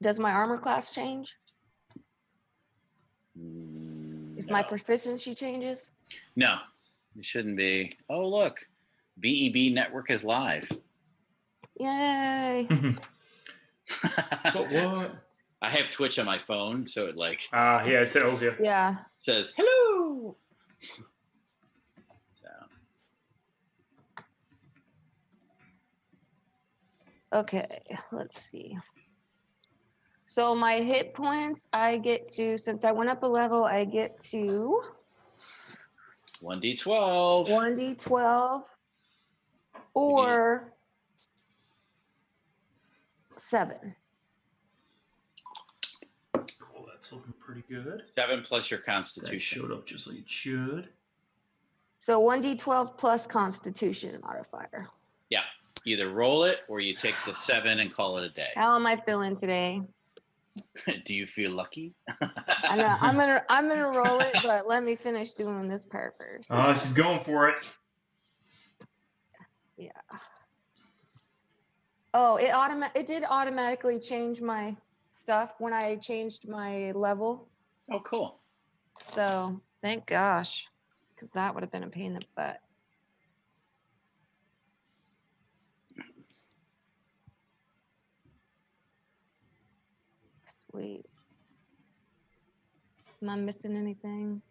Does my armor class change? If my proficiency changes? No, it shouldn't be. Oh, look. BEB Network is live. Yay. What? I have Twitch on my phone, so it like... yeah, it tells you. Yeah. says, hello! So... Okay, let's see. So my hit points, I get to, since I went up a level, I get to 1d12. 1d12 or 7. Cool, that's looking pretty good. 7 plus your That constitution. showed up just like it should. So 1d12 plus constitution modifier. Yeah. Either roll it or you take the 7 and call it a day. How am I feeling today? Do you feel lucky? I know, I'm gonna roll it, but let me finish doing this part first. Oh, she's going for it. Yeah. Oh, it did automatically change my stuff when I changed my level. Oh, cool. So thank gosh, because that would have been a pain in the butt. Sweet. Am I missing anything?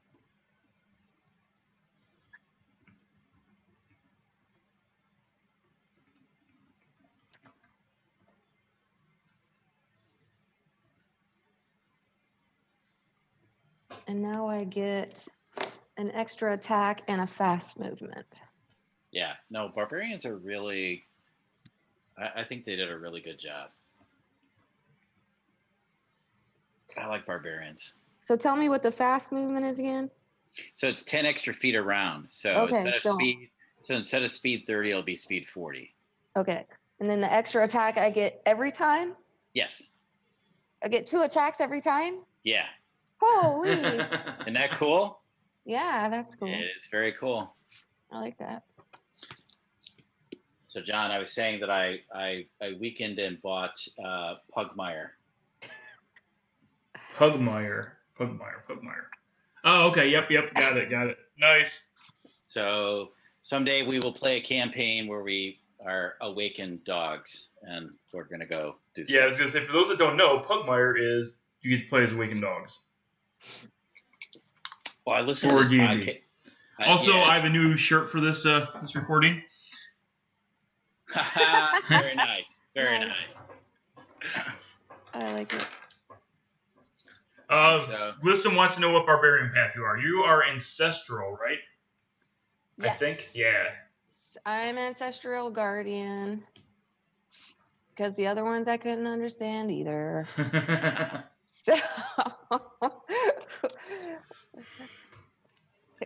And now I get an extra attack and a fast movement. Yeah. No, barbarians are really... I think they did a really good job. I like barbarians. So tell me what the fast movement is again. So it's 10 extra feet around. So Okay, instead of speed 30, it'll be speed 40. Okay. And then the extra attack I get every time? Yes. I get 2 attacks every time? Yeah. Holy. Isn't that cool? Yeah, that's cool. It is very cool. I like that. So, John, I was saying that I weekend and bought Pugmire. Pugmire. Oh, okay. Yep. Got it. Nice. So someday we will play a campaign where we are awakened dogs, and we're gonna go do stuff. Yeah, I was gonna say, for those that don't know, Pugmire is you get to play as awakened dogs. Well, I listen to this D&D. podcast. Also, I have a new shirt for this this recording. Very nice. Very nice. I like it. Listen wants to know what barbarian path you are. You are ancestral, right? Yes. I think. Yeah. I'm ancestral guardian. Because the other ones I couldn't understand either. So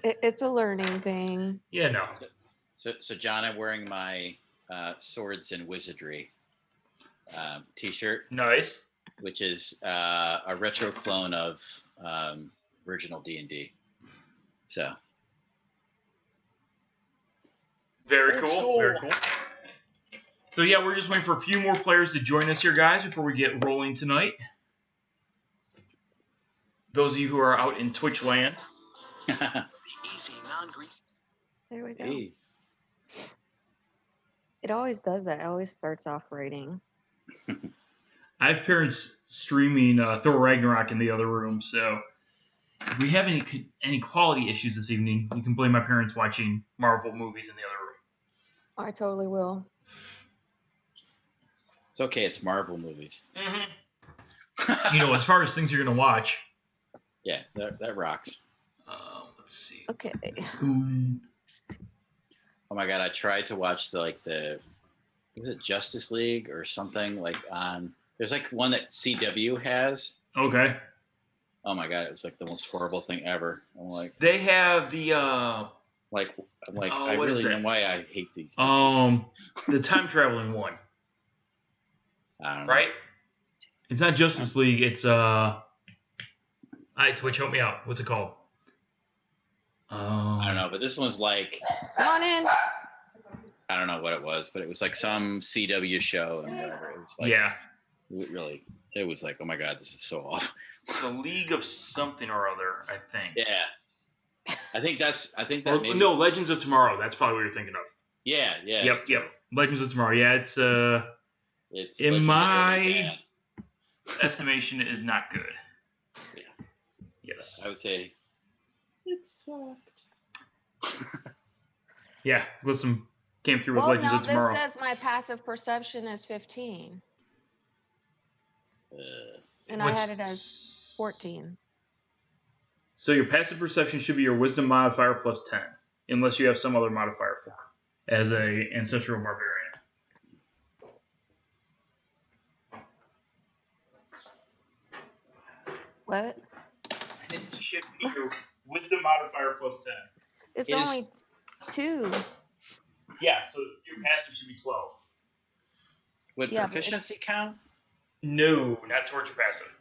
it's a learning thing. Yeah, no. So John, I'm wearing my Swords and Wizardry t-shirt. Nice. Which is a retro clone of original D&D. So. Very cool. Very cool. So yeah, we're just waiting for a few more players to join us here, guys, before we get rolling tonight. Those of you who are out in Twitch land. There we go. Hey. It always does that. It always starts off writing. I have parents streaming Thor Ragnarok in the other room, so if we have any quality issues this evening, you can blame my parents watching Marvel movies in the other room. I totally will. It's okay. It's Marvel movies. Mm-hmm. As far as things you're going to watch. Yeah, that rocks. Let's see. Okay. Oh my God, I tried to watch was it Justice League or something on... There's one that CW has. Okay. Oh my God, it was the most horrible thing ever. I'm like... They have the... I really know why I hate these movies. The time traveling one. I don't know. Right? It's not Justice League, it's Twitch, help me out. What's it called? I don't know, but this one's Come on in. I don't know what it was, but it was some CW show and whatever. It was yeah. It was like, oh my god, this is so awful. The League of something or other, I think. Yeah. I think that maybe. No, Legends of Tomorrow. That's probably what you're thinking of. Yeah. Yep. Legends of Tomorrow. Yeah, it's in legendarily my bad. estimation, it is not good. Yeah. Yes. I would say it sucked. Yeah, Glissom came through with Legends of Tomorrow. This says my passive perception is 15. And I had it as 14. So your passive perception should be your wisdom modifier plus 10, unless you have some other modifier for it, as a ancestral barbarian. What? It should be your wisdom modifier plus 10. It's only 2. Yeah, so your passive should be 12. Would proficiency count? No, not towards your passive.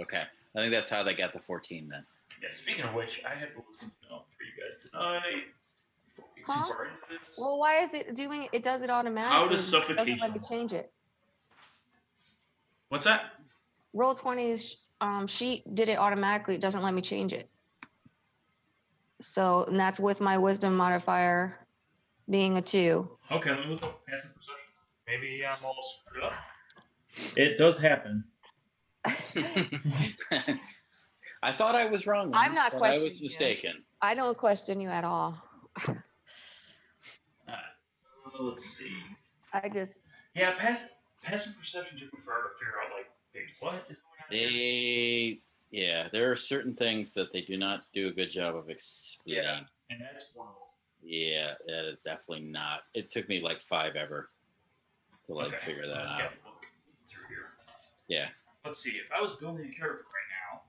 Okay. I think that's how they got the 14 then. Yeah, speaking of which, I have to look something up for you guys tonight. Before we get too far into this. Well, why is it doing it? It does it automatically. How does suffocation? It doesn't let me change it. What's that? Roll20's sheet did it automatically. It doesn't let me change it. So, and that's with my wisdom modifier being a 2. Okay, let me look up passive perception. Maybe I'm almost screwed up. It does happen. I thought I was wrong. I'm not questioning. I was mistaken. I don't question you at all. Let's see. I just. Yeah, passive perception took me forever to figure out, like, hey, what is going on? There are certain things that they do not do a good job of explaining. Yeah, and that's one of them. Yeah, that is definitely not. It took me like 5 ever to figure that out. Look through here. Yeah. Let's see. If I was building a character right now,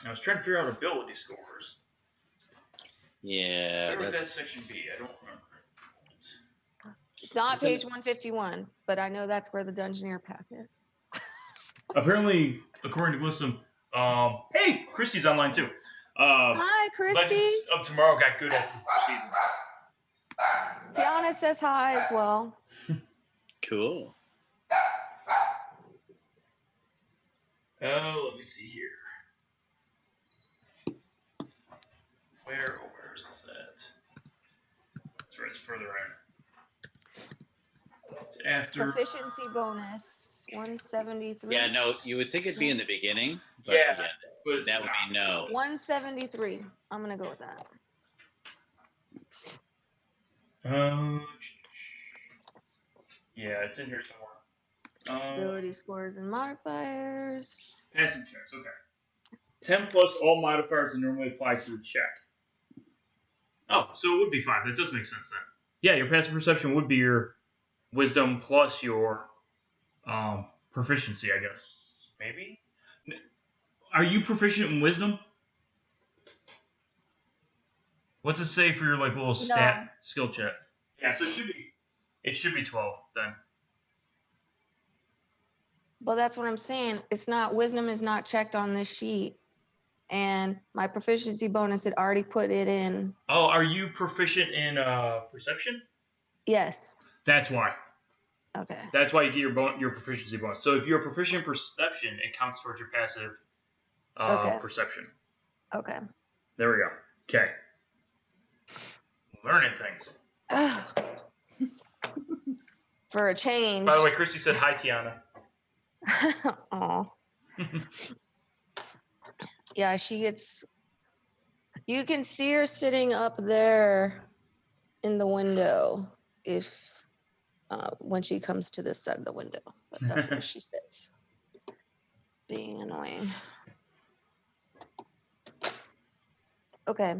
I was trying to figure out ability scores. Yeah. Where would that section be? I don't remember. It's not page 151, but I know that's where the Dungeoneer path is. Apparently, according to Glissom, hey, Christy's online too. Hi, Christy. Legends of Tomorrow got good after the first season. Tiana says hi as well. Cool. Let me see here. Where is this at? That's right, it's further in. It's after. Proficiency bonus, 173. Yeah, no, you would think it'd be in the beginning. But but that would be no. 173. I'm going to go with that. Yeah, it's in here somewhere. Ability scores and modifiers. Passive checks, okay. 10 plus all modifiers that normally apply to the check. Oh, so it would be 5. That does make sense then. Yeah, your passive perception would be your wisdom plus your proficiency, I guess. Maybe? Are you proficient in wisdom? What's it say for your little stat skill check? Yeah, so it should be 12 then. Well, that's what I'm saying. It's not, wisdom is not checked on this sheet. And my proficiency bonus had already put it in. Oh, are you proficient in perception? Yes. That's why. Okay. That's why you get your proficiency bonus. So if you're proficient in perception, it counts towards your passive perception. Okay. There we go. Okay. Learning things. For a change. By the way, Christy said hi, Tiana. Aw. Yeah, she gets. You can see her sitting up there in the window if when she comes to this side of the window. But that's where she sits. Being annoying. Okay.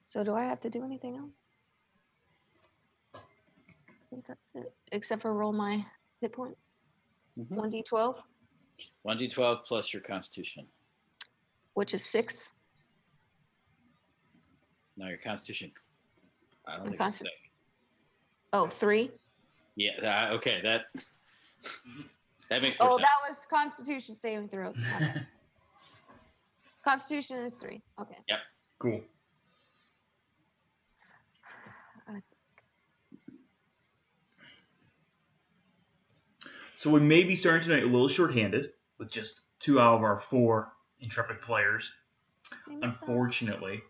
So do I have to do anything else? I think that's it. Except for roll my hit point. 1d12. 1d12 plus your constitution. Which is 6. No, your constitution. I don't think it's 6. Oh, 3? Yeah, okay, that makes more sense. Oh, that was Constitution saving throws. Constitution is 3. Okay. Yep. Cool. So we may be starting tonight a little short-handed with just 2 out of our 4 intrepid players, unfortunately.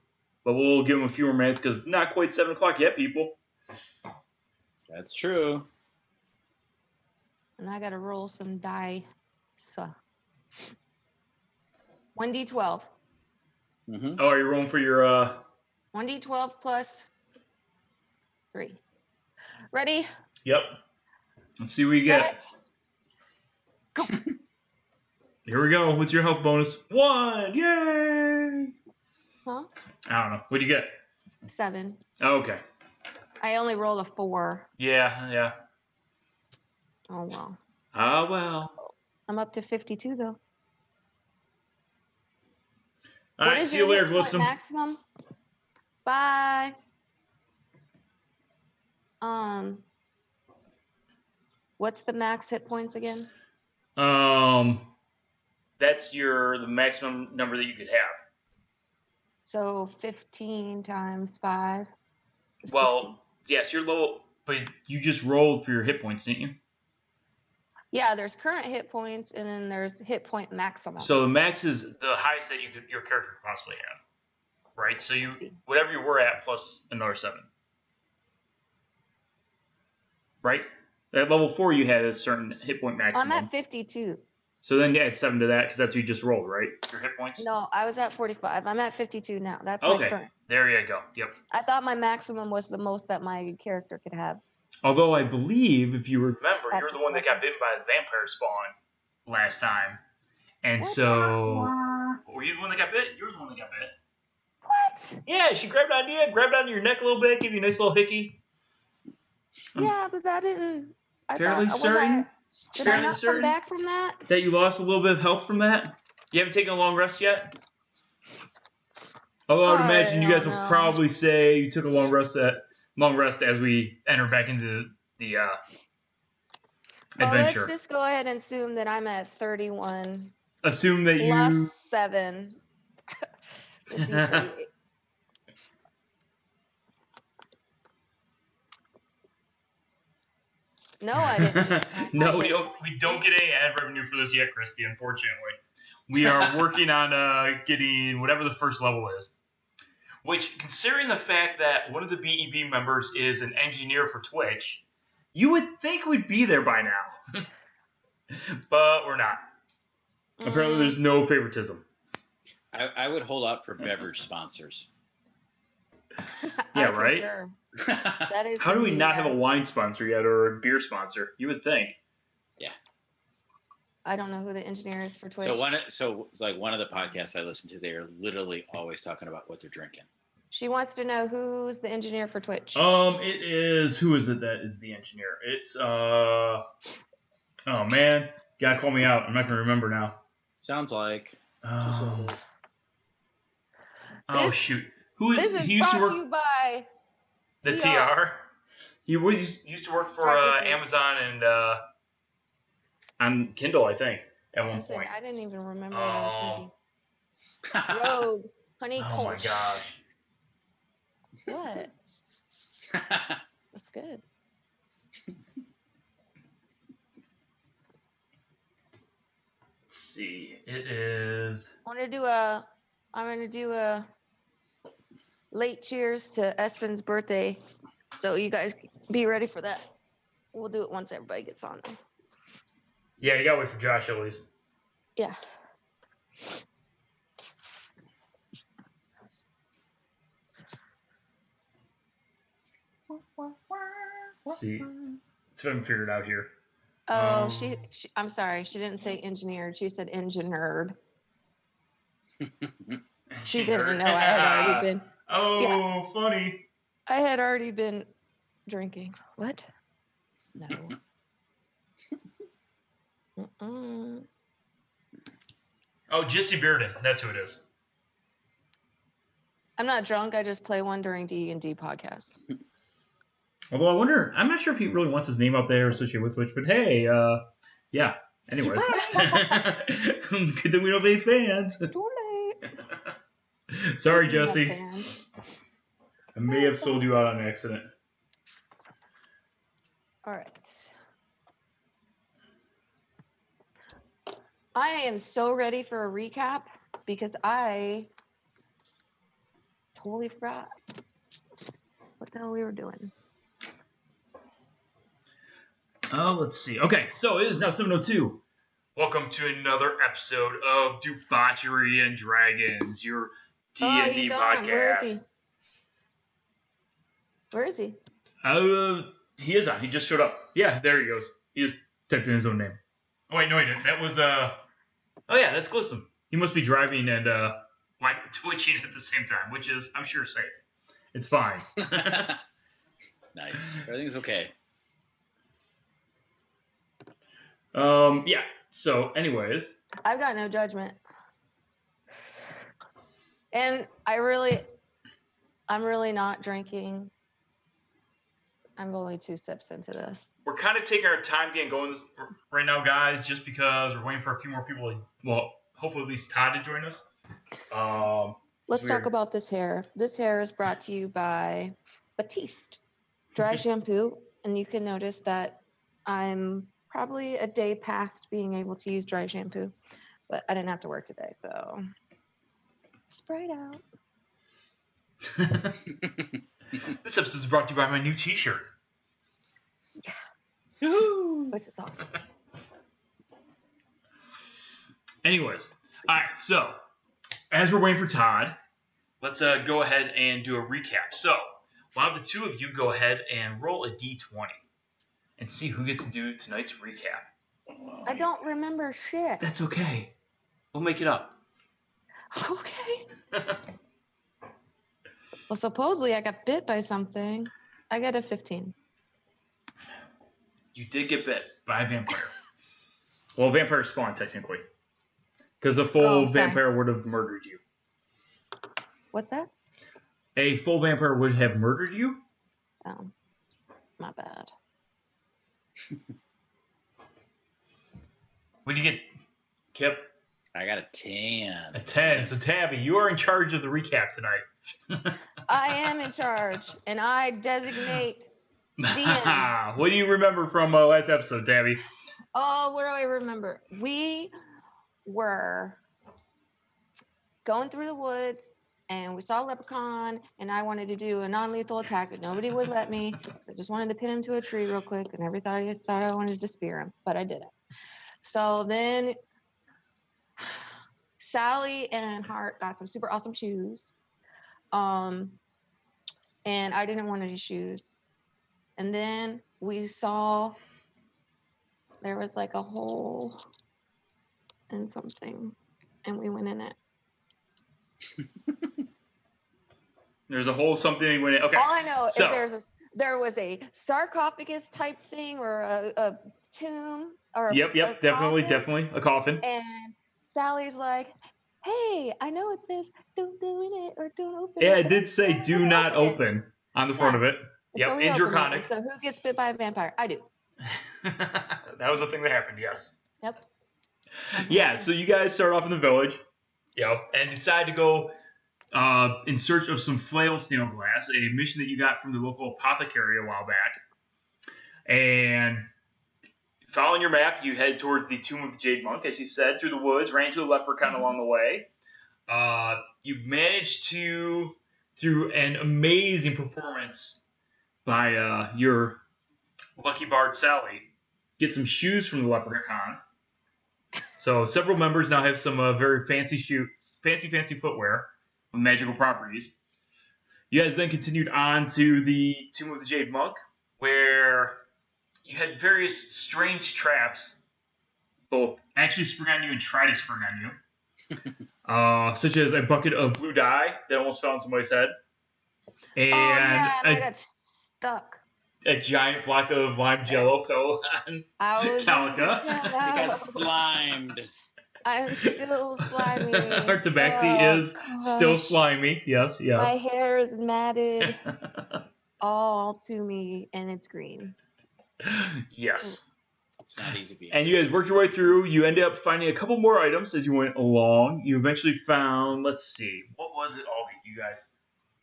But we'll give them a few more minutes because it's not quite 7 o'clock yet, people. That's true. And I gotta roll some die. So 1d12. Mm-hmm. Oh, are you rolling for your... 1d12 plus 3. Ready? Yep. Let's see what you get. Set. Go. Here we go. What's your health bonus? 1! Yay! Huh? I don't know. What do you get? 7. Oh, okay. I only rolled a 4. Yeah. Oh well. Ah, well. I'm up to 52 though. All right, see you later, hit point Glissom. maximum? Bye. What's the max hit points again? That's the maximum number that you could have. So 15 times 5. Well, 60. yes, you're low, but you just rolled for your hit points, didn't you? Yeah, there's current hit points and then there's hit point maximum. So the max is the highest that your character could possibly have, right? So whatever you were at plus another 7, right? At level 4, you had a certain hit point maximum. I'm at 52. So then add 7 to that because that's what you just rolled, right? Your hit points. No, I was at 45. I'm at 52 now. That's Okay. my current. There you go. Yep. I thought my maximum was the most that my character could have. Although I believe, if you remember, At you're the this one that got level. bitten by the vampire spawn last time. And What? so... Were you the one that got bit? You were the one that got bit. What? Yeah, she grabbed onto your neck a little bit, give you a nice little hickey. Yeah, but that didn't... Fairly certain? Did I not come back from that? That you lost a little bit of health from that? You haven't taken a long rest yet? Although I would imagine you guys will probably say you took a long rest as we enter back into the adventure. Let's just go ahead and assume that I'm at 31. Assume that plus 7. Would be 38. No, I didn't. No, we don't get any ad revenue for this yet, Christy, unfortunately. We are working on getting whatever the first level is. Which, considering the fact that one of the BEB members is an engineer for Twitch, you would think we'd be there by now. But we're not. Apparently there's no favoritism. I would hold out for beverage sponsors. Yeah, right? That is How do we not have a wine sponsor yet or a beer sponsor? You would think. Yeah. I don't know who the engineer is for Twitch. So it's like one of the podcasts I listen to, they are literally always talking about what they're drinking. She wants to know who's the engineer for Twitch. It is, who is it that is the engineer? It's oh man, gotta call me out. I'm not gonna remember now. Sounds like shoot. This is brought to you by the TR. He used to work for Amazon and on Kindle, I think, at one point. I didn't even remember what I was drinking. Rogue honeycomb. Oh my gosh. What? That's good. Let's see. It is. I'm gonna do a late cheers to Espen's birthday. So you guys be ready for that. We'll do it once everybody gets on. Yeah, you gotta wait for Josh at least. Yeah. Let's see. Let's let me figure it out here. Oh, she I'm sorry. She didn't say engineered. She said engineered. She didn't know I had already been. Oh, yeah. Funny. I had already been drinking. What? No. Oh, Jissy Bearden. That's who it is. I'm not drunk. I just play one during DnD podcasts. Although I wonder, I'm not sure if he really wants his name out there associated with Twitch, but hey, yeah. Anyways. Good that we don't have any fans. Too late. Sorry, Jesse. I may have sold you out on accident. All right. I am so ready for a recap because I totally forgot what the hell we were doing. Oh, let's see. Okay, so it is now 7:02. Welcome to another episode of Debauchery and Dragons, your Oh, D&D he's on. podcast. Where is he? Where is he? He is on. He just showed up. Yeah, there he goes. He just typed in his own name. Oh wait, no, he didn't. That was Oh yeah, that's Glissom. He must be driving and twitching at the same time, which is, I'm sure, safe. It's fine. Nice. Everything's okay. Yeah. So, anyways, I've got no judgment. And I'm really not drinking. I'm only 2 sips into this. we're kind of taking our time getting going this right now, guys, just because we're waiting for a few more people. Hopefully at least Todd to join us. Let's talk about this hair. This hair is brought to you by Batiste Dry Shampoo. And you can notice that I'm probably a day past being able to use dry shampoo. But I didn't have to work today, so spray it out. This episode is brought to you by my new T-shirt. Which is awesome. Anyways, all right. So, as we're waiting for Todd, let's go ahead and do a recap. So, why don't the two of you go ahead and roll a d20 and see who gets to do tonight's recap? I don't remember shit. That's okay. We'll make it up. Okay. Well, supposedly I got bit by something. I got a 15. You did get bit by a vampire. Well, a vampire spawned, technically. Because a full vampire would have murdered you. What's that? A full vampire would have murdered you? Oh, my bad. What did you get, Kip? I got a 10. A 10. So, Tabby, you are in charge of the recap tonight. I am in charge, and I designate DM. What do you remember from last episode, Tabby? Oh, what do I remember? We were going through the woods, and we saw a leprechaun, and I wanted to do a non-lethal attack, but nobody would let me. So I just wanted to pin him to a tree real quick, and everybody thought I wanted to spear him, but I didn't. So then Sally and Hart got some super awesome shoes. And I didn't want any shoes. And then we saw there was like a hole in something, and we went in it. There's a hole something when it. Okay. All I know is there was a sarcophagus type thing or a tomb or Yep, a definitely a coffin. And Sally's like, "Hey, I know it says don't go in it or don't open it." Yeah, it did say do not open on the front of it. Yep, so in Draconic. So who gets bit by a vampire? I do. That was the thing that happened, yes. Yep. Yeah, so you guys start off in the village, and decide to go in search of some flail snail glass, a mission that you got from the local apothecary a while back. And following your map, you head towards the tomb of the Jade Monk, as you said, through the woods, ran into a leprechaun along the way. You managed to, through an amazing performance by your lucky bard Sally, get some shoes from the leprechaun. So several members now have some very fancy footwear with magical properties. You guys then continued on to the tomb of the Jade Monk, where you had various strange traps, both actually spring on you and try to spring on you, such as a bucket of blue dye that almost fell on somebody's head, and I got stuck. A giant block of lime jello fell on Calica. He got slimed. I'm still slimy. Our tabaxi is still slimy. Yes. My hair is matted all to me, and it's green. Yes. It's not easy being. And you guys worked your way through. You ended up finding a couple more items as you went along. You eventually found, let's see, what was it all that you guys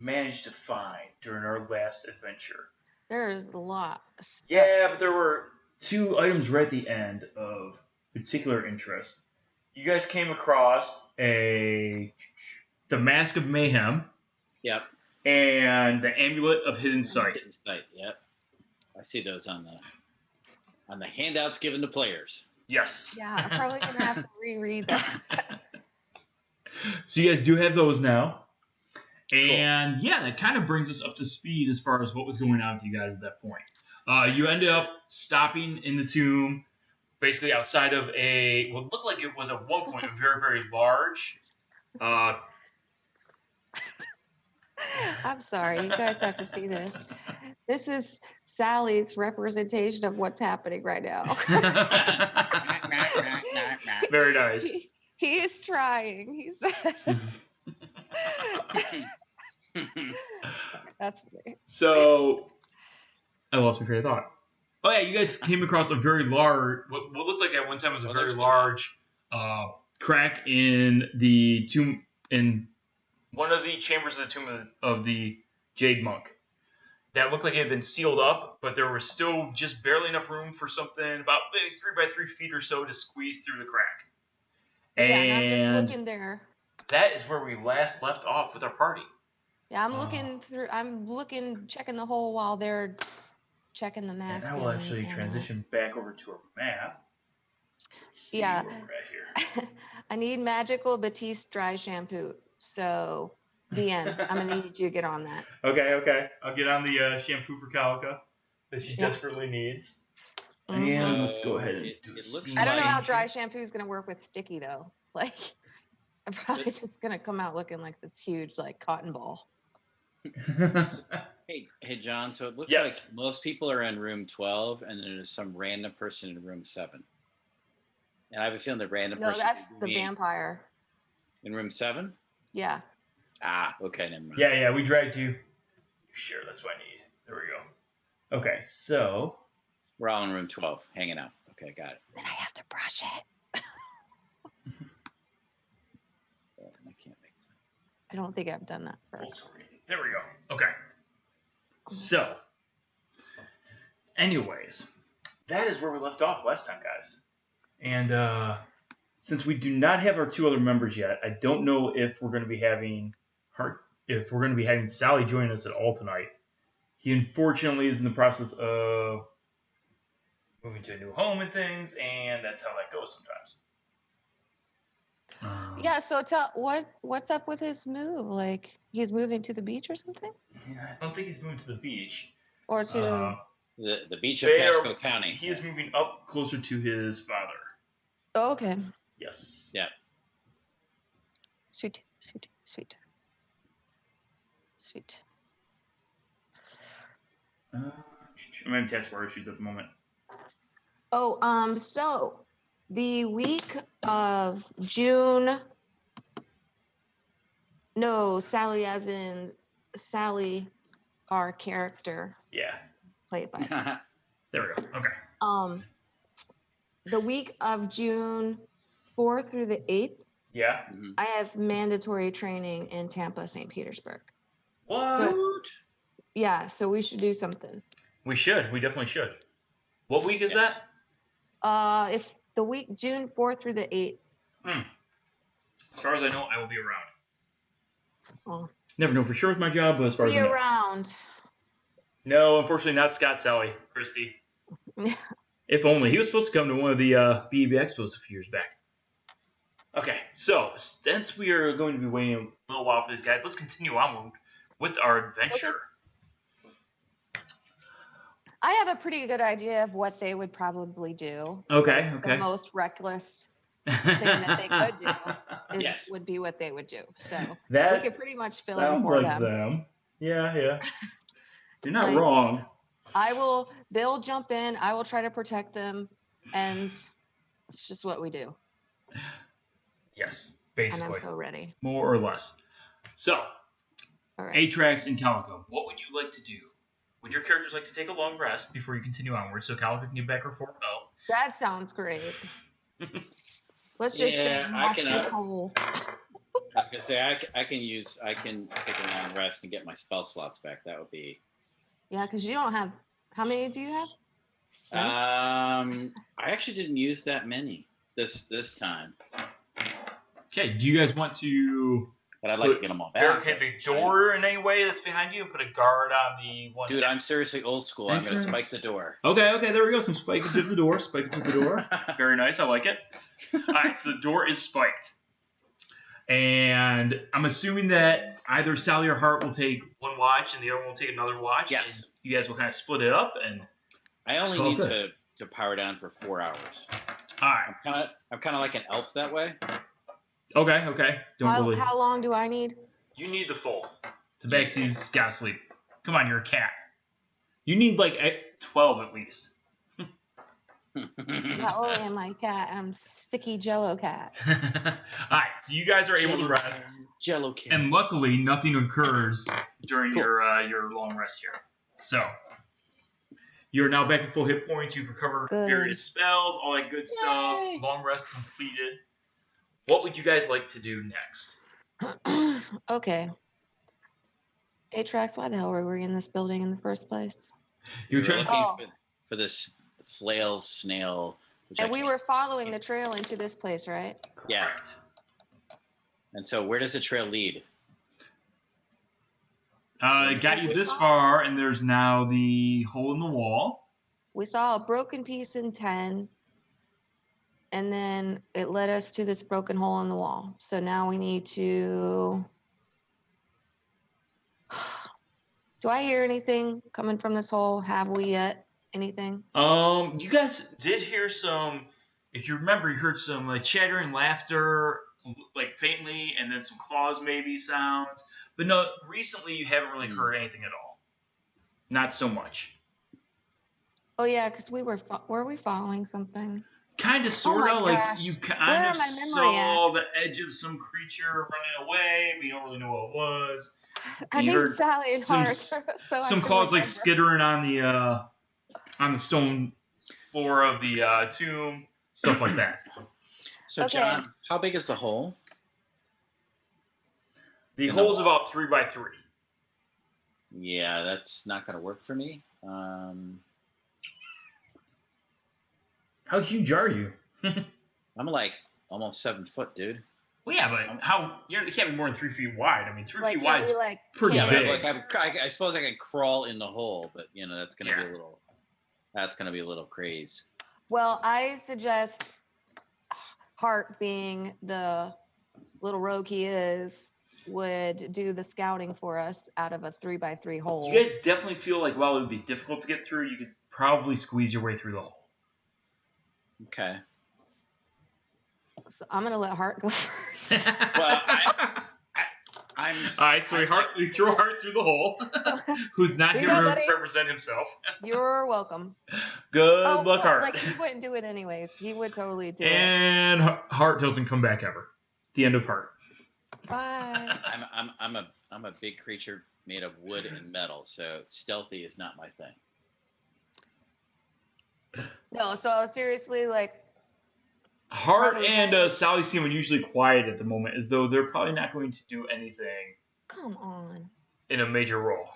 managed to find during our last adventure? There's a lot. Yeah, but there were 2 items right at the end of particular interest. you guys came across the Mask of Mayhem. Yep. And the Amulet of Hidden Sight. Hidden Sight. Yep. I see those on the handouts given to players. Yes. Yeah, I'm probably gonna have to reread that. So you guys do have those now. And yeah, that kind of brings us up to speed as far as what was going on with you guys at that point. You ended up stopping in the tomb, basically outside of what looked like it was at one point a very, very large. I'm sorry, you guys have to see this. This is Sally's representation of what's happening right now. Very nice. He is trying. That's funny. So, I lost my train of thought. Oh yeah, you guys came across a very large, what looked like at one time was a very large crack in the tomb, in one of the chambers of the tomb of the Jade Monk. That looked like it had been sealed up, but there was still just barely enough room for something about maybe 3 by 3 feet or so to squeeze through the crack. Yeah, And and I'm just looking there. that is where we last left off with our party. Yeah, I'm looking through. I'm looking, checking the hole while they're checking the mask. And I will actually transition back over to our map. Yeah. Where we're at here. I need magical Batiste dry shampoo. So, DM, I'm gonna need you to get on that. Okay. I'll get on the shampoo for Calica that she desperately needs. And let's go ahead and do it. Looks I don't know how like- dry shampoo is gonna work with sticky though. Like, I'm probably just gonna come out looking like this huge like cotton ball. Hey, John. So it looks Yes. like most people are in room 12, and then there's some random person in room 7. And I have a feeling the random No, person that's could the be vampire. in room 7. Yeah. Ah, okay, never mind. Yeah, we dragged you. Sure, that's what I need. There we go. Okay, so We're all in room 12, hanging out. Okay, got it. Then I have to brush it. I can't make it. I don't think I've done that full first. screen. There we go. Okay. So, anyways, that is where we left off last time, guys. And since we do not have our 2 other members yet, I don't know if we're going to be having Sally join us at all tonight. He unfortunately is in the process of moving to a new home and things, and that's how that goes sometimes. Yeah, so what's up with his move? Like he's moving to the beach or something? Yeah, I don't think he's moving to the beach. Or to The beach of They Pasco are- County. He is moving up closer to his father. Oh, okay. Yes. Yeah. Sweet. I'm having task bar issues at the moment. Oh, so the week of June. No, Sally, as in Sally, our character Yeah. played by. There we go. Okay. The week of June 4th through the 8th, Yeah. Mhm. I have mandatory training in Tampa, St. Petersburg. What? So- Yeah, so we should do something. We should. We definitely should. What week is Yes. that? It's the week June 4th through the 8th. As far as I know, I will be around. Oh. Never know for sure with my job, but as far as Be I know. around. No, unfortunately not Scott Sally, Christy. If only. He was supposed to come to one of the BEB Expos a few years back. Okay, so since we are going to be waiting a little while for these guys, let's continue on with our adventure. I have a pretty good idea of what they would probably do. Okay. The most reckless thing that they could do Yes. would be what they would do. So That we could pretty much fill in sounds for like them. them. Yeah. You're not Like- wrong. They'll jump in, I will try to protect them, and it's just what we do. Yes, And basically. I'm so ready. More or less. So, All right. Atrax and Calico, what would you like to do? Would your characters like to take a long rest before you continue onward so Calico can get back her full health? That sounds great. Let's just sit Yeah, and I watch can, this whole. I was gonna say I can take a long rest and get my spell slots back. That would be. Yeah, because you don't have. How many do you have? I actually didn't use that many this time. Okay, do you guys want to But I'd like to get them all back. barricade the door in any way that's behind you and put a guard on the one? Dude, I'm seriously old school. I'm going to spike the door. Okay, there we go. Some spike into the door. Spike into the door. Very nice. I like it. All right, so the door is spiked. And I'm assuming that either Sally or Hart will take one watch and the other one will take another watch. Yes. And you guys will kind of split it up. And I only need to power down for 4 hours. all right. I'm kind of like an elf that way. Okay. How long do I need? You need the full. Tabaxi's gotta sleep. Come on, you're a cat. You need like 12 at least. Not only am I a cat, I'm sticky Jello cat. Alright, so you guys are able to rest. Jello cat. And luckily, nothing occurs during your long rest here. So, you're now back to full hit points. You've recovered various spells, all that good stuff. Long rest completed. What would you guys like to do next? Okay. Atrax, why the hell were we in this building in the first place? You're trying looking for this flail snail. And we were following the trail into this place, right? Yeah. And so where does the trail lead? It got you this far, and there's now the hole in the wall. We saw a broken piece in 10, and then it led us to this broken hole in the wall. So now we need to... Do I hear anything coming from this hole? Have we yet? Anything? You guys did hear some... If you remember, you heard some chattering laughter, like faintly, and then some claws maybe sounds. But no, recently you haven't really heard anything at all. Not so much. Oh yeah, because were we following something? Kind of, sort of, like you kind of saw the edge of some creature running away, but you don't really know what it was. I think Sally and Hart. Some claws like skittering on the stone floor of the tomb, stuff like that. So John, how big is the hole? The hole's about 3 by 3. Yeah, that's not going to work for me. How huge are you? I'm like almost 7 foot, dude. Well, yeah, but you can't be more than 3 feet wide. I mean, 3 feet wide is pretty big. I suppose I could crawl in the hole, but that's going to be a little. That's going to be a little crazy. Well, I suggest Hart, being the little rogue he is, would do the scouting for us out of a 3 by 3 hole. You guys definitely feel like while it would be difficult to get through, you could probably squeeze your way through the hole. Okay. So I'm gonna let Hart go first. Well, I'm. All right, so we throw Hart through the hole. Who's not here to represent himself? You're welcome. Good luck, Hart. Like he wouldn't do it anyways. He would totally do it. And Hart doesn't come back ever. The end of Hart. Bye. I'm a big creature made of wood and metal, so stealthy is not my thing. No, so seriously, like. Hart and Sally seem unusually quiet at the moment, as though they're probably not going to do anything. Come on. In a major role.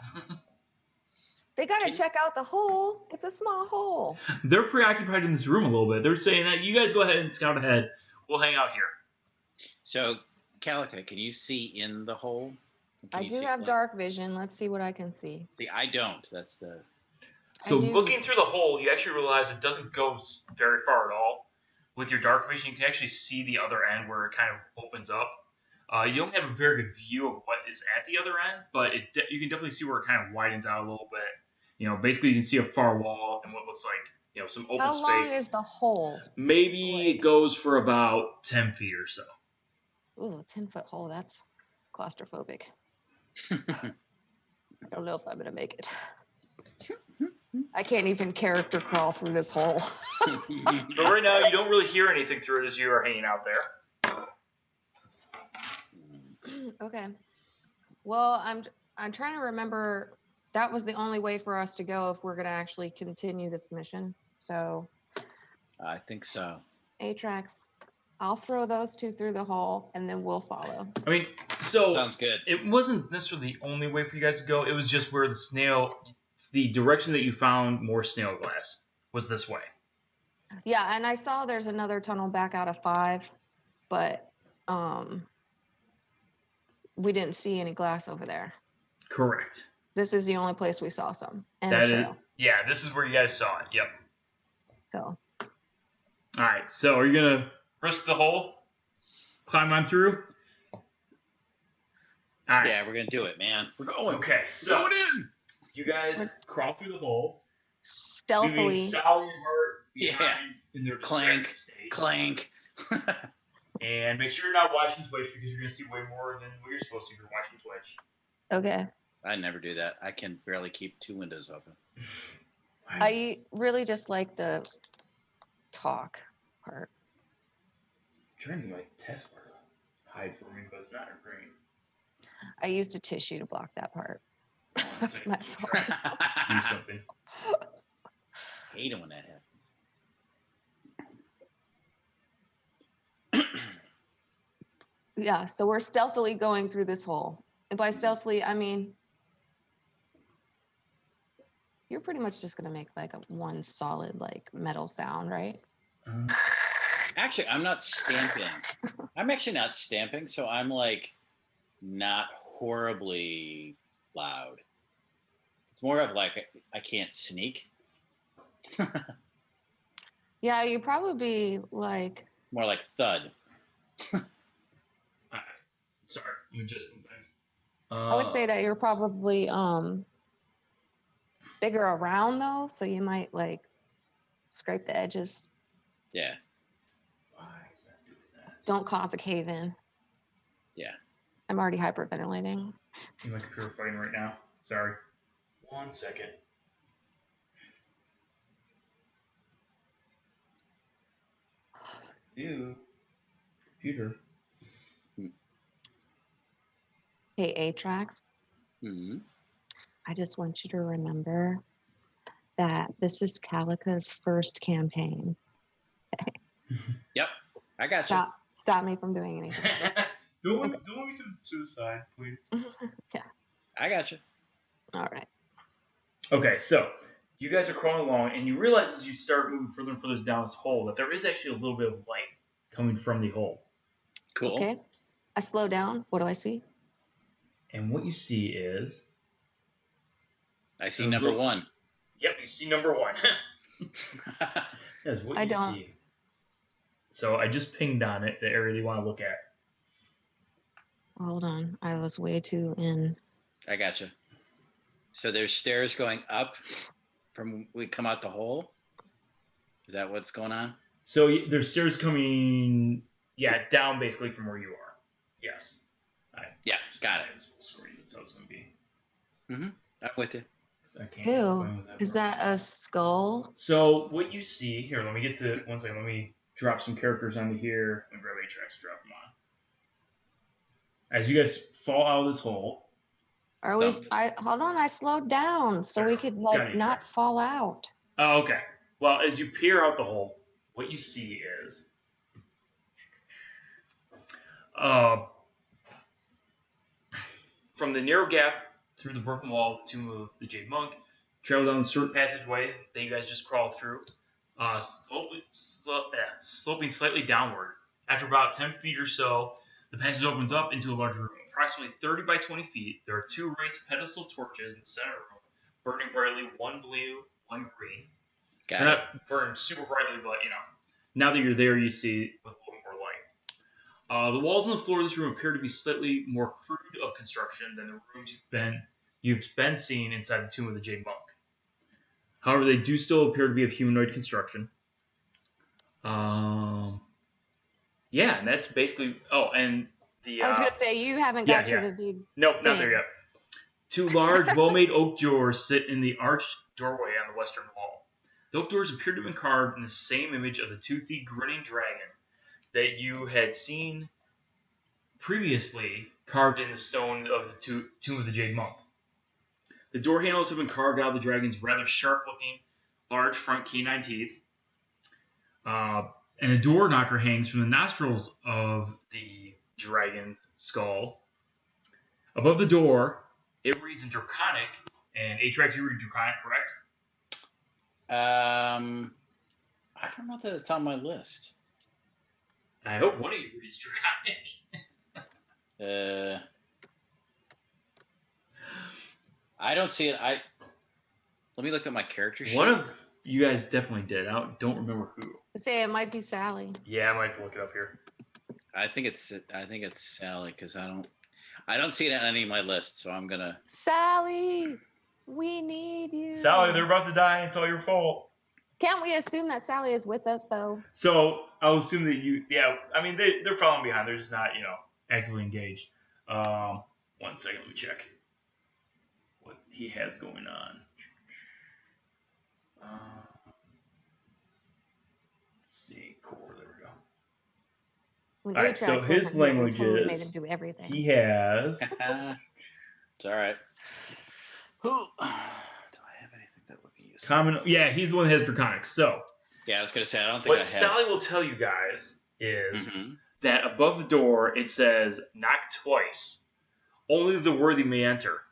They gotta check out the hole. It's a small hole. They're preoccupied in this room a little bit. They're saying that you guys go ahead and scout ahead. We'll hang out here. So, Calica, can you see in the hole? I do have dark vision. Let's see what I can see. See, I don't. That's the. So looking through the hole, you actually realize it doesn't go very far at all. With your dark vision, you can actually see the other end where it kind of opens up. You don't have a very good view of what is at the other end, but you can definitely see where it kind of widens out a little bit. Basically you can see a far wall and what looks like, some open space. How long is the hole? Maybe it goes for about 10 feet or so. Ooh, 10-foot hole. That's claustrophobic. I don't know if I'm going to make it. I can't even character crawl through this hole. But right now, you don't really hear anything through it as you are hanging out there. Okay. Well, I'm trying to remember. That was the only way for us to go if we're going to actually continue this mission. So. I think so. Atrax, I'll throw those two through the hole, and then we'll follow. I mean, so sounds good. It wasn't necessarily the only way for you guys to go. It was just where the snail. The direction that you found more snail glass was this way. Yeah, and I saw there's another tunnel back out of 5, but we didn't see any glass over there. Correct. This is the only place we saw some, and That a is, trail. yeah, this is where you guys saw it. Yep. So, All right. So are you gonna risk the hole? Climb on through? All right. Yeah, we're gonna do it, man. We're going. Okay. So Going in. you guys crawl through the hole, leaving stealthily. Sally and Hart behind Yeah. in their Clank. distracted state. Clank. And make sure you're not watching Twitch because you're gonna see way more than what you're supposed to if you're watching Twitch. Okay. I never do that. I can barely keep 2 windows open. I really just like the talk part. I'm trying to like test where to hide for me, but it's not agreeing. I used a tissue to block that part. It's My like, fault. do something. Hate it when that happens. Yeah, so we're stealthily going through this hole. And by stealthily, I mean you're pretty much just gonna make like a one solid like metal sound, right? Actually, I'm not stamping. I'm actually not stamping, so I'm like not horribly loud. It's more of like I can't sneak. Yeah, you probably be like More like thud. Sorry, I'm just sometimes. I would say that you're probably bigger around though, so you might like scrape the edges. Yeah. Why is that doing that? Don't cause a cave in. Yeah. I'm already hyperventilating. I'm like computer fighting right now. Sorry. 1 second. Ew. Computer. Hey, Atrax, Mm-hmm. I just want you to remember that this is Calica's first campaign. Yep. I got you. Stop me from doing anything. don't let me commit suicide, please. Yeah. I got you. All right. Okay, so you guys are crawling along, and you realize as you start moving further and further down this hole that there is actually a little bit of light coming from the hole. Cool. Okay. I slow down. What do I see? And what you see is... I see number 1. Yep, you see number 1. That's what you see. So I just pinged on it, the area you want to look at. Hold on. I was way too in. I got you. So there's stairs going up from we come out the hole. Is that what's going on? So there's stairs coming, down basically from where you are. Yes. Yeah, got it. Full screen, that's how it's going to be. Mm-hmm. I'm with you. Ew. Is that a skull? So what you see here, let me get to 1 second. Let me drop some characters onto here and grab Atrax, drop them on. As you guys fall out of this hole. Are we? Hold on. I slowed down so we could like not fall out. Oh, okay. Well, as you peer out the hole, what you see is from the narrow gap through the broken wall of the tomb of the Jade Monk, travel down the short passageway that you guys just crawled through, sloping slightly downward. After about 10 feet or so, the passage opens up into a large room. Approximately 30 by 20 feet, there are 2 raised pedestal torches in the center of the room, burning brightly, one blue, one green. They're not burning super brightly, but, now that you're there, you see with a little more light. The walls and the floor of this room appear to be slightly more crude of construction than the rooms you've been seeing inside the tomb of the Jade Monk. However, they do still appear to be of humanoid construction. And that's basically... Oh, and the... I was going to say, you haven't got to the big... Nope, not there yet. 2 large, well-made oak doors sit in the arched doorway on the western wall. The oak doors appear to have been carved in the same image of the toothy, grinning dragon that you had seen previously carved in the stone of the tomb of the Jade Monk. The door handles have been carved out of the dragon's rather sharp-looking, large front canine teeth. And a door knocker hangs from the nostrils of the dragon skull. Above the door, it reads in Draconic, and Atrax, you read Draconic, correct? I don't know that it's on my list. I hope one of you is draconic. I don't see it. Let me look at my character sheet. One of you guys definitely did. I don't remember who. Say it might be Sally. Yeah, I might have to look it up here. I think it's Sally because I don't see it on any of my lists, so I'm gonna. Sally, we need you. Sally, they're about to die. It's all your fault. Can't we assume that Sally is with us though? So I'll assume that you. Yeah, I mean they're following behind. They're just not actively engaged. 1 second, let me check what he has going on. Let's see, core. There we go. When All right, so Atrax his wasn't here, we language totally made is him do everything. he has. It's all right. Who do I have anything that would be useful? Common. Yeah, he's the one that has Draconic. So. Yeah, I was gonna say I don't think. What Sally will tell you guys is Mm-hmm. that above the door it says "knock twice." Only the worthy may enter.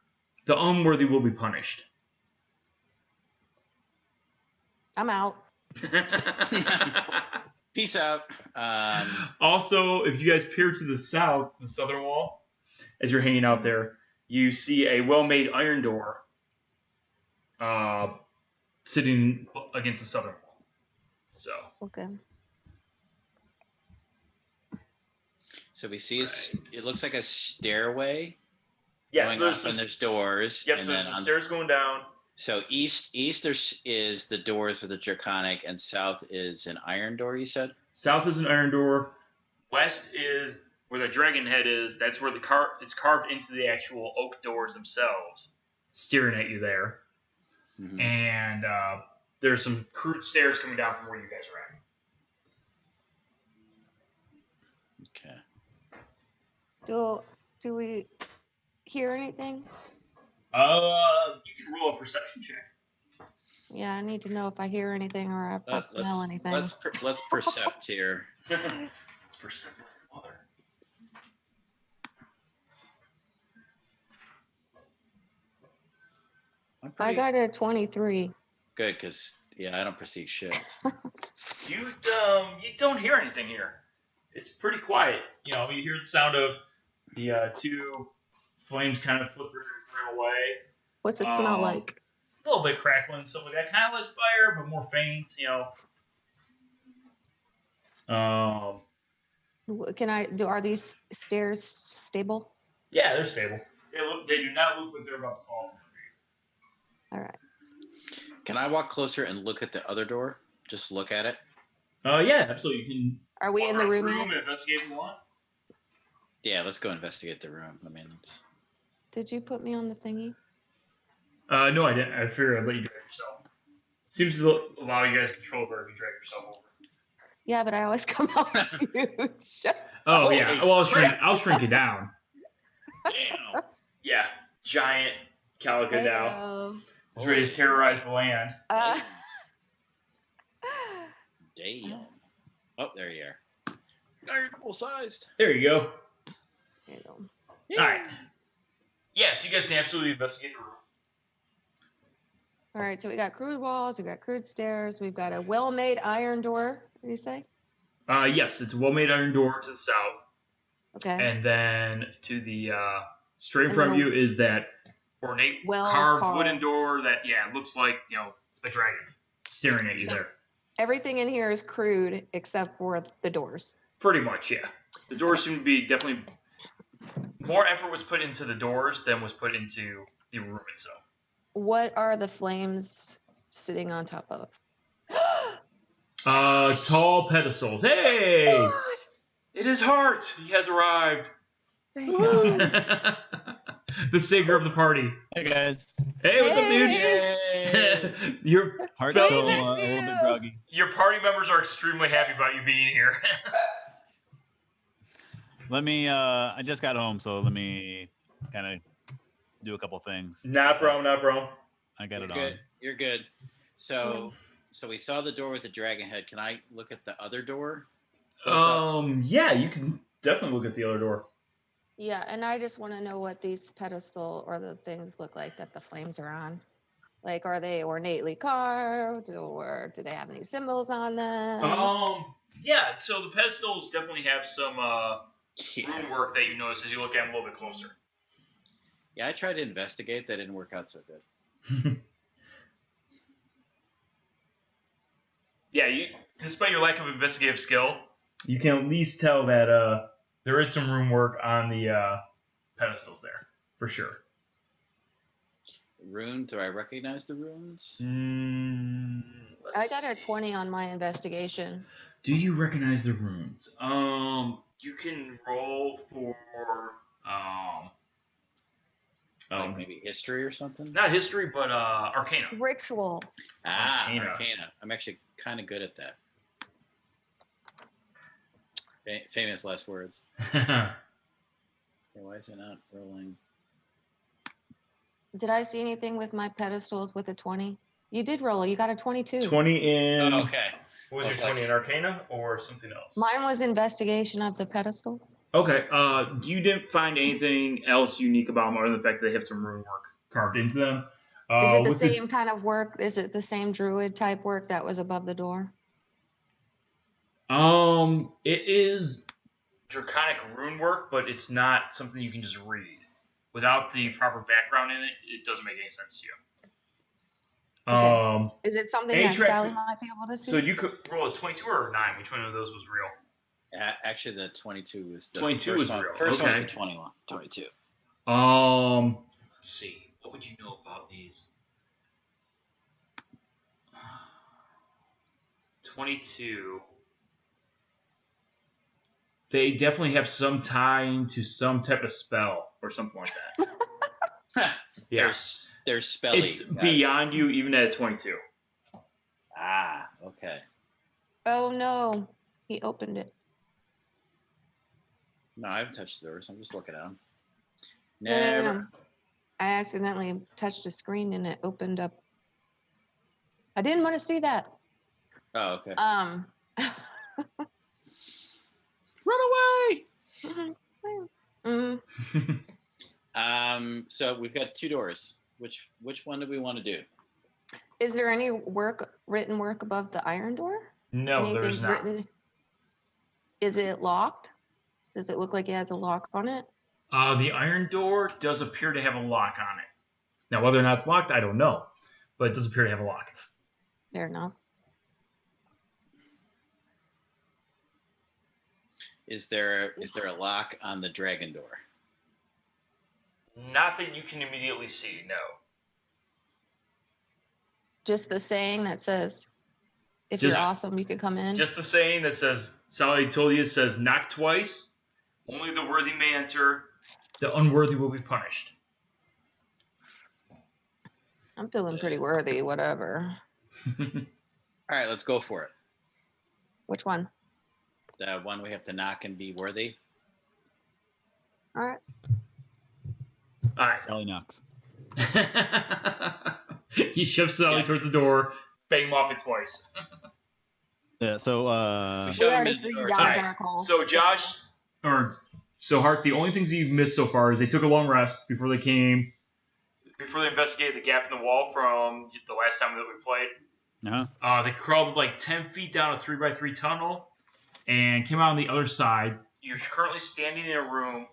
The unworthy will be punished. I'm out. Peace out. Also, if you guys peer to the south, the southern wall, as you're hanging out there, you see a well-made iron door sitting against the southern wall. So. Okay. So we see it looks like a stairway. Yeah, going so up, and there's doors. Yep, and so then there's some stairs going down. So east is the doors for the Draconic, and south is an iron door. You said. South is an iron door. West is where the dragon head is. That's where it's carved into the actual oak doors themselves, staring at you there. Mm-hmm. And there's some crude stairs coming down from where you guys are at. Okay. Do we hear anything? You can roll a perception check. Yeah, I need to know if I hear anything or if I smell anything. Let's percept here. Let's percept mother. I got a 23. Good, because I don't perceive shit. You don't hear anything here. It's pretty quiet. You hear the sound of the two flames kind of flickering away. What's it smell like? A little bit crackling, stuff like that. Kind of like fire, but more faint. Are these stairs stable? Yeah, they're stable. They do not look like they're about to fall from All right. Can I walk closer and look at the other door? Just look at it. Yeah, absolutely. You can. Are we in the room and investigate if you want. Yeah, let's go investigate the room. I mean, Did you put me on the thingy? No, I didn't. I figured I'd let you drag yourself. Seems to allow you guys control over if you drag yourself over. Yeah, but I always come out huge. Oh yeah. Well, I'll shrink it down. damn. Yeah, giant calico now. It's ready to terrorize the land. Damn. Oh, there you are. Now you're double sized. There you go. There you go. All right. Yes, you guys can absolutely investigate the room. All right, so we got crude walls, we got crude stairs, we've got a well-made iron door. What do you say? Yes, it's a well-made iron door to the south. Okay. And then to the straight in front of you is that ornate carved wooden door that looks like a dragon staring at you there. Everything in here is crude except for the doors. Pretty much, yeah. The doors seem to be definitely more effort was put into the doors than was put into the room itself. What are the flames sitting on top of? Tall pedestals. Hey! God. It is Hart. He has arrived. There you go. The savior of the party. Hey guys. Hey, what's Yay. up, dude? Your Heart's still a little bit groggy. Your party members are extremely happy about you being here. Let me, I just got home, so let me kind of do a couple things. Not problem. I got You're it good. on. You're good. So we saw the door with the dragon head. Can I look at the other door? Yeah, you can definitely look at the other door. Yeah, and I just want to know what these pedestal or the things look like that the flames are on. Like, are they ornately carved, or do they have any symbols on them? Yeah, so the pedestals definitely have some Yeah. rune work that you notice as you look at them a little bit closer. Yeah, I tried to investigate. That didn't work out so good. Yeah, despite your lack of investigative skill, you can at least tell that there is some rune work on the pedestals there, for sure. Runes? Do I recognize the runes? I got a 20 on my investigation. Do you recognize the runes? You can roll for Like maybe history or something? not history, but Arcana. Ritual. Arcana. I'm actually kind of good at that. Famous last words. Okay, why is it not rolling? Did I see anything with my pedestals with a 20? You did roll. You got a 22. 20 in. Oh, okay. What was your 20 in Arcana or something else? Mine was investigation of the pedestals. Okay. You didn't find anything else unique about them other than the fact that they have some rune work carved into them. Is it the same kind of work? Is it the same druid type work that was above the door? It is draconic rune work, but it's not something you can just read. Without the proper background in it, it doesn't make any sense to you. Okay. Is it something that track- Sally might be able to see? So you could roll a 22 or a 9. Which one of those was real? Actually, the 22 was the 22 first was one. real. First one was Okay. the 21. 22. Let's see. What would you know about these? 22. They definitely have some tying to some type of spell or something like that. Yeah. They're spelling. It's beyond you even at a 22. Ah, okay. Oh no, he opened it. No, I haven't touched the doors. I'm just looking at them. No, Never. no. I accidentally touched a screen and it opened up. I didn't want to see that. Oh, okay. Run away! So we've got 2 doors. Which one do we want to do? Is there any written work above the iron door? No, there's not. Written? Is it locked? Does it look like it has a lock on it? The iron door does appear to have a lock on it. Now, whether or not it's locked, I don't know. But it does appear to have a lock. Fair enough. Is there a lock on the dragon door? Not that you can immediately see, no. Just the saying that says, if you're awesome, you can come in. Just the saying that says, Sally told you, it says, knock twice, only the worthy may enter, the unworthy will be punished. I'm feeling pretty worthy, whatever. All right, let's go for it. Which one? The one we have to knock and be worthy. All right. All right. Sally knocks. He shoves Sally towards the door, bang him off it twice. Yeah, so So Josh, Hart, the only things you've missed so far is they took a long rest before they investigated the gap in the wall from the last time that we played. They crawled like 10 feet down a 3x3 tunnel and came out on the other side. You're currently standing in a room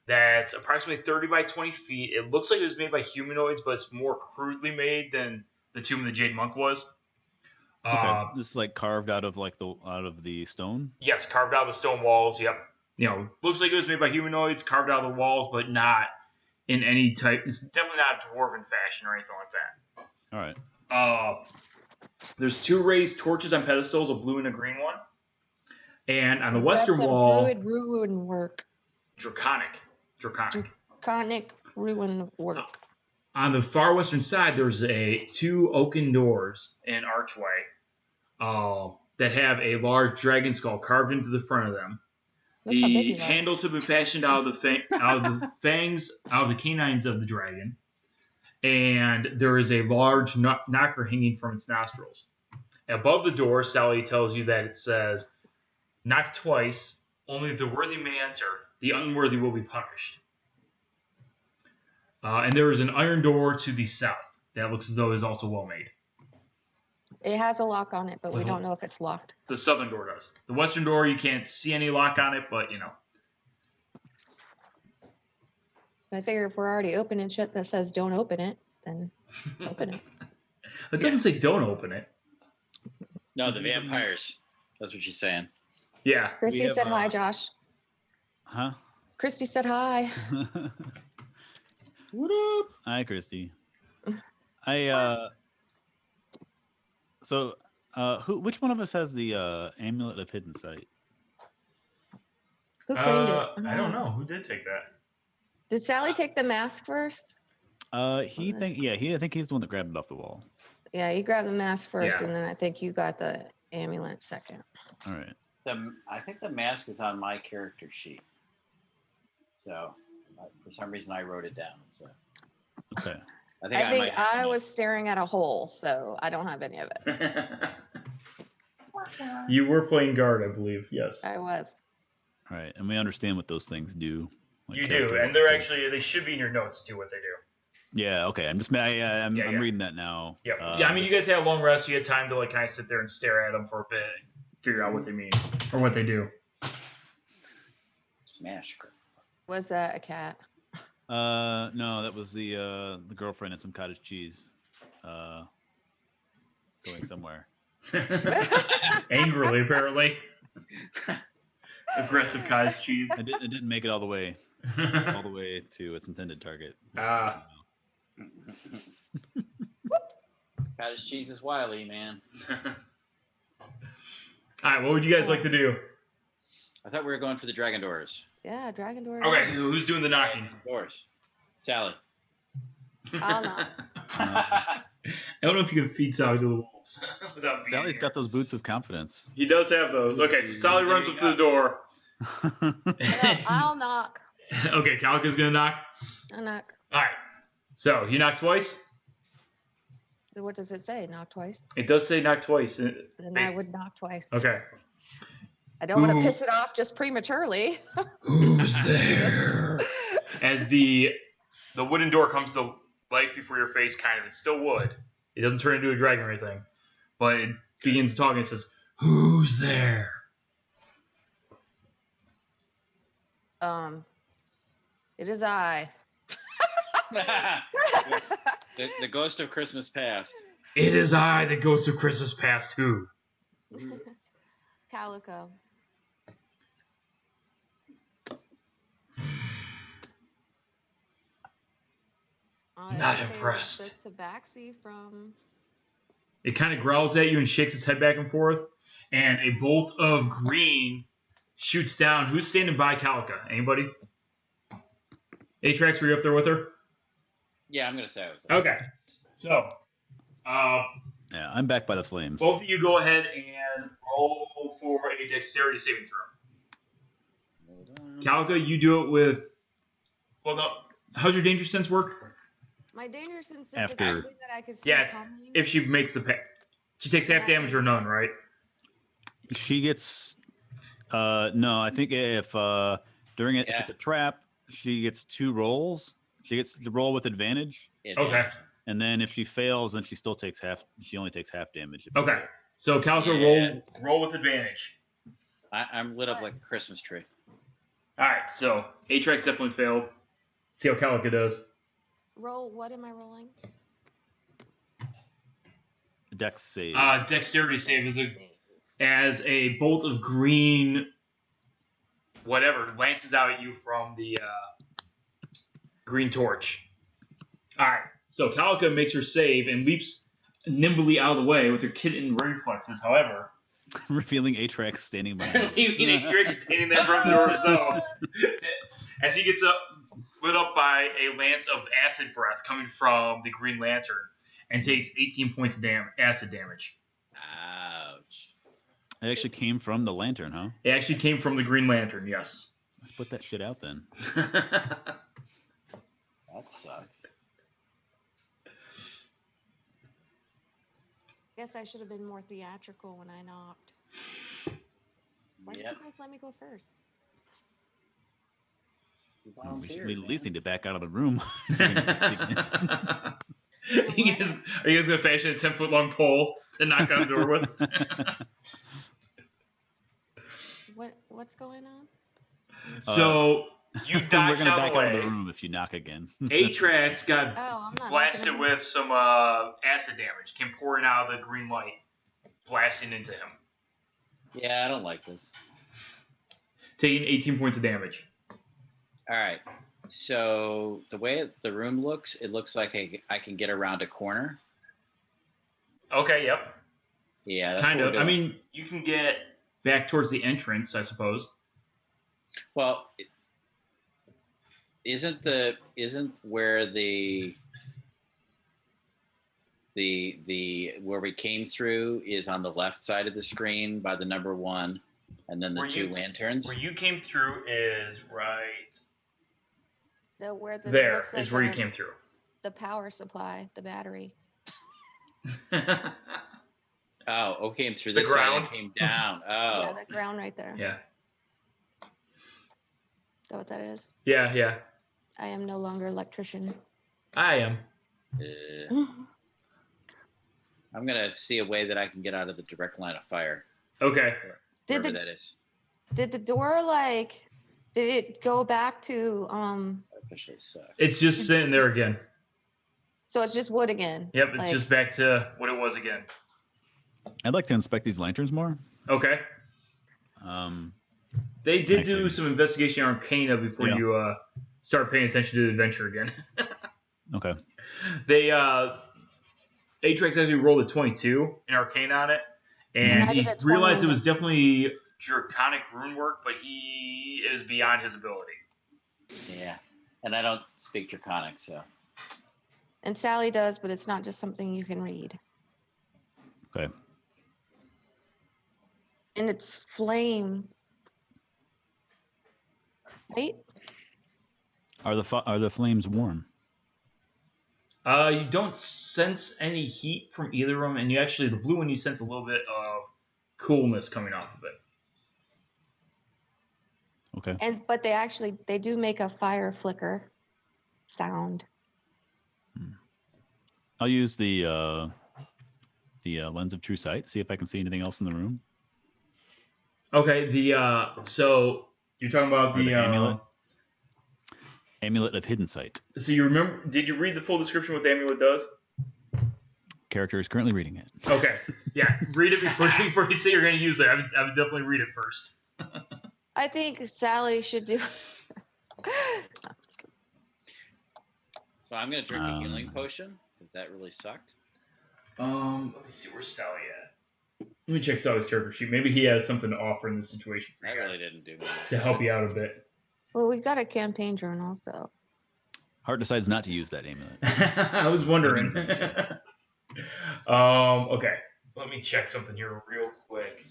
that's approximately 30 by 20 feet. It looks like it was made by humanoids, but it's more crudely made than the tomb of the Jade Monk was. Okay, this is like carved out of the stone. Yes, carved out of the stone walls. Yep. Looks like it was made by humanoids, carved out of the walls, but not in any type. It's definitely not a dwarven fashion or anything like that. All right. There's 2 raised torches on pedestals, a blue and a green one. And on the western wall, Druid ruin work. Draconic ruin work. On the far western side, there's 2 oaken doors and archway that have a large dragon skull carved into the front of them. The handles have been fashioned out of the fangs, out of the canines of the dragon, and there is a large knocker hanging from its nostrils. Above the door, Sally tells you that it says, "Knock twice, only the worthy may enter, the unworthy will be punished." And there is an iron door to the south that looks as though it is also well made. It has a lock on it, but we Uh-huh. don't know if it's locked. The southern door does. The western door, you can't see any lock on it, but you know. I figure if we're already opening shit that says don't open it, then open it. It doesn't say don't open it. No, the vampires. That's what she's saying. Yeah. Christy have, said hi, Josh. Huh? Christy said hi. What up? Hi, Christy. Which one of us has the amulet of hidden sight? Who claimed it? I don't know. Who did take that? Did Sally take the mask first? I think he's the one that grabbed it off the wall. Yeah, you grabbed the mask first, Yeah. and then I think you got the amulet second. All right. I think the mask is on my character sheet. So, for some reason, I wrote it down. So, Okay. I I think might have I to was staring at a hole, so I don't have any of it. You were playing guard, I believe. Yes. I was. All right, and we understand what those things do. like You character do, and they're walk. actually they should be in your notes too. What they do. Yeah. Okay. I'm Yeah. reading that now. Yeah. I mean, you guys had a long rest. You had time to like kind of sit there and stare at them for a bit, and figure out what they mean or what they do. smash. Was that a cat? No, that was the girlfriend and some cottage cheese. Going somewhere. Angrily, apparently. Aggressive cottage cheese. It didn't make it all the way to its intended target. Ah. Cottage cheese is wily, man. All right, what would you guys like to do? I thought we were going for the dragon doors. Yeah, dragon door. Okay, who's doing the knocking? Doors. Sally. I'll knock. I don't know if you can feed Sally to the wolves. without being Sally's here. got those boots of confidence. He does have those. Okay, so Sally There runs you up to the door. No, I'll knock. Okay, Calica's gonna knock. I'll knock. All right. So you knock twice. What does it say? Knock twice? It does say knock twice. Then I would knock twice. Okay. I don't want Who- to piss it off just prematurely. Who's there? As the wooden door comes to life before your face, kind of. It's still wood. It doesn't turn into a dragon or anything. But it begins talking. It says, "Who's there?" It is I. the ghost of Christmas past. It is I, the ghost of Christmas past. Who? Calico. Not impressed. It's a tabaxi from. It kind of growls at you and shakes its head back and forth, and a bolt of green shoots down. Who's standing by Calica? Anybody? Atrax, were you up there with her? Yeah, I'm gonna say I was. Okay. So, Yeah, I'm back by the flames. both of you go ahead and roll for a dexterity saving throw. Hold on. Calica, you do it with. Well, no. How's your danger sense work? My danger sense is After- something that I could see Yeah, it's, coming. if she makes the pay. She takes half damage or none, right? She gets. No, I think if during it, if it's a trap, she gets 2 rolls. She gets to roll with advantage, Okay. and then if she fails, then she still takes half. She only takes half damage. Okay. So Calica, Yeah. roll with advantage. I'm lit up like a Christmas tree. All right. So Atrax definitely failed. See how Calica does. Roll. What am I rolling? Dex save. Dexterity save as a bolt of green, whatever, lances out at you from the green torch. All right. So Calica makes her save and leaps nimbly out of the way with her kitten reflexes. However, Revealing Atrax standing behind. leaving Atrax standing there in front of the door himself. As he gets lit up by a lance of acid breath coming from the Green Lantern and takes 18 points of acid damage. Ouch. It actually came from the lantern, huh? It actually came from the Green Lantern, yes. Let's put that shit out then. That sucks. Guess I should have been more theatrical when I knocked. Why did you guys let me go first? You We volunteered, at least man. need to back out of the room. Gonna You what? guys- Are you guys gonna fashion a 10-foot long pole to knock on the door with? What's going on? So you We're dodged gonna out back of the out of the way. room if you knock again. Atrax got Oh, I'm not blasted knocking with some acid damage. Came pouring out of the green light, blasting into him, Yeah, I don't like this. taking 18 points of damage. All right. So the way the room looks, it looks like I can get around a corner. Okay, yep. Yeah, that's Kind what of. we're I doing. mean, you can get back towards the entrance, I suppose. Well, isn't where the where we came through is on the left side of the screen by the number 1, and then the Where two you- lanterns. Where you came through is right Where the there. looks like Is where you came through. the power supply, the battery. Oh, came through The this side and ground? came down. Oh, Yeah, the ground right there. Yeah. Is that what that is? Yeah. I am no longer electrician. I am. I'm gonna see a way that I can get out of the direct line of fire. Okay. Wherever that is. Did the door did it go back to Officially sucks. It's just sitting there again. so it's just wood again? Yep, it's just back to what it was again. I'd like to inspect these lanterns more. Okay. They did do Actually- some investigation on Arcana before Yeah. you start paying attention to the adventure again. Okay. They Atrax actually rolled a 22 in Arcana on it, and I he did a realized 20. it was definitely draconic rune work, but he is beyond his ability. Yeah, and I don't speak Draconic, so. And Sally does, but it's not just something you can read. Okay. And it's flame. Right? Are the flames warm? You don't sense any heat from either of them, and the blue one, you sense a little bit of coolness coming off of it. Okay. But they do make a fire flicker sound. I'll use the lens of true sight. See if I can see anything else in the room. Okay. So you're talking about Or the the amulet? Amulet of hidden sight. So you remember? Did you read the full description of what the amulet does? Character is currently reading it. Okay. Yeah. Read it before you say you're going to use it. I would definitely read it first. I think Sally should do. So I'm gonna drink a healing potion because that really sucked. Let me see, where's Sally at? Let me check Sally's character sheet. Maybe he has something to offer in this situation for That you really guys didn't do much. to help you out a bit. Well, we've got a campaign journal, so. Hart decides not to use that amulet. I was wondering. Okay. Let me check something here real quick.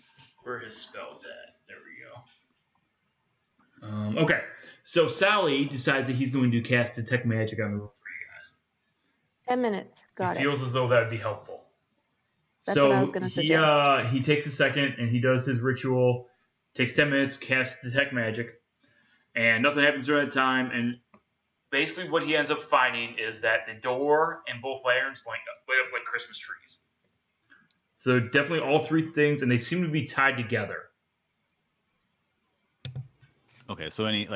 Where are his spells at? There we go. Okay. So Sally decides that he's going to cast Detect Magic on the room for you guys. 10 minutes. Got He it. feels as though that would be helpful. That's So what I was gonna suggest. he takes a second and he does his ritual. Takes 10 minutes, casts Detect Magic, and nothing happens during that time. And basically, what he ends up finding is that the door and both lanterns light up like Christmas trees. So definitely all three things, and they seem to be tied together. Okay, so any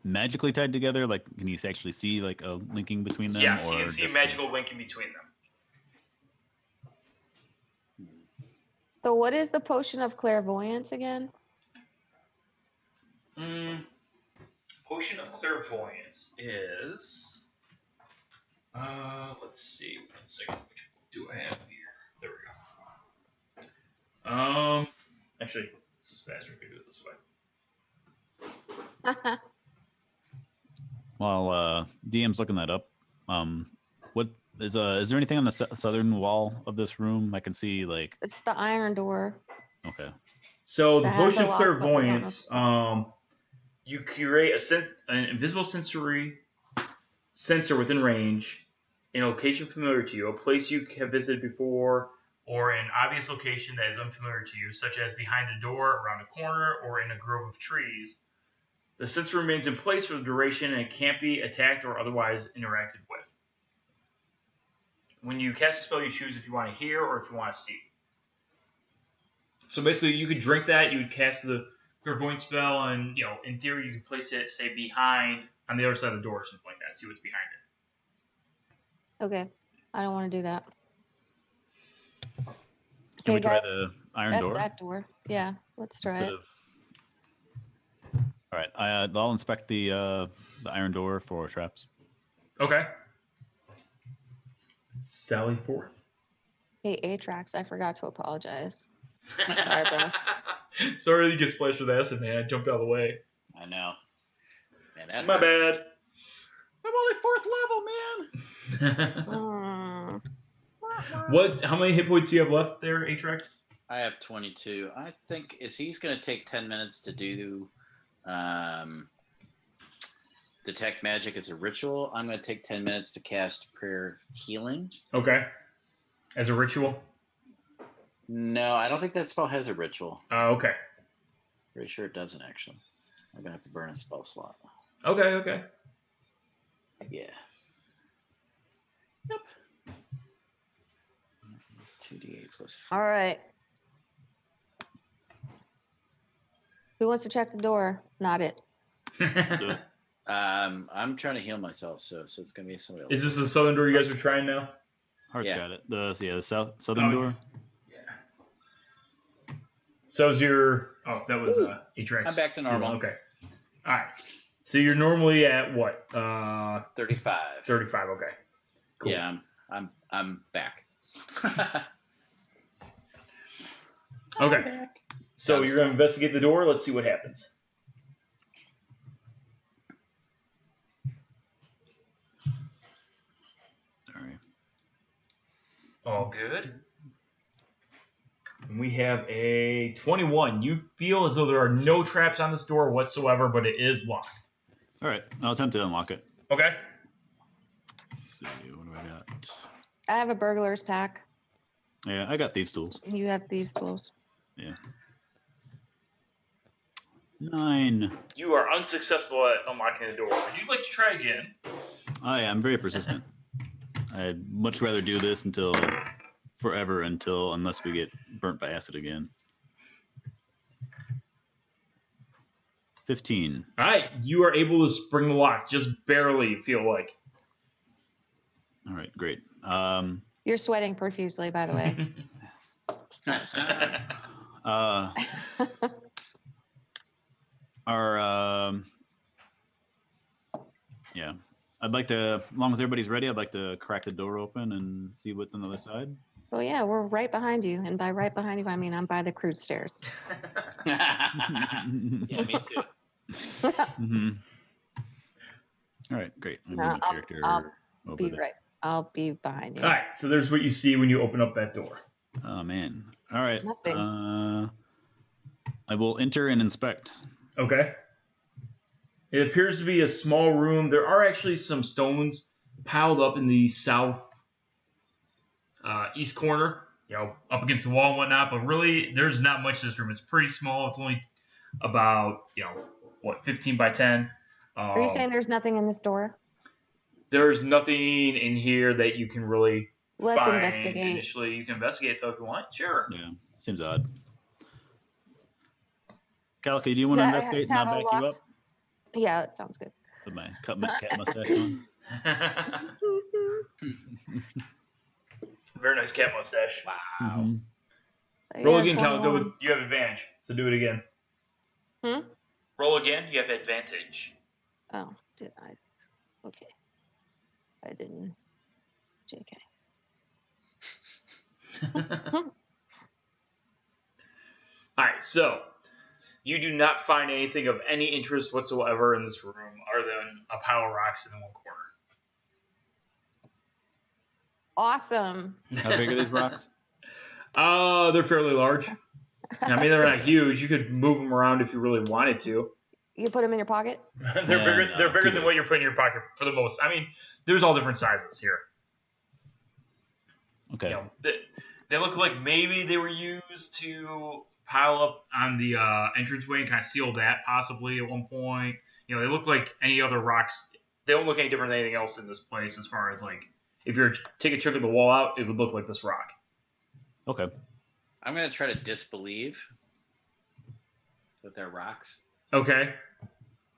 magically tied together? Like, can you actually see like a linking between them? Yes, or you can see a just, magical link in between them. So, what is the potion of clairvoyance again? Potion of Clairvoyance is... let's see. 1 second. Which book do I have here? There we go. Actually, this is faster if we do it this way. While DM's looking that up, what is there anything on the southern wall of this room I can see? Like, It's the iron door. okay, So the That has Potion a of lock, but we don't know Clairvoyance, you create an invisible sensor within range, in a location familiar to you, a place you have visited before, or an obvious location that is unfamiliar to you, such as behind a door, around a corner, or in a grove of trees. The sensor remains in place for the duration and it can't be attacked or otherwise interacted with. When you cast a spell, you choose if you want to hear or if you want to see. So basically, you could drink that, you would cast the clairvoyant spell, and in theory, you could place it, say, behind on the other side of the door or something like that. See what's behind it. Okay. I don't want to do that. Can we Hey, try guys, the iron F door that door. Yeah, let's try instead it. of? All right, I'll inspect the iron door for traps. Okay. Sally forth. Hey, Atrax, I forgot to apologize. Sorry, bro. Sorry you get splashed with acid, man. I jumped out of the way. I know. Man, that My hurt. bad. I'm only 4th level, man. Mm. How many hit points do you have left there, Atrax? I have 22. I think he's going to take 10 minutes to do detect magic as a ritual. I'm going to take 10 minutes to cast prayer healing. Okay. As a ritual? No, I don't think that spell has a ritual. Okay. Pretty sure it doesn't, actually. I'm going to have to burn a spell slot. Okay. Yeah. Yep. It's 2d8 plus 4. All right. Who wants to check the door? Not it. I'm trying to heal myself, so it's going to be somebody else. Is this the southern door you guys are trying now? Heart's Yeah. got it. The southern door. Yeah. So is your... Oh, that was Atrax. I'm back to normal. Okay. All right. So you're normally at what? 35. 35, okay. Cool. Yeah, I'm back. Okay. Back. So you're going to investigate the door. Let's see what happens. Sorry. All good. And we have a 21. You feel as though there are no traps on this door whatsoever, but it is locked. All right, I'll attempt to unlock it. Okay. Let's see, what do I got? I have a burglar's pack. Yeah, I got thieves' tools. You have thieves' tools. Yeah. 9. You are unsuccessful at unlocking the door. Would you like to try again? I'm very persistent. I'd much rather do this unless we get burnt by acid again. 15. All right. You are able to spring the lock, just barely, you feel like. All right, great. You're sweating profusely, by the way. Yeah. I'd like to, as long as everybody's ready, I'd like to crack the door open and see what's on the other side. Well, yeah, we're right behind you. And by right behind you, I mean I'm by the crude stairs. Yeah, me too. Mm-hmm. All right, great. I'm No, moving my character over Be there. right. I'll be behind you. All right. So there's what you see when you open up that door. Oh, man. All right. Nothing. I will enter and inspect. Okay. It appears to be a small room. There are actually some stones piled up in the south east corner, up against the wall and whatnot. But really, there's not much to this room. It's pretty small. It's only about 15 by 10. Are you saying there's nothing in this door? There's nothing in here that you can really Let's find investigate. initially. You can investigate though if you want. Sure. Yeah, seems odd. Calico, do you want to investigate and I'll back you up? Yeah, that sounds good. With my cat mustache on. Very nice cat mustache. Wow. Mm-hmm. Roll Yeah, again, 21. Calico. You have advantage, so do it again. Roll again. You have advantage. Oh, did I? Okay. I didn't. JK. All right, so you do not find anything of any interest whatsoever in this room other than a pile of rocks in one corner. Awesome. How big are these rocks? They're fairly large. I mean, they're not huge. You could move them around if you really wanted to. You put them in your pocket? They're bigger than what you're putting in your pocket for the most. I mean, there's all different sizes here. Okay. They look like maybe they were used to pile up on the entranceway and kind of seal that possibly at one point. You know, they look like any other rocks. They don't look any different than anything else in this place as far as like if you're take a chunk of the wall out, it would look like this rock. Okay. I'm gonna try to disbelieve that they're rocks. Okay.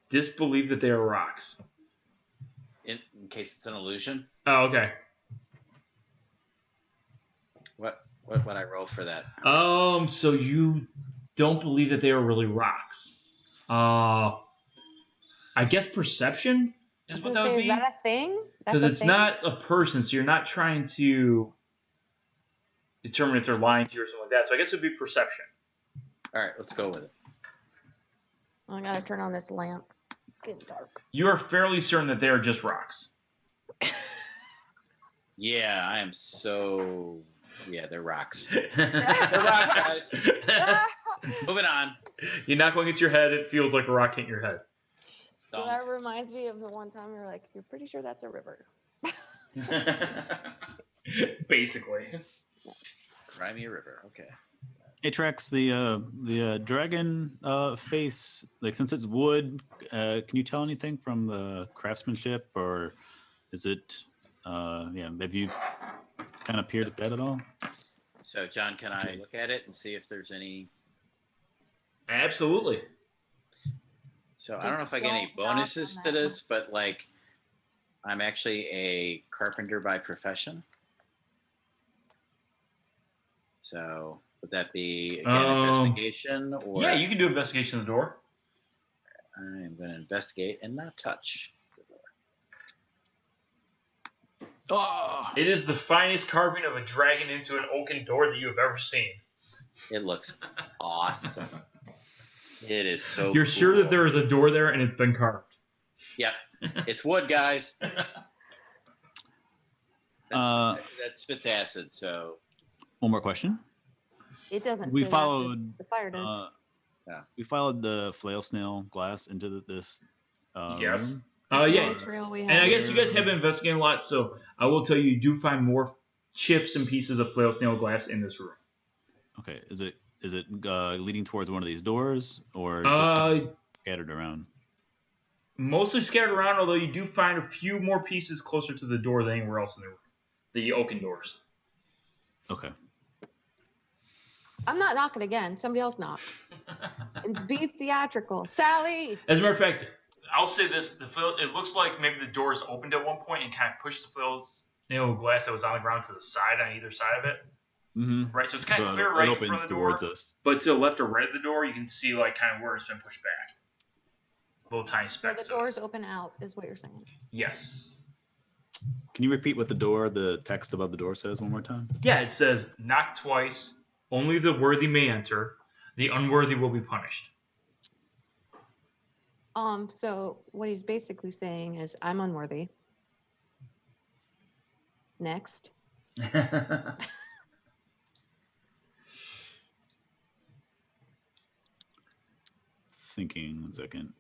Disbelieve that they are rocks. In case it's an illusion. Oh, okay. What would I roll for that? So you don't believe that they are really rocks. I guess perception is what that would Is be. that a thing? Because it's not a person, so you're not trying to determine if they're lying to you or something like that. So I guess it would be perception. All right, let's go with it. I gotta turn on this lamp. It's getting dark. You are fairly certain that they are just rocks. Yeah, I am so. Yeah, they're rocks. They're rocks, guys. Moving on. You knock one against your head, it feels like a rock hitting your head. So that reminds me of the one time we were like, "You're pretty sure that's a river." Basically. Cry me a river. Okay. Atrax, the dragon face, like since it's wood, can you tell anything from the craftsmanship, or is it? Have you kind of peered at that at all? So, John, can I look at it and see if there's any? Absolutely. So I don't know if I get any bonuses to this, but like, I'm actually a carpenter by profession. So would that be again investigation or? Yeah, you can do investigation of the door. I am going to investigate and not touch the door. Oh, It is the finest carving of a dragon into an oaken door that you have ever seen. It looks awesome. It is so. You're cool. sure that there is a door there and it's been carved? Yep, it's wood, guys. That spits acid. So one more question. It doesn't. We spit followed. acid. The fire does. Yeah. We followed the flail snail glass into this. Yes. Room. The Yeah. only trail we have. And I guess you guys have been investigating a lot, so I will tell you, you do find more chips and pieces of flail snail glass in this room. Okay. Is it leading towards one of these doors, or just kind of scattered around? Mostly scattered around, although you do find a few more pieces closer to the door than anywhere else in the room. The oaken doors. Okay. I'm not knocking again. Somebody else knock. And be theatrical. Sally! As a matter of fact, I'll say this: it looks like maybe the doors opened at one point and kind of pushed the flail snail glass that was on the ground to the side on either side of it. Mm-hmm. Right, so it's kind of So clear it right in opens front of the towards door. us. But to the left or right of the door, you can see like kind of where it's been pushed back. Little tiny So specks. the doors open out, is what you're saying. Yes. Can you repeat what the text above the door says one more time? Yeah, it says, knock twice, only the worthy may enter, the unworthy will be punished. So what he's basically saying is, I'm unworthy. Next. Thinking 1 second.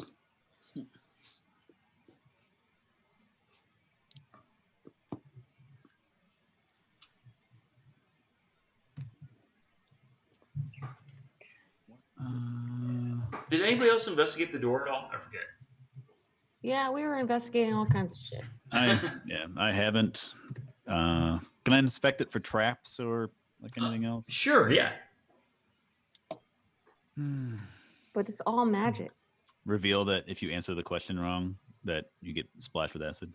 Did anybody else investigate the door at all? I forget. Yeah, we were investigating all kinds of shit. I haven't. Can I inspect it for traps or like anything else? Sure, yeah. But it's all magic. Reveal that if you answer the question wrong, that you get splashed with acid.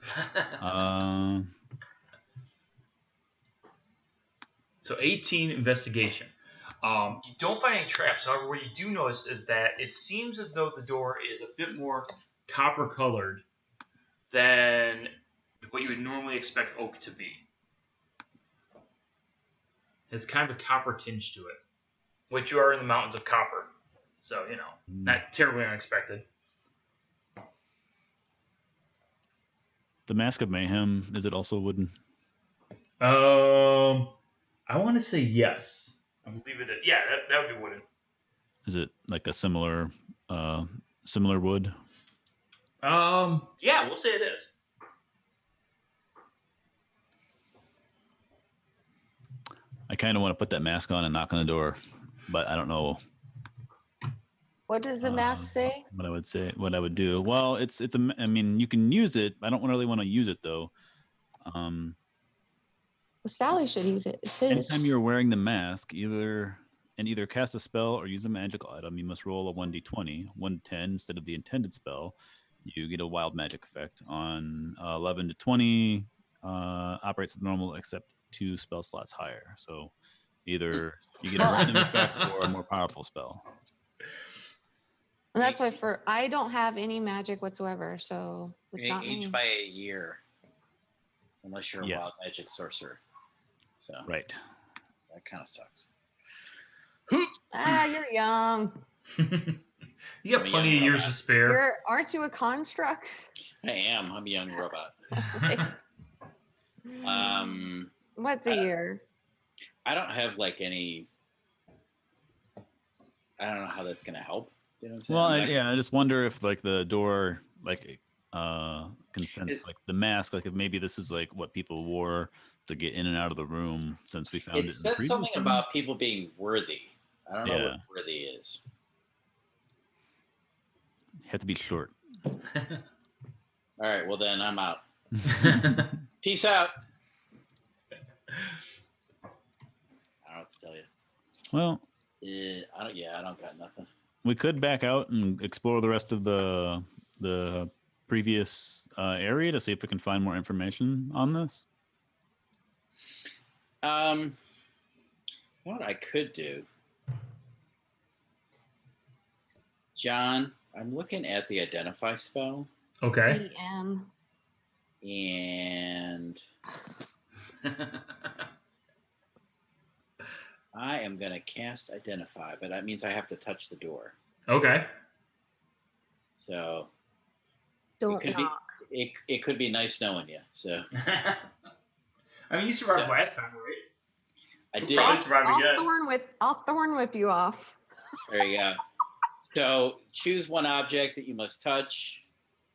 So 18 investigation. You don't find any traps. However, what you do notice is that it seems as though the door is a bit more copper colored than what you would normally expect oak to be. It's kind of a copper tinge to it, which you are in the mountains of copper. So, not terribly unexpected. The Mask of Mayhem, is it also wooden? I want to say yes. I believe it is. Yeah, that would be wooden. Is it like a similar wood? Yeah, we'll say it is. I kind of want to put that mask on and knock on the door, but I don't know What does the mask say? What I would do. Well, I mean, you can use it. I don't really want to use it though. Well, Sally should use it. It's his. Anytime you're wearing the mask, either cast a spell or use a magical item, you must roll a 1d20, 1d10 instead of the intended spell. You get a wild magic effect. On 11 to 20, operates as normal except 2 spell slots higher. So either you get a random effect or a more powerful spell. And that's why I don't have any magic whatsoever, so it's not me. Age by a year, unless you're a wild Yes. magic sorcerer. So Right. that kind of sucks. You're young. You got plenty of years to spare. Aren't you a construct? I am. I'm a young robot. What's a year? I don't have like any. I don't know how that's going to help. You know what I'm saying? Well, I just wonder if like the door can sense like the mask, like if maybe this is like what people wore to get in and out of the room since we found it. It said something about people being worthy. I don't know what worthy is. You have to be short. All right, well then I'm out. Peace out. I don't know what to tell you. Well, I don't got nothing. we could back out and explore the rest of the previous area to see if we can find more information on this. You know what I could do? John, I'm looking at the identify spell. Okay. DM. And I am going to cast identify, but that means I have to touch the door. Okay. So Don't knock. It could be nice knowing you. So I mean, you survived last time, right? I You'll did. probably survive again. I'll thorn whip you off. There you go. So choose one object that you must touch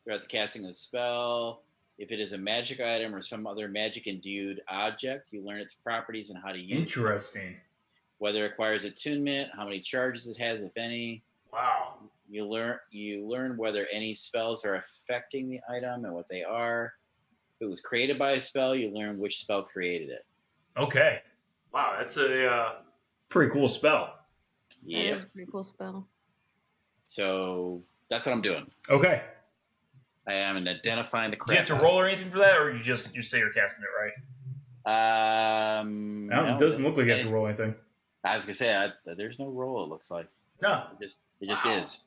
throughout the casting of the spell. If it is a magic item or some other magic-endued object, you learn its properties and how to use it. Interesting. Whether it requires attunement, how many charges it has, if any. Wow. You learn whether any spells are affecting the item and what they are. If it was created by a spell, you learn which spell created it. Okay. Wow, that's a pretty cool spell. Yeah. That is a pretty cool spell. So that's what I'm doing. Okay. I am identifying the crap. Do you have to roll or anything for that, or you say you're casting it right? No, it doesn't look like you have to roll anything. I was gonna say there's no roll. It looks like no. It just is.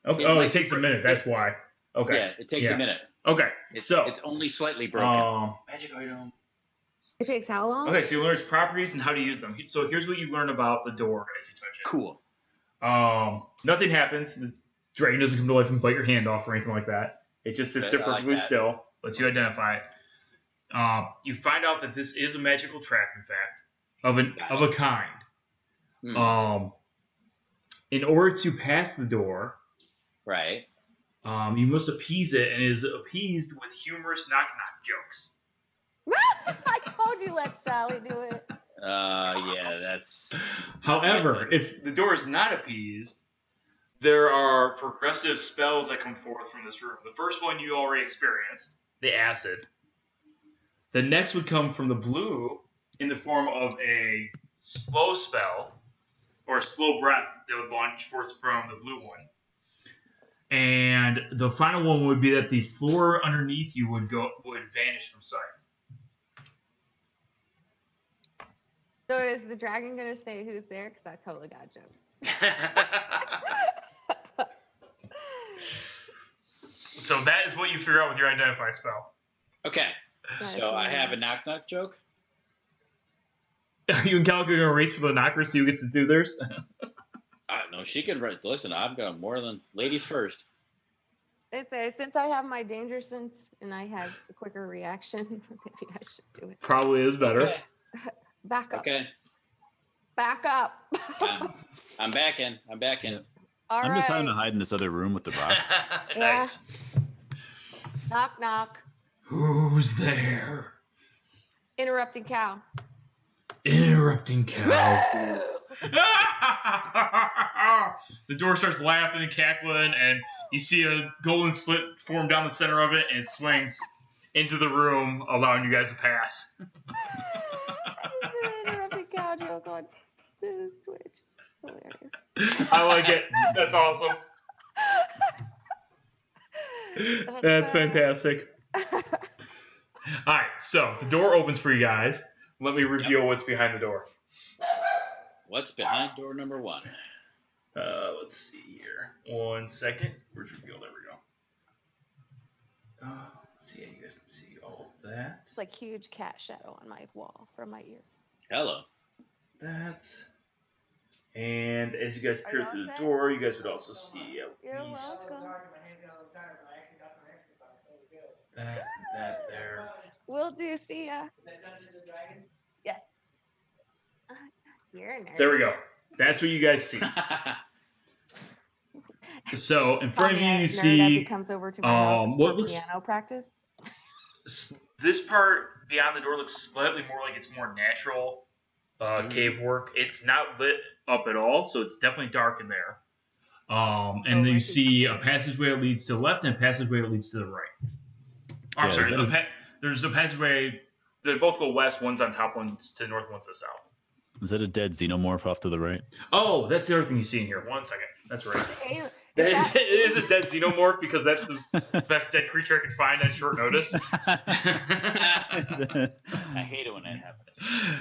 Okay. It takes a minute. That's why. Okay. Yeah, it takes a minute. Okay. It's only slightly broken. Magic item. It takes how long? Okay, so you learn its properties and how to use them. So here's what you learn about the door as you touch it. Cool. Nothing happens. The dragon doesn't come to life and bite your hand off or anything like that. It just sits there perfectly still, lets you identify it. You find out that this is a magical trap, in fact, of a kind. In order to pass the door, right, you must appease it, and it is appeased with humorous knock-knock jokes. I told you let Sally do it. Yeah, that's... However, if the door is not appeased, there are progressive spells that come forth from this room. The first one you already experienced, the acid. The next would come from the blue in the form of a slow spell, or a slow breath that would launch forth from the blue one. And the final one would be that the floor underneath you would vanish from sight. So is the dragon going to say who's there? Because I totally got a joke. So that is what you figure out with your identify spell. Okay. So I have a knock-knock joke? Are you and Calico going to race for the knocker, see who gets to do theirs? No, she can... Listen, I've got more than... Ladies first. Since I have my danger sense and I have a quicker reaction, maybe I should do it. Probably is better. Okay. Back up. Okay. Back up. I'm back in. All I'm right. just trying to hide in this other room with the rock. Nice. Knock, knock. Who's there? Interrupting cow. Interrupting cow. The door starts laughing and cackling, and you see a golden slit form down the center of it, and it swings into the room, allowing you guys to pass. I just did an interrupted cow joke on this Twitch. Hilarious. I like it. That's awesome. That's fantastic. All right, so the door opens for you guys. Let me reveal what's behind the door. What's behind door number 1? Let's see here. 1 second. Where's reveal? There we go. Let's see, you guys can see all of that. It's like huge cat shadow on my wall from my ear. Hello. That. And as you guys peer y'all through the set? door, you guys would also see at You're least welcome. that there. Will do. See ya. Yes. You're a nerd. There we go. That's what you guys see. So in front of you, you As he see comes over to my house what for looks piano practice. this part beyond the door looks slightly more like it's more natural cave work. It's not lit up at all, so it's definitely dark in there. And then you see a passageway that leads to the left and a passageway that leads to the right. Oh, I'm sorry. There's a passageway. They both go west. One's on top, one's to the north, one's to the south. Is that a dead xenomorph off to the right? Oh, that's the other thing you see in here. 1 second. That's right. Is It is a dead xenomorph because that's the best dead creature I could find on short notice. I hate it when that happens.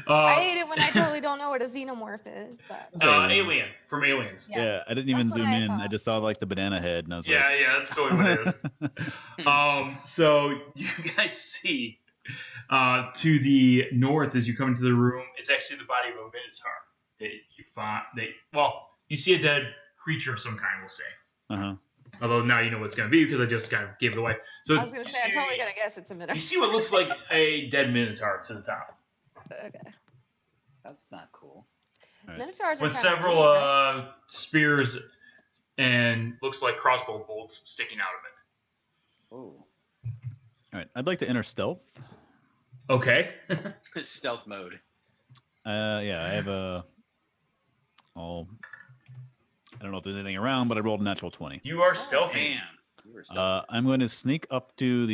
I hate it when I totally don't know what a xenomorph is. But Alien from Aliens. Yeah, I didn't even That's what zoom I in. thought. I just saw like the banana head, and I was like, Yeah, that's totally what it is. So you guys see to the north as you come into the room, it's actually the body of a minotaur that you find. You see a dead creature of some kind, we'll say. uh-huh. Although now you know what it's going to be because I just kind of gave it away. So I was going to say, I'm totally going to guess it's a you minotaur. see what looks like a dead minotaur to the top. Okay. That's not cool. All right. Minotaurs are With kinda several neat, right? spears and looks like crossbow bolts sticking out of it. Oh. All right, I'd like to enter stealth. Okay. Stealth mode. Yeah, I have a. I don't know if there's anything around, but I rolled a natural 20. You are stealthy. Man. You were stealthy. I'm going to sneak up to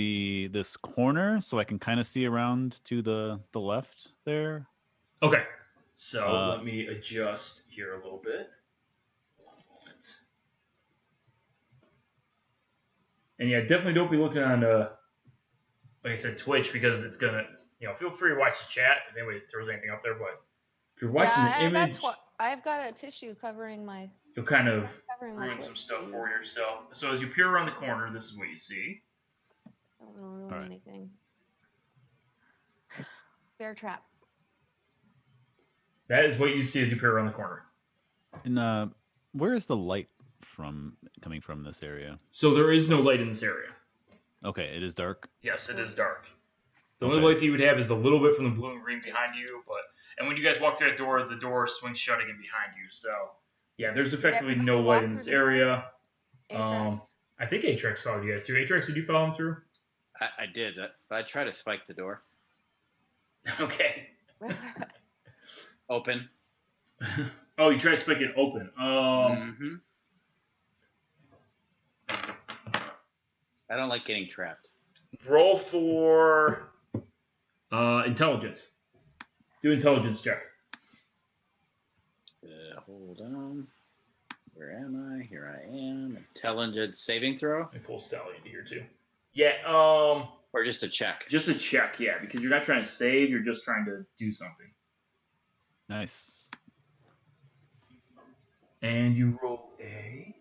this corner so I can kind of see around to the left there. Okay. So let me adjust here a little bit. 1 moment. And yeah, definitely don't be looking on, like I said, Twitch because it's gonna, feel free to watch the chat if anybody throws anything up there. But if you're watching the image, I've got a tissue covering my. you'll kind of Covering my ruin some Twitch stuff feed. for yourself. So as you peer around the corner, this is what you see. I don't know really Alright. anything. Bear trap. That is what you see as you peer around the corner. And where is the light coming from this area? So there is no light in this area. Okay, it is dark. Yes, it is dark. The Okay. only light that you would have is a little bit from the blue and green behind you, and when you guys walk through that door, the door swings shut again behind you. So, yeah, there's effectively everybody no walk light in this through the door? area. Atrax. I think Atrax followed you guys through. Atrax, did you follow him through? I did, but I tried to spike the door. Okay. Open. Oh, you tried to spike it open. Mm-hmm. I don't like getting trapped. Roll for intelligence. Do intelligence check. Hold on. Where am I? Here I am. Intelligence saving throw? Let me pull Sally into here too. Yeah, Or just a check? just a check, yeah, because you're not trying to save, you're just trying to do something. Nice. And you roll a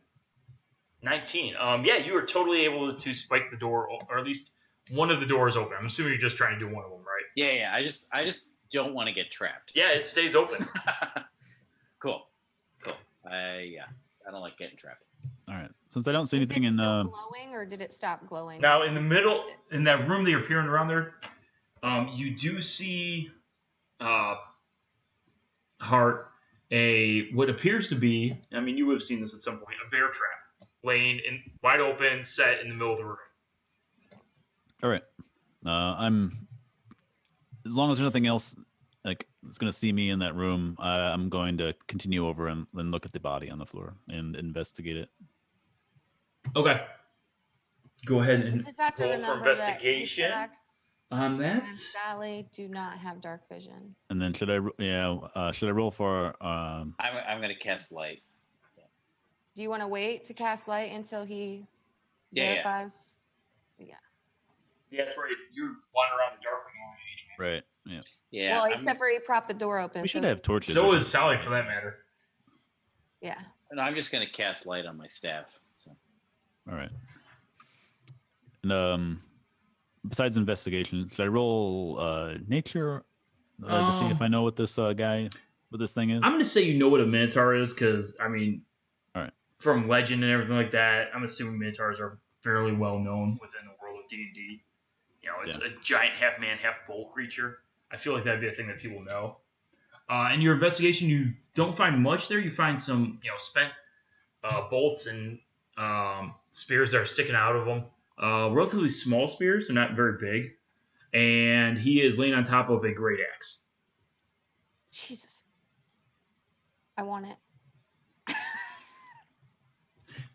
19. Yeah, you are totally able to spike the door, or at least one of the doors open. I'm assuming you're just trying to do one of them, right? Yeah. I just don't want to get trapped. Yeah, it stays open. Cool. I don't like getting trapped. All right. Since I don't see Is anything it in still glowing or did it stop glowing? Now, in the middle, in that room that you're peering around there, you do see Hart, what appears to be, I mean, you would have seen this at some point, a bear trap laying in wide open, set in the middle of the room. All right. I'm as long as there's nothing else like it's gonna see me in that room, I'm going to continue over and look at the body on the floor and investigate it. Okay. Go ahead You and just have to roll for remember that investigation Apex on that. and Sally do not have dark vision. And then should I roll for I'm gonna cast light. So. Do you want to wait to cast light until he Yeah. verifies? Yeah, that's right. You wander around the dark when you want to age man. right? Yeah. Yeah. Well, except for he propped the door open. We should so have he's- torches. So or is something. Sally, for that matter. Yeah. No, I'm just gonna cast light on my staff. So. All right. And besides investigation, should I roll nature to see if I know what this what this thing is? I'm going to say you know what a Minotaur is because, I mean, All right. from legend and everything like that, I'm assuming Minotaurs are fairly well known within the world of D&D. You know, it's a giant half-man, half-bull creature. I feel like that'd be a thing that people know. In your investigation, you don't find much there. You find some, spent bolts and spears that are sticking out of them. Relatively small spears, they're not very big. And he is laying on top of a great axe. Jesus. I want it.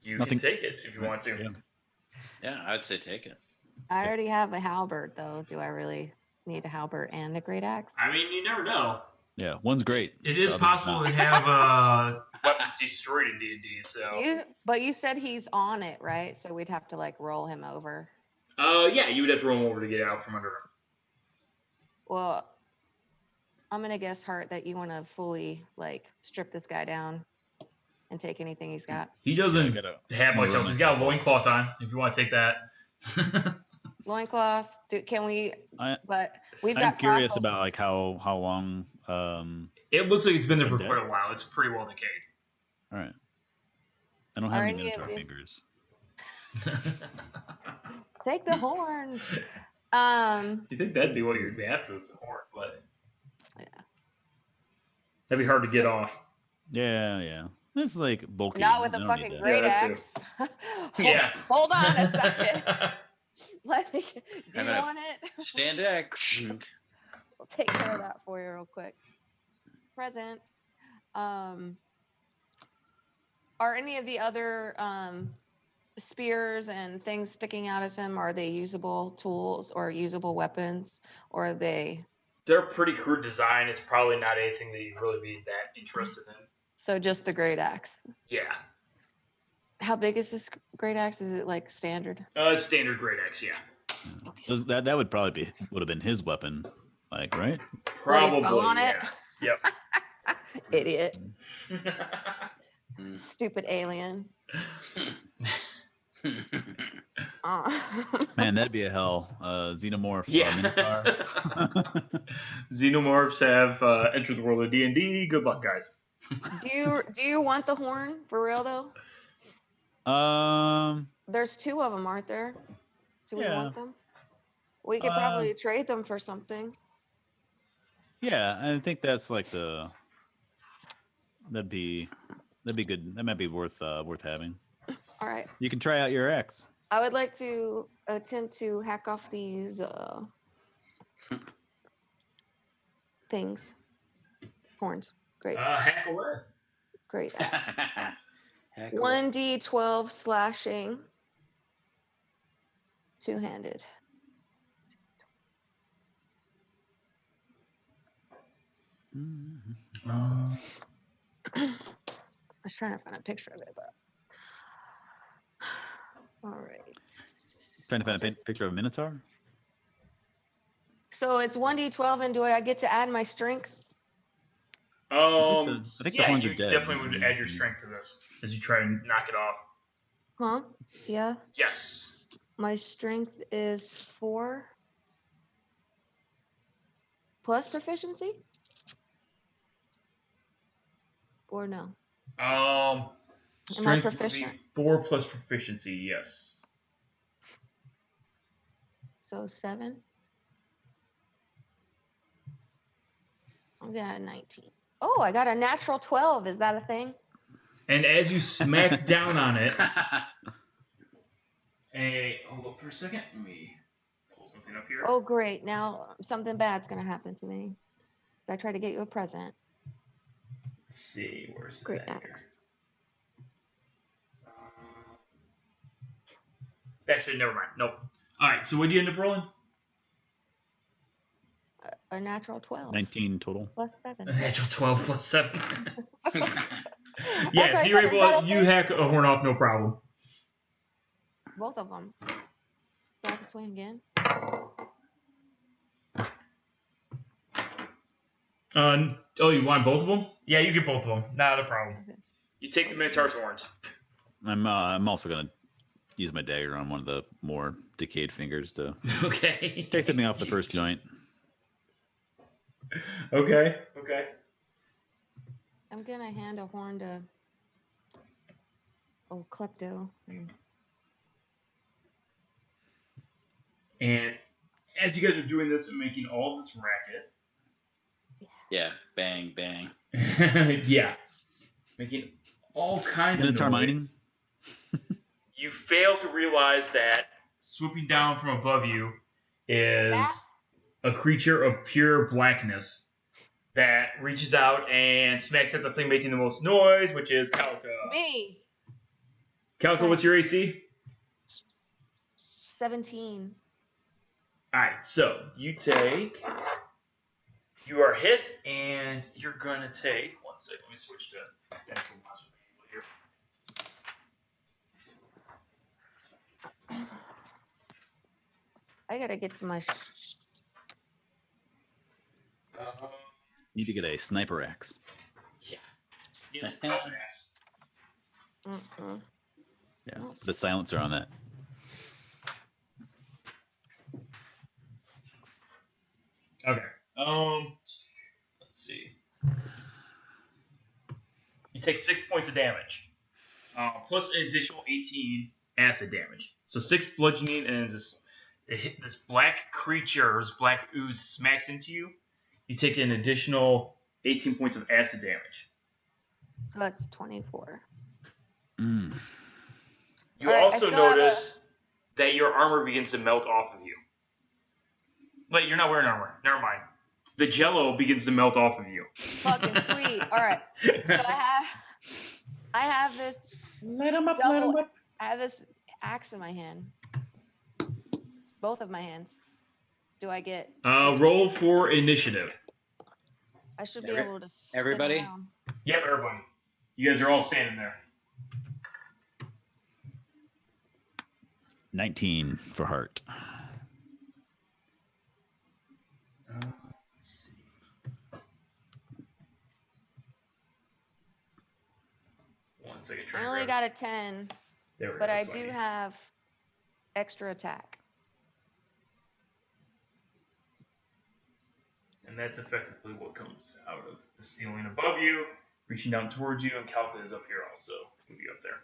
You Nothing- can take it if you want to. Yeah. Yeah, I'd say take it. I already have a halberd, though. Do I really need a halberd and a great axe? I mean, you never know. Yeah, one's great. It is the other's possible not. to have weapons destroyed in D&D, so... But you said he's on it, right? So we'd have to like roll him over. Yeah, you would have to roll him over to get out from under him. Well, I'm gonna guess, Hart, that you want to fully like strip this guy down and take anything he's got. He doesn't Yeah, I have much else. He's got a loincloth on, if you want to take that. Loincloth. Can we? But we've I'm got. curious crossbows. about like how long. It looks like it's been there for Dead? quite a while. It's pretty well decayed. All right. I don't have Are any any of minotaur you- fingers. Take the horn. You think that'd be what you'd be after with the horn, but Yeah. that'd be hard to get off. Yeah. It's like bulky. Not with I a don't fucking need that. great Yeah, that too. axe. Yeah. Hold on a second. Let me. Do I'm you gonna- want it? Stand back. We'll take care of that for you real quick. Present. Are any of the other spears and things sticking out of him, are they usable tools or usable weapons, or are they? They're pretty crude design. It's probably not anything that you'd really be that interested in. So just the great axe. Yeah. How big is this great axe? Is it like standard? It's standard great axe, yeah. So that would probably would have been his weapon, like right? Probably, bow on it? yeah. Idiot. Mm. Stupid alien. Man, that'd be a hell. Xenomorph. Yeah. Minotaur. Xenomorphs have entered the world of D&D. Good luck, guys. Do you want the horn for real though? There's two of them, aren't there? Do we Yeah. want them? We could probably trade them for something. Yeah, I think that's like that'd be good. That might be worth having. All right. You can try out your axe. I would like to attempt to hack off these things. Horns. Great. Hack away. Great. Heck, 1d12 slashing. Two-handed. I was trying to find a picture of it, but all right. Trying to find a picture of a minotaur. So it's 1d12, and do I get to add my strength? I think the yeah, horns you are dead. definitely would add your strength to this as you try and knock it off. Huh? Yeah. Yes. My strength is 4 plus proficiency? Or no? Strength would be proficient? 4 plus proficiency, yes. So 7? I got a 19. Oh, I got a natural 12. Is that a thing? And as you smack down on it, hold up for a second. Let me pull something up here. Oh, great. Now something bad's going to happen to me. I tried to get you a present. Let's see, where's the Great dagger? axe. Actually, never mind. Nope. All right, so what do you end up rolling? A natural 12. 19 total. Plus 7. A natural 12 plus 7. That's Yeah, so what I you're said, is able that to, a you thing? hack a horn off, no problem. Both of them. Do I have to swing again? Oh, you want both of them? Yeah, you get both of them. Not a problem. Okay. You take the Minotaur's horns. I'm also gonna use my dagger on one of the more decayed fingers to Okay. take something off the first Jesus. joint. Okay. I'm gonna hand a horn to Klepto. And as you guys are doing this and making all this racket, Yeah, bang, bang. yeah, making all kinds of Minotaur mining? noise, you fail to realize that swooping down from above you is a creature of pure blackness that reaches out and smacks at the thing making the most noise, which is Calico. Me! Calico, what's your AC? 17. Alright, so you are hit, and you're gonna take, one second, let me switch to the actual monster here. I gotta get to my. Need to get a sniper axe. Yeah. You need a sniper axe. Yeah, put a silencer on that. Okay. Let's see. You take 6 points of damage, plus an additional 18 acid damage. So 6 bludgeoning, and this black creature, this black ooze, smacks into you. You take an additional 18 points of acid damage. So that's 24. Mm. You Alright, also notice that your armor begins to melt off of you. Wait, you're not wearing armor. Never mind. The jello begins to melt off of you. Fucking sweet. All right. So I have this Light 'em up, double. light 'em up. I have this axe in my hand. Both of my hands. Do I get? Roll for initiative. I should be able to. Spin everybody? around. Yep, everybody. You guys are all standing there. 19 for heart. Let's see. One second. I only got a 10, There we but go, I funny. do have extra attack. And that's effectively what comes out of the ceiling above you, reaching down towards you, and Kalpa is up here also. Move you up there.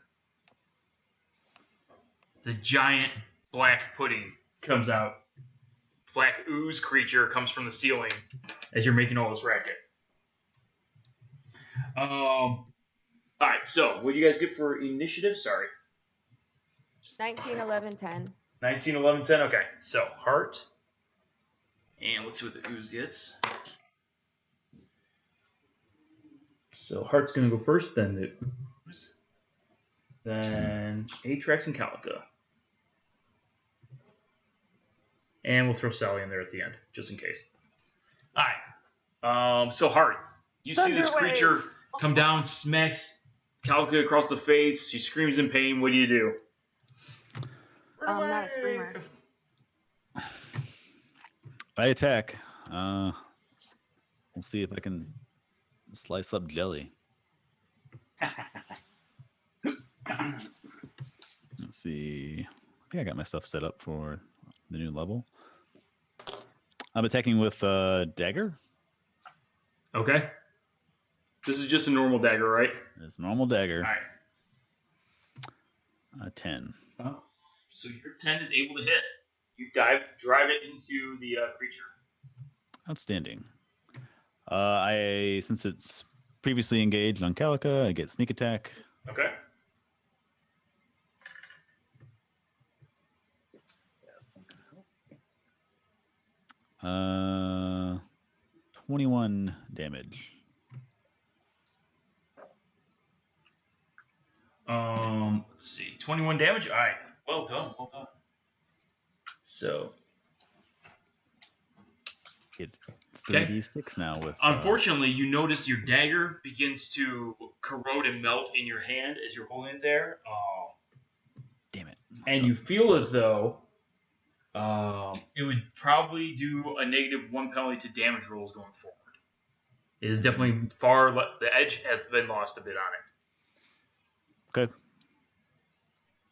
It's a giant black pudding comes out. Black ooze creature comes from the ceiling as you're making all this racket. Alright, so what do you guys get for initiative? Sorry. 19, 11, 10. 19, 11, 10. Okay, so heart. And let's see what the ooze gets. So heart's going to go first, then the ooze. Then Atrax and Calica. And we'll throw Sally in there at the end, just in case. Alright. So heart. You see this creature come down, smacks Calica across the face. She screams in pain. What do you do? I'm not a screamer. I attack. We'll see if I can slice up jelly. Let's see. I think I got my stuff set up for the new level. I'm attacking with dagger. Okay. This is just a normal dagger, right? It's a normal dagger. All right. 10. Oh. So your 10 is able to hit. You drive it into the creature. Outstanding. Since it's previously engaged on Calica, I get sneak attack. Okay. 21 damage. Let's see. 21 damage. All right. Well done. Well done. So, Get Okay. 3d6 now with. unfortunately, you notice your dagger begins to corrode and melt in your hand as you're holding it there. Damn it. And you feel as though it would probably do a -1 penalty to damage rolls going forward. It is definitely the edge has been lost a bit on it. Okay.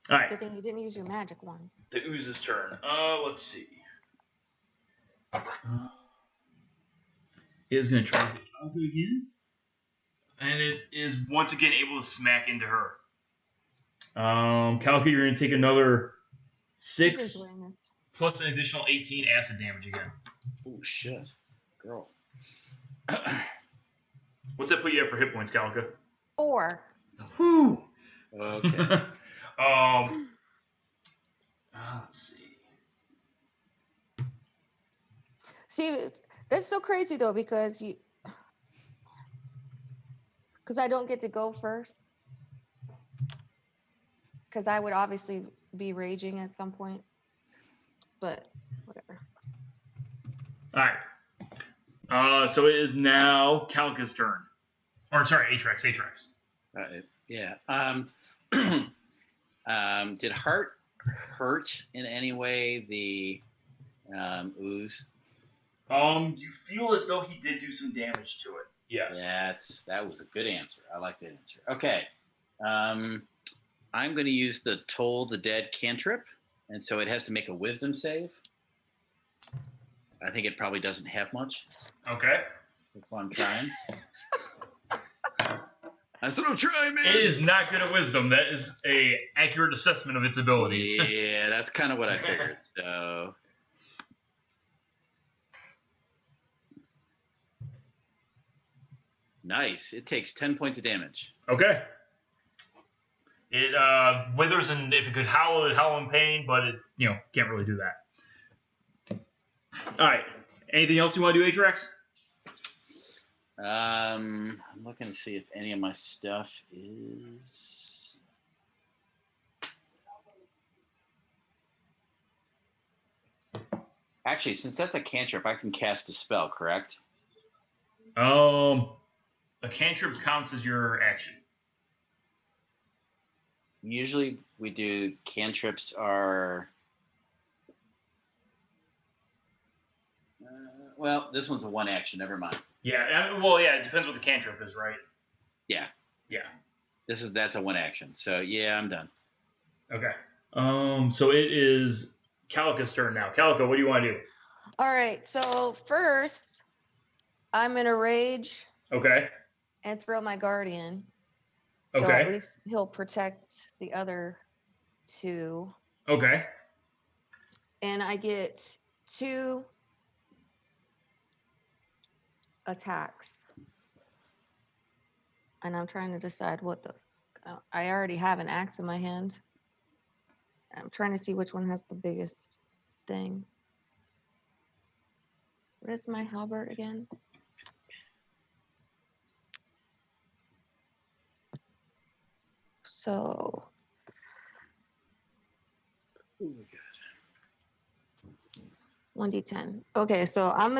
All right, Good thing you didn't use your magic one. the ooze's turn. Let's see. It is going to try to hit Calico again. And it is once again able to smack into her. Calico, you're going to take another He's 6 enjoying this. plus an additional 18 acid damage again. Oh shit, girl. What's that put you at for hit points, Calico? 4. Whew. Okay. Let's see. See, that's so crazy though because I don't get to go first. Because I would obviously be raging at some point. But whatever. All right. So it is now Calico's turn. Or sorry, Atrax. Yeah. Did Heart hurt in any way the ooze? You feel as though he did do some damage to it. Yes. That was a good answer. I like that answer. Okay. I'm going to use the Toll the Dead cantrip, and so it has to make a Wisdom save. I think it probably doesn't have much. Okay. That's why I'm trying. That's what I'm trying, man. It is not good at Wisdom. That is a accurate assessment of its abilities. Yeah, that's kind of what I figured. So. Nice. It takes 10 points of damage. Okay. It withers, and if it could howl, it'd howl in pain, but it can't really do that. All right. Anything else you want to do, Atrax? I'm looking to see if any of my stuff is. Actually, since that's a cantrip, I can cast a spell, correct? A cantrip counts as your action. Usually we do cantrips are. Well, this one's a one action. Never mind. Yeah. Well, yeah. It depends what the cantrip is, right? Yeah. Yeah. That's a one action. So yeah, I'm done. Okay. So it is Calico's turn now. Calico, what do you want to do? All right. So first, I'm in a rage Okay. and throw my guardian. So Okay. at least he'll protect the other 2. Okay. And I get 2 attacks. And I'm trying to decide I already have an axe in my hand. I'm trying to see which one has the biggest thing. What is my halberd again? So 1d10. Okay, so I'm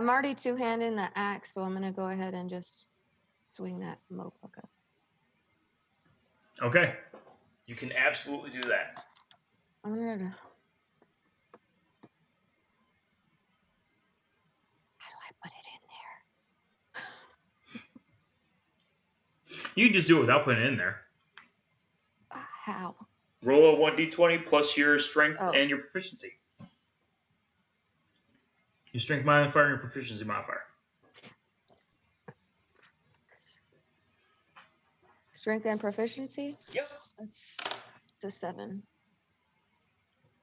already two-handing the axe, so I'm gonna go ahead and just swing that motherfucker. Okay. You can absolutely do that. I'm gonna. How do I put it in there? You can just do it without putting it in there. How? Roll a 1d20 plus your strength Oh. and your proficiency. Your strength modifier and your proficiency modifier. Strength and proficiency? Yep. That's a 7.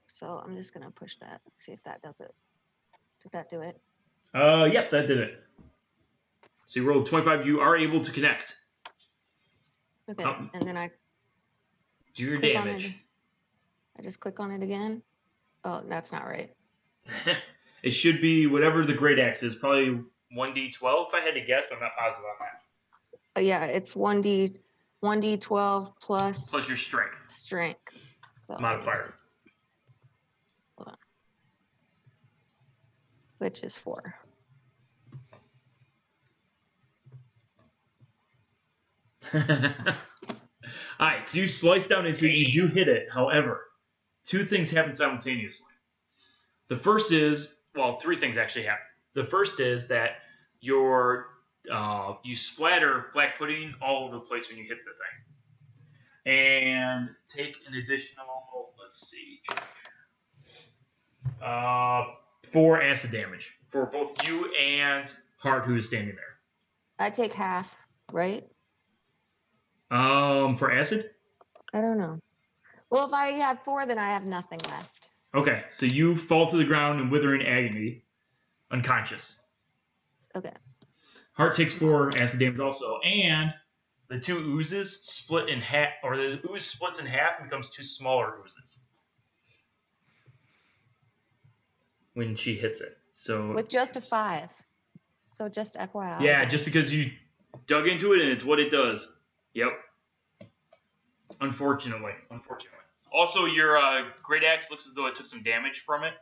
So I'm just gonna push that. See if that does it. Did that do it? Yep, that did it. So you rolled 25. You are able to connect. Okay. Oh. And then I Do your click on damage. it. I just click on it again. Oh, that's not right. It should be whatever the great axe is, probably 1d12 if I had to guess, but I'm not positive on that. Yeah, it's 1d12 plus Plus your strength strength. So modifier. hold on. Which is 4. Alright, so you slice down into it, you do hit it. However, 2 things happen simultaneously. The first is, well, 3 things actually happen. The first is that you splatter black pudding all over the place when you hit the thing. And take an additional, let's see, 4 acid damage for both you and Hart, who is standing there. I take half, right? For acid? I don't know. Well, if I have 4, then I have nothing left. Okay, so you fall to the ground in withering agony, unconscious. Okay. Hart takes 4 acid damage also, and the 2 oozes split in half, or the ooze splits in half and becomes 2 smaller oozes when she hits it. So With just a 5. So just FYI. yeah, just because you dug into it and it's what it does. Yep. Unfortunately. Also, your great axe looks as though it took some damage from it,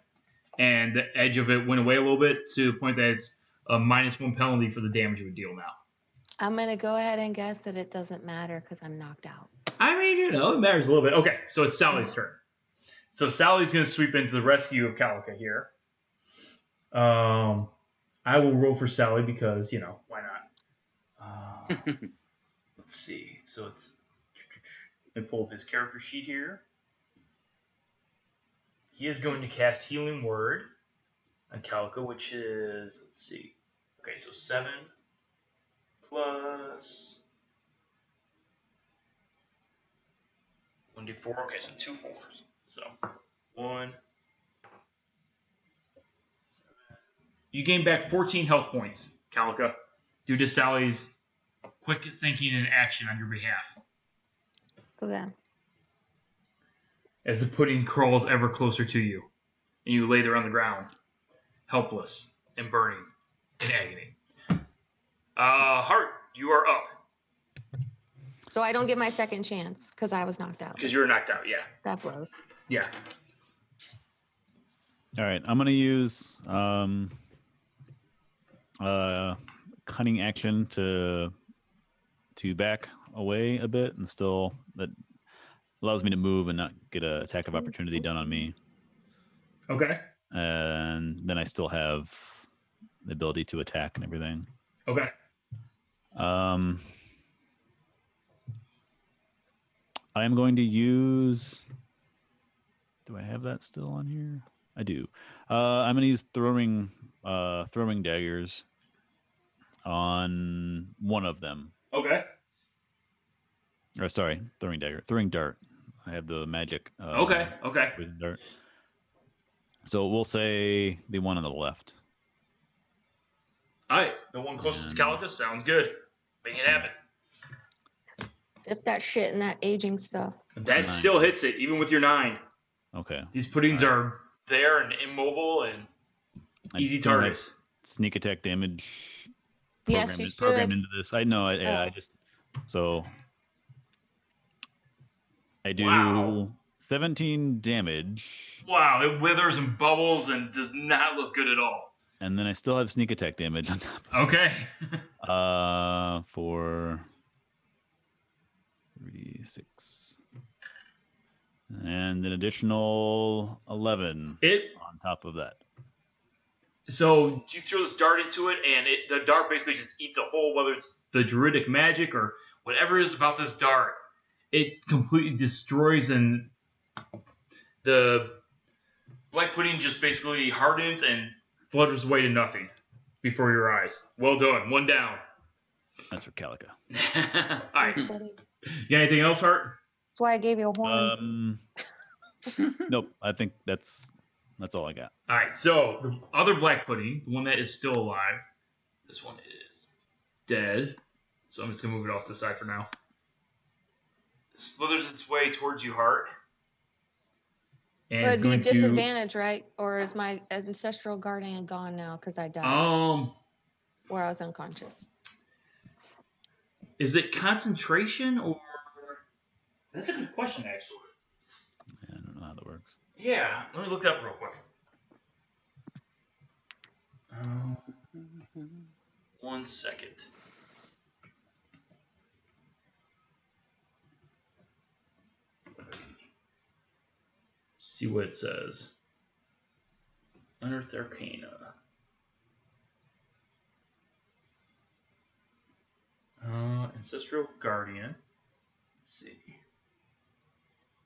and the edge of it went away a little bit to the point that it's a -1 penalty for the damage it would deal now. I'm going to go ahead and guess that it doesn't matter because I'm knocked out. I mean, it matters a little bit. Okay, so it's Sally's turn. So Sally's going to sweep into the rescue of Calica here. I will roll for Sally because, why not? Let's see. So let me pull up his character sheet here. He is going to cast Healing Word on Calica, which is, let's see. Okay, so 7 plus 1d4. Okay, so 2 4s. So 1. 7. You gain back 14 health points, Calica, due to Sally's quick thinking and action on your behalf. Okay. As the pudding crawls ever closer to you, and you lay there on the ground, helpless and burning in agony. Hart, you are up. So I don't get my second chance because I was knocked out. Because you were knocked out, yeah. That blows. Yeah. All right, I'm gonna use cunning action to back away a bit, and still that allows me to move and not get an attack of opportunity done on me. Okay. And then I still have the ability to attack and everything. Okay. I am going to use. Do I have that still on here? I do. I'm going to use throwing daggers on one of them. Okay. Or sorry, throwing dart. I have the magic. Okay. With dart. So we'll say the one on the left. All right. The one closest to Calica sounds good. Make it happen. Dip that shit in that aging stuff. That 9. still hits it, even with your 9. Okay. These puddings are there and immobile and easy don't have targets. Sneak attack damage. Yes, you Programmed should. into this. I know. I just so I do 17 damage. Wow, it withers and bubbles and does not look good at all. And then I still have sneak attack damage on top of Okay. it. For 36. And an additional 11 on top of that. So you throw this dart into it, and the dart basically just eats a hole, whether it's the druidic magic or whatever it is about this dart. It completely destroys, and the black pudding just basically hardens and flutters away to nothing before your eyes. Well done. 1 down. That's for Calica. All right. Thanks, buddy. You got anything else, Hart? That's why I gave you a horn. Nope. I think that's all I got. All right. So the other black pudding, the one that is still alive, this one is dead. So I'm just going to move it off to the side for now. It slithers its way towards you, Hart. and But is it'd be a going to. disadvantage, right? Or is my ancestral guardian gone now because I died? Where I was unconscious. Is it concentration or? That's a good question, actually. Yeah, I don't know how that works. Yeah, let me look that up real quick. 1 second. See what it says. Unearthed Arcana. Ancestral Guardian. Let's see.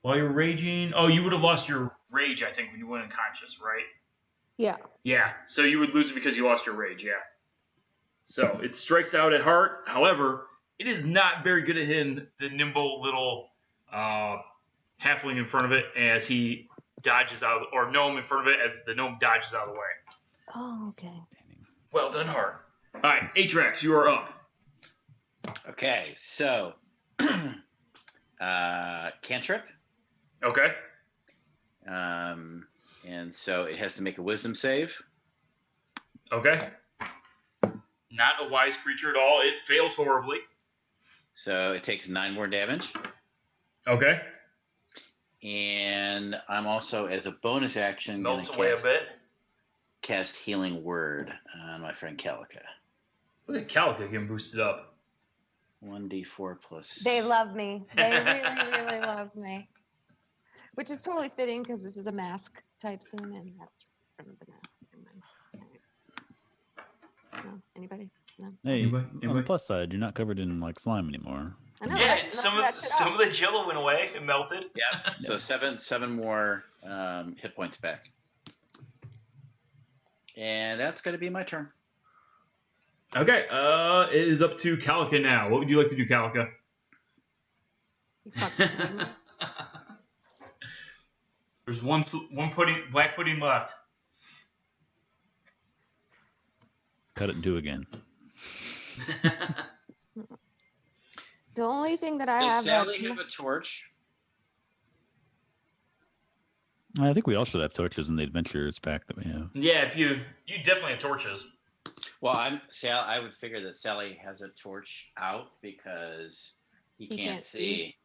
While you're raging, you would have lost your rage, I think, when you went unconscious, right? Yeah. Yeah, so you would lose it because you lost your rage, yeah. So it strikes out at heart. However, it is not very good at hitting the nimble little halfling in front of it as he dodges out, or gnome in front of it as the gnome dodges out of the way. Oh, okay. Standing. Well done, Hart. All right, Atrax, you are up. Okay, so cantrip. Okay. And so it has to make a wisdom save. Okay. Not a wise creature at all. It fails horribly. So it takes 9 more damage. Okay. And I'm also, as a bonus action, going Melts to away a bit. cast Healing Word on my friend Calica. Look at Calica getting boosted up. 1d4 plus. They love me. They really, really love me. Which is totally fitting because this is a mask type sim, and that's from the mask. No, anybody? No. Hey, Anybody? on the Anybody? plus side, you're not covered in like slime anymore. I know. Yeah, right? some Knock of that shit out. the jello went away. It melted. Yeah. So seven more hit points back. And that's going to be my turn. Okay. It is up to Calica now. What would you like to do, Calica? You fucking kidding me? There's one black pudding left. Cut it and do again. The only thing that I Does have Sally that's have a torch? I think we all should have torches in the adventurers pack that we have. Yeah, if you definitely have torches. Well, I would figure that Sally has a torch out because he can't see.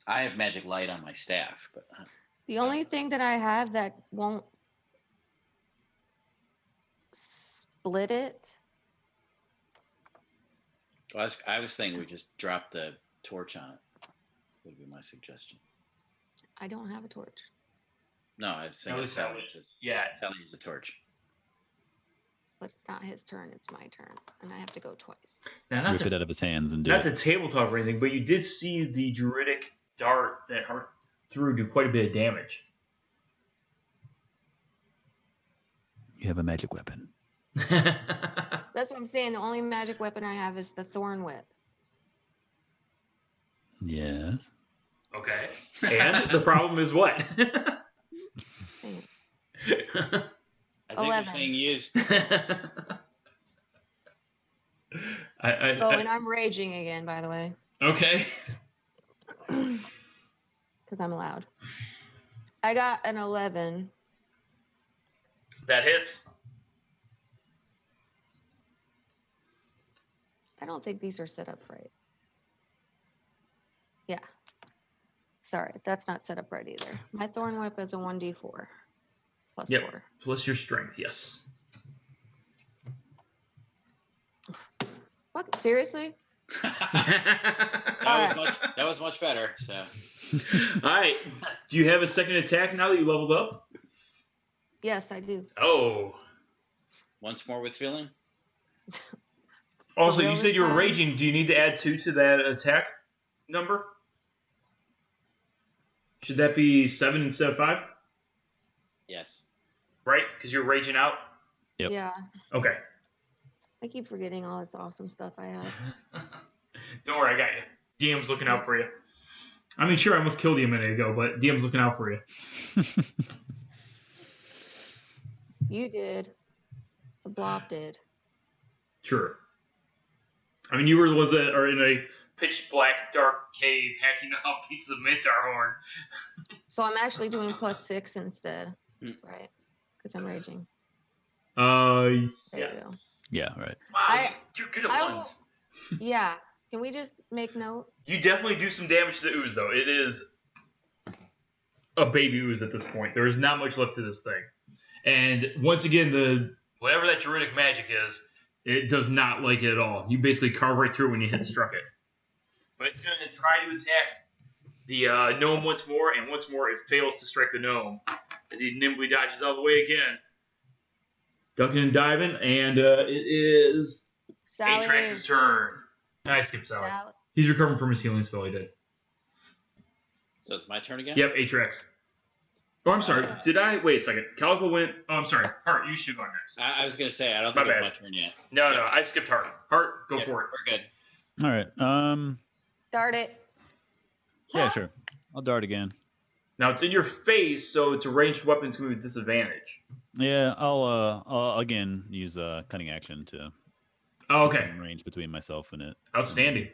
I have magic light on my staff, but the only thing that I have that won't split it. I was thinking we just drop the torch on it. Would be my suggestion. I don't have a torch. No, I was thinking was Sally. Yeah. Sally has a torch. But it's not his turn, it's my turn. And I have to go twice. Now, not Rip it out of his hands and do not it. to table talk or anything, but you did see the druidic dart that Hart threw do quite a bit of damage. You have a magic weapon. That's what I'm saying. The only magic weapon I have is the thorn whip. Yes. Okay. And the problem is what? Dang it. I think 11. you're saying use. And I'm raging again, by the way. Okay. Because I'm allowed. I got an 11. That hits. I don't think these are set up right. Yeah. Sorry, that's not set up right either. My thorn whip is a 1d4 plus 4. Plus your strength, yes. What? Seriously? That was much better. So. All right. Do you have a second attack now that you leveled up? Yes, I do. Oh. Once more with feeling. Also, For real you said this you were time? raging. Do you need to add 2 to that attack number? Should that be 7 instead of 5? Yes. Right? Because you're raging out? Yep. Yeah. Okay. I keep forgetting all this awesome stuff I have. Don't worry, I got you. DM's looking out for you. I mean, sure, I almost killed you a minute ago, but DM's looking out for you. You did. The blob did. Sure. I mean, you were the ones that are in a pitch black, dark cave hacking off pieces of Mintar horn. So I'm actually doing +6 instead, Mm. right? Because I'm raging. There you go. Yeah, right. Wow, you're good at I will- ones. Yeah. Can we just make note? You definitely do some damage to the ooze, though. It is a baby ooze at this point. There is not much left to this thing. And once again, whatever that druidic magic is, it does not like it at all. You basically carve right through when you struck it. But it's going to try to attack the gnome once more, and once more it fails to strike the gnome as he nimbly dodges out of the way again. Ducking and diving, and it is Sally. Atrax's turn. I skipped Sally. He's recovering from his healing spell he did. So it's my turn again? Yep, Atrax. Oh, I'm sorry. Did I? Wait a second. Calico went. Oh, I'm sorry. Heart, you should go next. I was going to say, I don't think My it's bad. my turn yet. No, Yep. no, I skipped Heart. Heart, go Yep, for it. We're good. All right. Dart it. Yeah, sure. I'll dart again. Now it's in your face, so it's a ranged weapon. It's going to be a disadvantage. Yeah, I'll again use cunning action to Oh, put okay. some range between myself and it. Outstanding.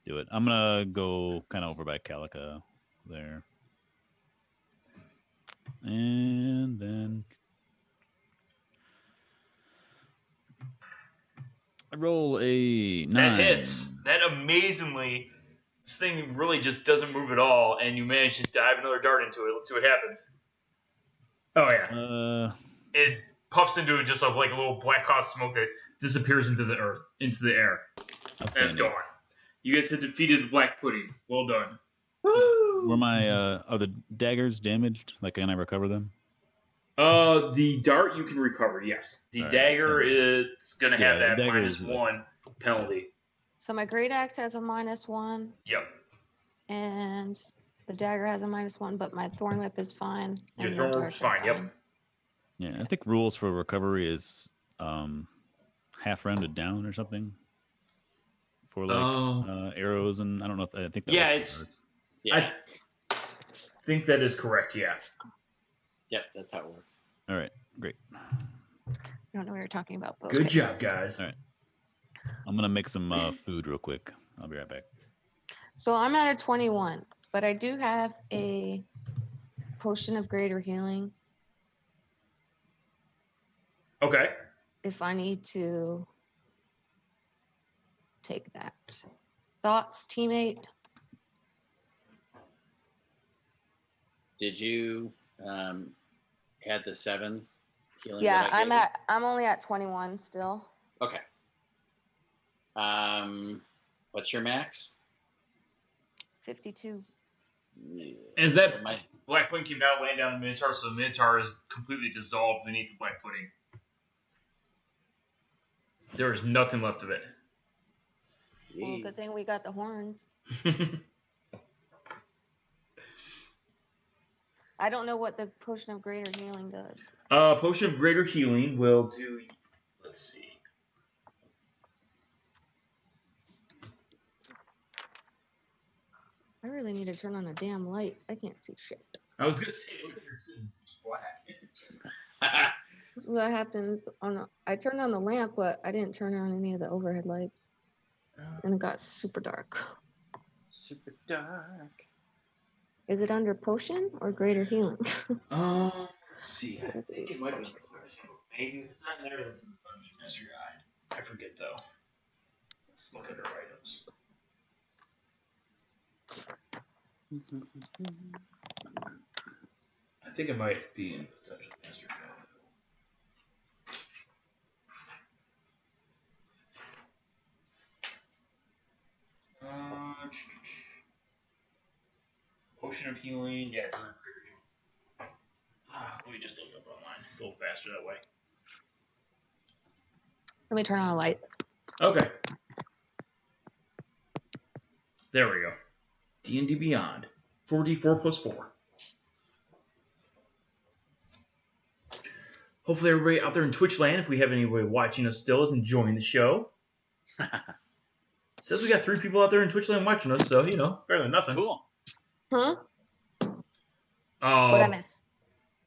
Do it. I'm gonna go kind of over by Calica there, and then I roll a 9. That hits. That amazingly, this thing really just doesn't move at all, and you manage to dive another dart into it. Let's see what happens. Oh, yeah. It puffs into just like a little black cloud of smoke that disappears into the air. And it's gone. You guys have defeated the Black Pudding. Well done. Woo! Were my are the daggers damaged? Like, can I recover them? The dart you can recover, yes. The Alright, dagger so- is going to have Yeah, that the dagger is -1 penalty. So my great axe has a -1, Yep. and the dagger has a -1, but my thorn whip is fine. Your and the thorn darts whip's are fine, yep. Yeah, I think rules for recovery is half rounded down or something. For like arrows, and I don't know if I think that Yeah, works for darts. Yeah. I think that is correct, yeah. Yep, that's how it works. All right, great. I don't know what you're talking about, but Good okay. job, guys. All right. I'm gonna make some food real quick. I'll be right back. So I'm at a 21, but I do have a potion of greater healing Okay. if I need to take that. Thoughts, teammate? Did you add the 7 healing? Yeah, that I gave I'm only at 21 still. you? Okay. What's your max? 52. As that My, Black Pudding came down, laying down the Minotaur, so the Minotaur is completely dissolved beneath the Black Pudding. There is nothing left of it. Well, good thing we got the horns. I don't know what the potion of greater healing does. Potion of Greater Healing will do. Let's see. I really need to turn on a damn light. I can't see shit. I was gonna say it looks like you're sitting black. This is what happens I turned on the lamp, but I didn't turn on any of the overhead lights. And it got super dark. Super dark. Is it under potion or greater healing? Let's see. I think it might be. Maybe if it's not there, that's in the Dungeon Master Guide. I forget though. Let's look at our items. I think it might be in the Dungeon Master Guide. Potion of Healing, yeah, it's not greater healing. Let me just look it up online. It's a little faster that way. Let me turn on a light. Okay. There we go. D&D Beyond. 4d4 plus 4. Hopefully everybody out there in Twitch land, if we have anybody watching us still, is enjoying the show. It says we got 3 people out there in Twitch land watching us, so, better than nothing. Cool. Huh? Oh, What'd I miss?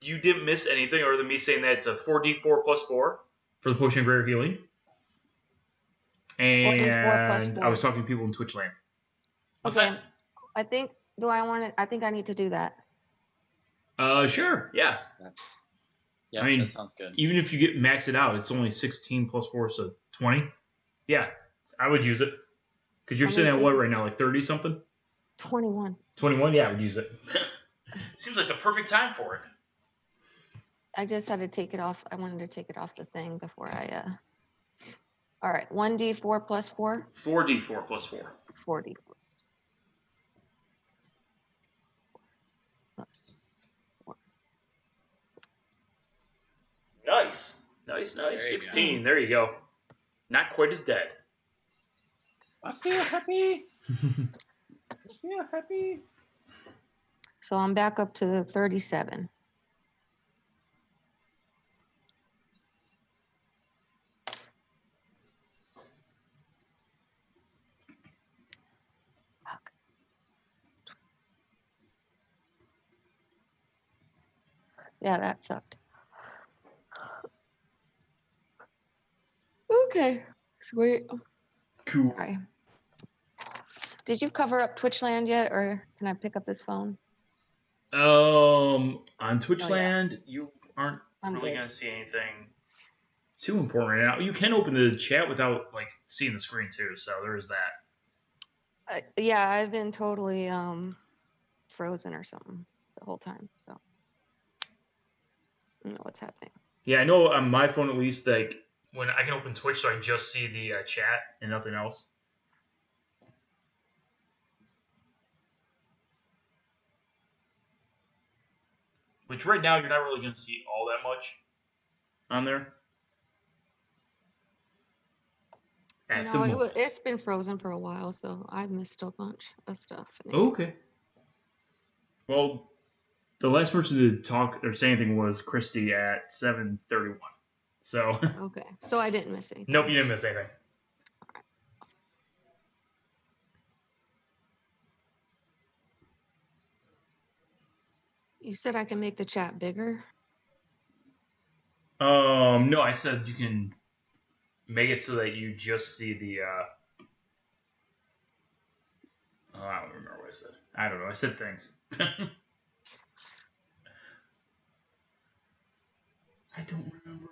you didn't miss anything other than me saying that it's a 4d4 plus 4 for the Potion of Greater Healing. 4d4 plus And 4. I was talking to people in Twitch land. What's Okay. that? I think I need to do that. Sure. Yeah. Yeah, I mean, that sounds good. Even if you get max it out, it's only 16 plus 4, so 20. Yeah, I would use it. Because you're Let me sitting at take what it. right now, like 30 something? 21. 21? Yeah, I would use it. Seems like the perfect time for it. I just had to take it off. I wanted to take it off the thing before I. All right, 1d4 plus 4. 4d4 plus 4. 4d4 plus 4. Nice. Nice. There you 16. go. There you go. Not quite as dead. I feel happy. I feel happy. So I'm back up to 37. Fuck. Yeah, that sucked. Okay, sweet. Cool. Sorry. Did you cover up Twitchland yet, or can I pick up this phone? On Oh, Twitchland, you aren't I'm really good. going to see anything too important right now. You can open the chat without like seeing the screen too, so there is that. Yeah, I've been totally frozen or something the whole time, so I don't know what's happening. Yeah, I know on my phone at least, like when I can open Twitch, so I just see the chat and nothing else. Which right now you're not really going to see all that much on there. At the No, moment. it's been frozen for a while, so I've missed a bunch of stuff. Okay. Well, the last person to talk or say anything was Christy at 7:31. So. Okay, so I didn't miss anything. Nope, you didn't miss anything. You said I can make the chat bigger? No, I said you can make it so that you just see the, oh, I don't remember what I said. I don't know. I said things. I don't remember.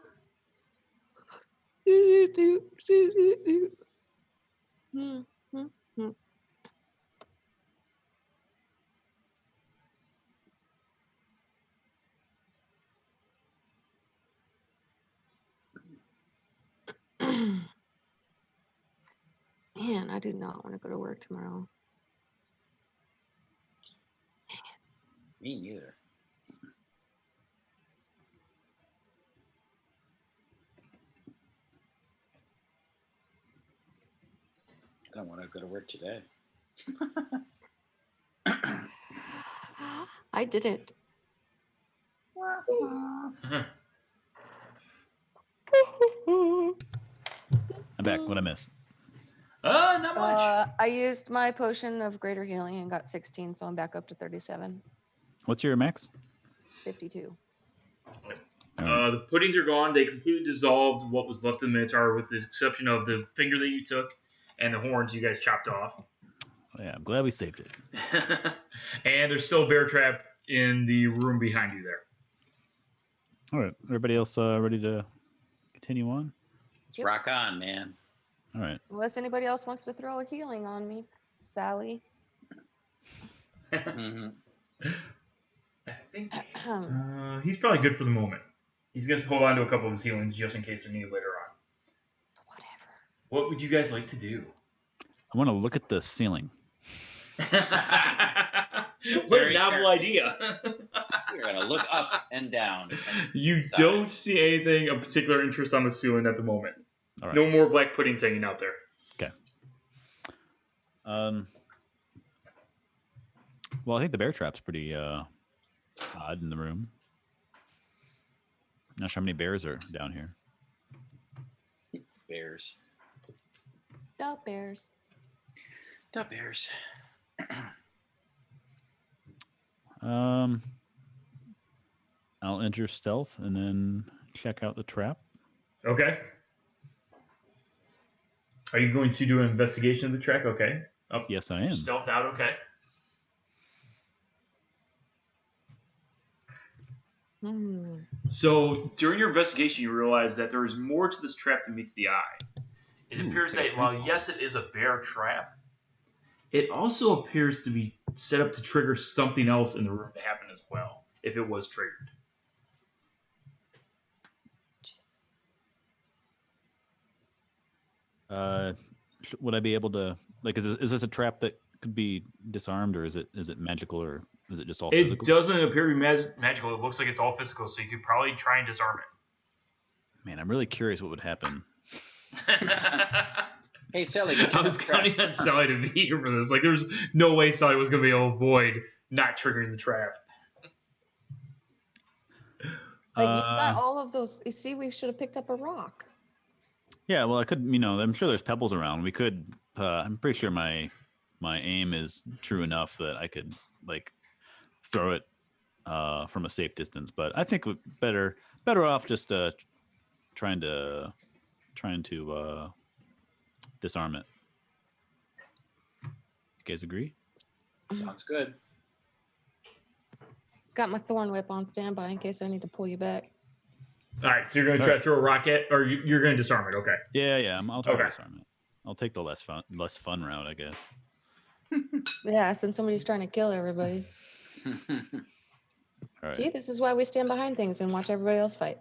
Man, I do not want to go to work tomorrow. Me neither. I don't want to go to work today. I didn't. I'm back. What I missed? Not much. I used my potion of greater healing and got 16, so I'm back up to 37. What's your max? 52. The puddings are gone. They completely dissolved what was left in the Minotaur, with the exception of the finger that you took and the horns you guys chopped off. Oh, yeah, I'm glad we saved it. And there's still a bear trap in the room behind you there. All right. Everybody else ready to continue on? Let's rock on, man. All right. Unless anybody else wants to throw a healing on me, Sally. Mm-hmm. I think he's probably good for the moment. He's going to hold on to a couple of his healings just in case they're needed later on. Whatever. What would you guys like to do? I want to look at the ceiling. What a Very novel careful. idea. You're going to look up and down. And You don't see anything of particular interest on the ceiling at the moment. All right. No more black puddings hanging out there. Okay. Well, I think the bear trap's pretty odd in the room. Not sure how many bears are down here. bears. The bears. The bears. I'll enter stealth and then check out the trap. Okay. Are you going to do an investigation of the track? Okay. Up. Yes, I am. Stealth out. Okay. Hmm. So during your investigation, you realize that there is more to this trap than meets the eye. It Ooh, appears like a that while transformer. yes, it is a bear trap, it also appears to be set up to trigger something else in the room to happen as well, if it was triggered. Would I be able to is this a trap that could be disarmed, or is it magical, or is it just all It physical? doesn't appear to be magical. It looks like it's all physical, so you could probably try and disarm Man, I'm really curious what would happen. it. Hey, Sally, go I check was out the trap. counting on Sally to be here for this. Like, there's no way Sally was going to be able to avoid not triggering the trap. Like you got Uh, all of those. You see, we should have picked up a rock. yeah, well, I could, I'm sure there's pebbles around. We could. I'm pretty sure my aim is true enough that I could like throw it from a safe distance. But I think better off just trying to disarm it. You guys agree? Sounds good. Got my thorn whip on standby in case I need to pull you back. All right, so you're going to try to throw a rocket, or you're going to disarm it. Okay. Yeah. I'll try to Okay. disarm it. I'll take the less fun route, I guess. Yeah, since somebody's trying to kill everybody. All right. See, this is why we stand behind things and watch everybody else fight.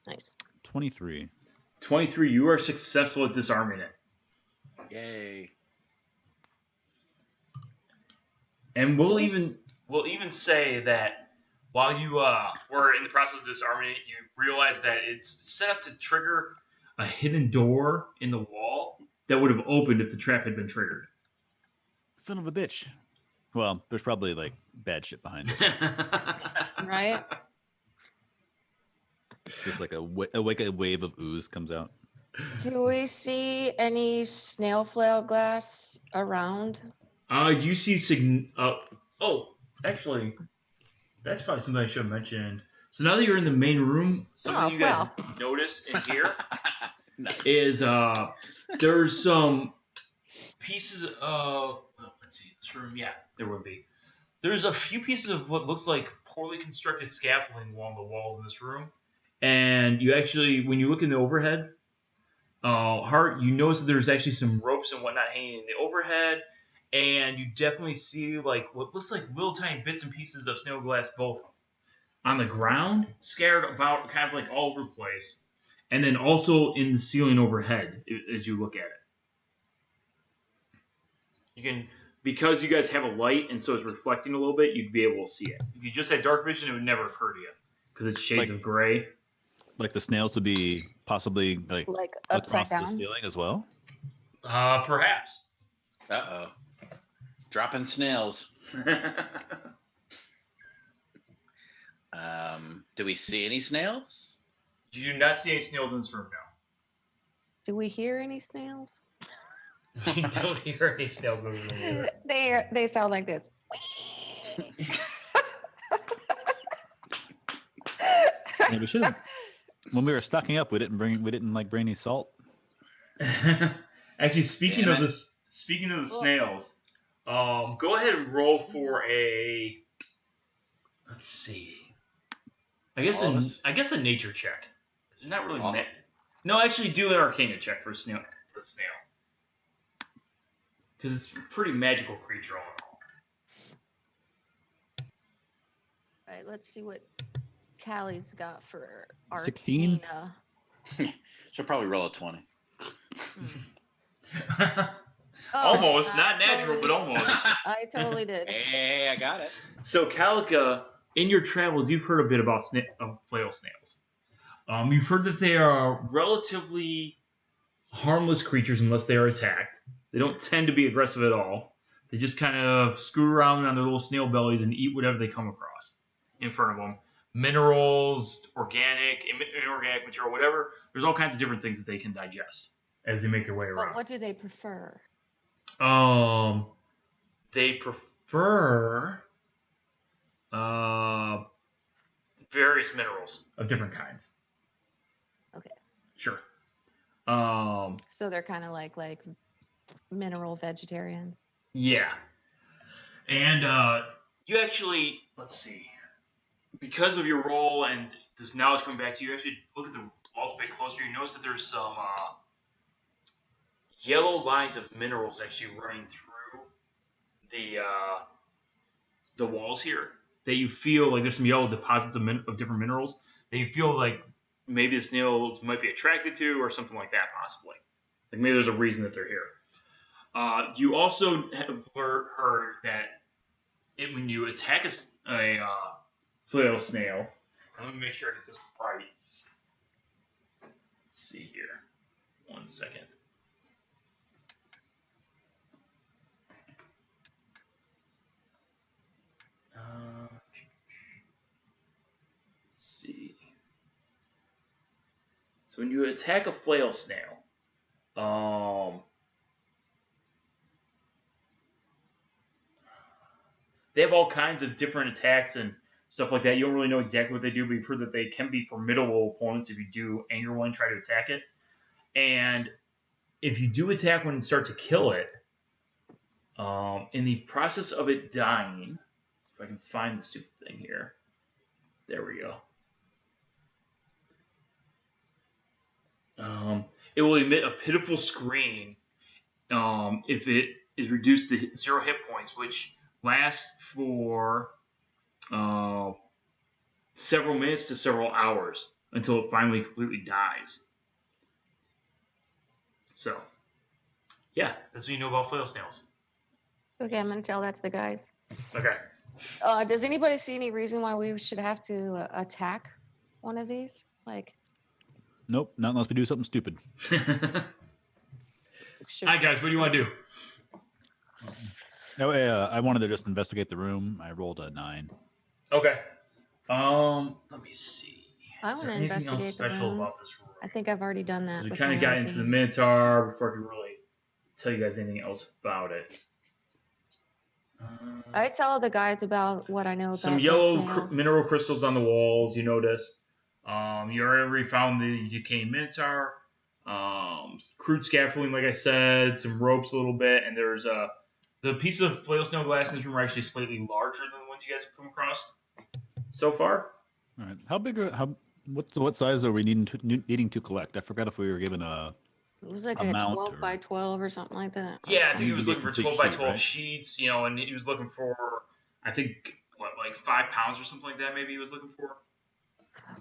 Nice. 23. 23, you are successful at disarming it. Yay. And we'll even say that while you were in the process of disarming it, you realize that it's set up to trigger a hidden door in the wall that would have opened if the trap had been triggered. Son of a bitch. Well, there's probably like bad shit behind it. Right? Just like a wave of ooze comes out. Do we see any snail flail glass around? You see actually, that's probably something I should have mentioned. So now that you're in the main room, something you guys notice in here Nice. is there's some pieces of let's see, this room, yeah, there would be. There's a few pieces of what looks like poorly constructed scaffolding along the walls in this room. And you actually, when you look in the overhead, Hart, you notice that there's actually some ropes and whatnot hanging in the overhead, and you definitely see like what looks like little tiny bits and pieces of snail glass both on the ground, scattered about kind of like all over the place, and then also in the ceiling overhead as you look at it. You can, because you guys have a light and so it's reflecting a little bit, you'd be able to see it. If you just had dark vision, it would never occur to you because it's shades of gray. Like the snails would be possibly like upside across down the ceiling as well. Perhaps. Uh-oh. Dropping snails. Do we see any snails? You do not see any snails in this room now. Do we hear any snails? You don't hear any snails in this room either. They sound like this. Yeah, we should have. When we were stocking up, we didn't bring any salt. Actually, speaking of the snails, go ahead and roll for a. Let's see. I guess a nature check. It's not really no, actually, do an Arcana check for the snail. Because it's a pretty magical creature all in all. All right, let's see what Callie's got for Arcana. 16? She'll probably roll a 20. Almost, not natural, but almost. I totally did. Hey, I got it. So, Calica, in your travels, you've heard a bit about flail snails. You've heard that they are relatively harmless creatures unless they are attacked. They don't tend to be aggressive at all. They just kind of scoot around on their little snail bellies and eat whatever they come across in front of them. Minerals, organic, inorganic material, whatever. There's all kinds of different things that they can digest as they make their way around. But what do they prefer? They prefer various minerals of different kinds. Okay. Sure. So they're kind of like mineral vegetarians. Yeah. And You actually, let's see, because of your role and this knowledge coming back to you, actually look at the walls a bit closer. You notice that there's some yellow lines of minerals actually running through the walls here. That you feel like there's some yellow deposits of different minerals that you feel like maybe the snails might be attracted to or something like that, possibly. Like maybe there's a reason that they're here. You also have heard that when you attack a flail snail, and let me make sure I get this right. Let's see here. 1 second. Let's see. So when you attack a flail snail, they have all kinds of different attacks and stuff like that. You don't really know exactly what they do, but you've heard that they can be formidable opponents if you do anger one, try to attack it. And if you do attack one and start to kill it, in the process of it dying, if I can find the stupid thing here. There we go. It will emit a pitiful scream if it is reduced to 0 hit points, which lasts for several minutes to several hours until it finally completely dies. So, yeah, that's what you know about flail snails. Okay, I'm gonna tell that to the guys. Okay. Does anybody see any reason why we should have to attack one of these? Like, Nope, not unless we do something stupid. should Hi, guys. What do you want to do? No, I wanted to just investigate the room. I rolled a 9. Okay. Let me see. I Is want there to anything else investigate the special room. about this room? I think I've already done that. We with kind of my got other into the game. Minotaur before I could really tell you guys anything else about it. I tell the guys about what I know about Some those yellow snails. mineral crystals on the walls, you notice. You already found the decaying Minotaur. Crude scaffolding, like I said, some ropes a little bit, and there's the piece of flail snow glass in this room are actually slightly larger than the ones you guys have come across so far. All right, how big? What size are we needing to collect? I forgot if we were given a. It was like amount a 12 or- by 12 or something like that. Yeah, I think he Usually was be a looking for complete 12 by sheet, 12 right? sheets, and he was looking for, I think, like 5 pounds or something like that. Maybe he was looking for.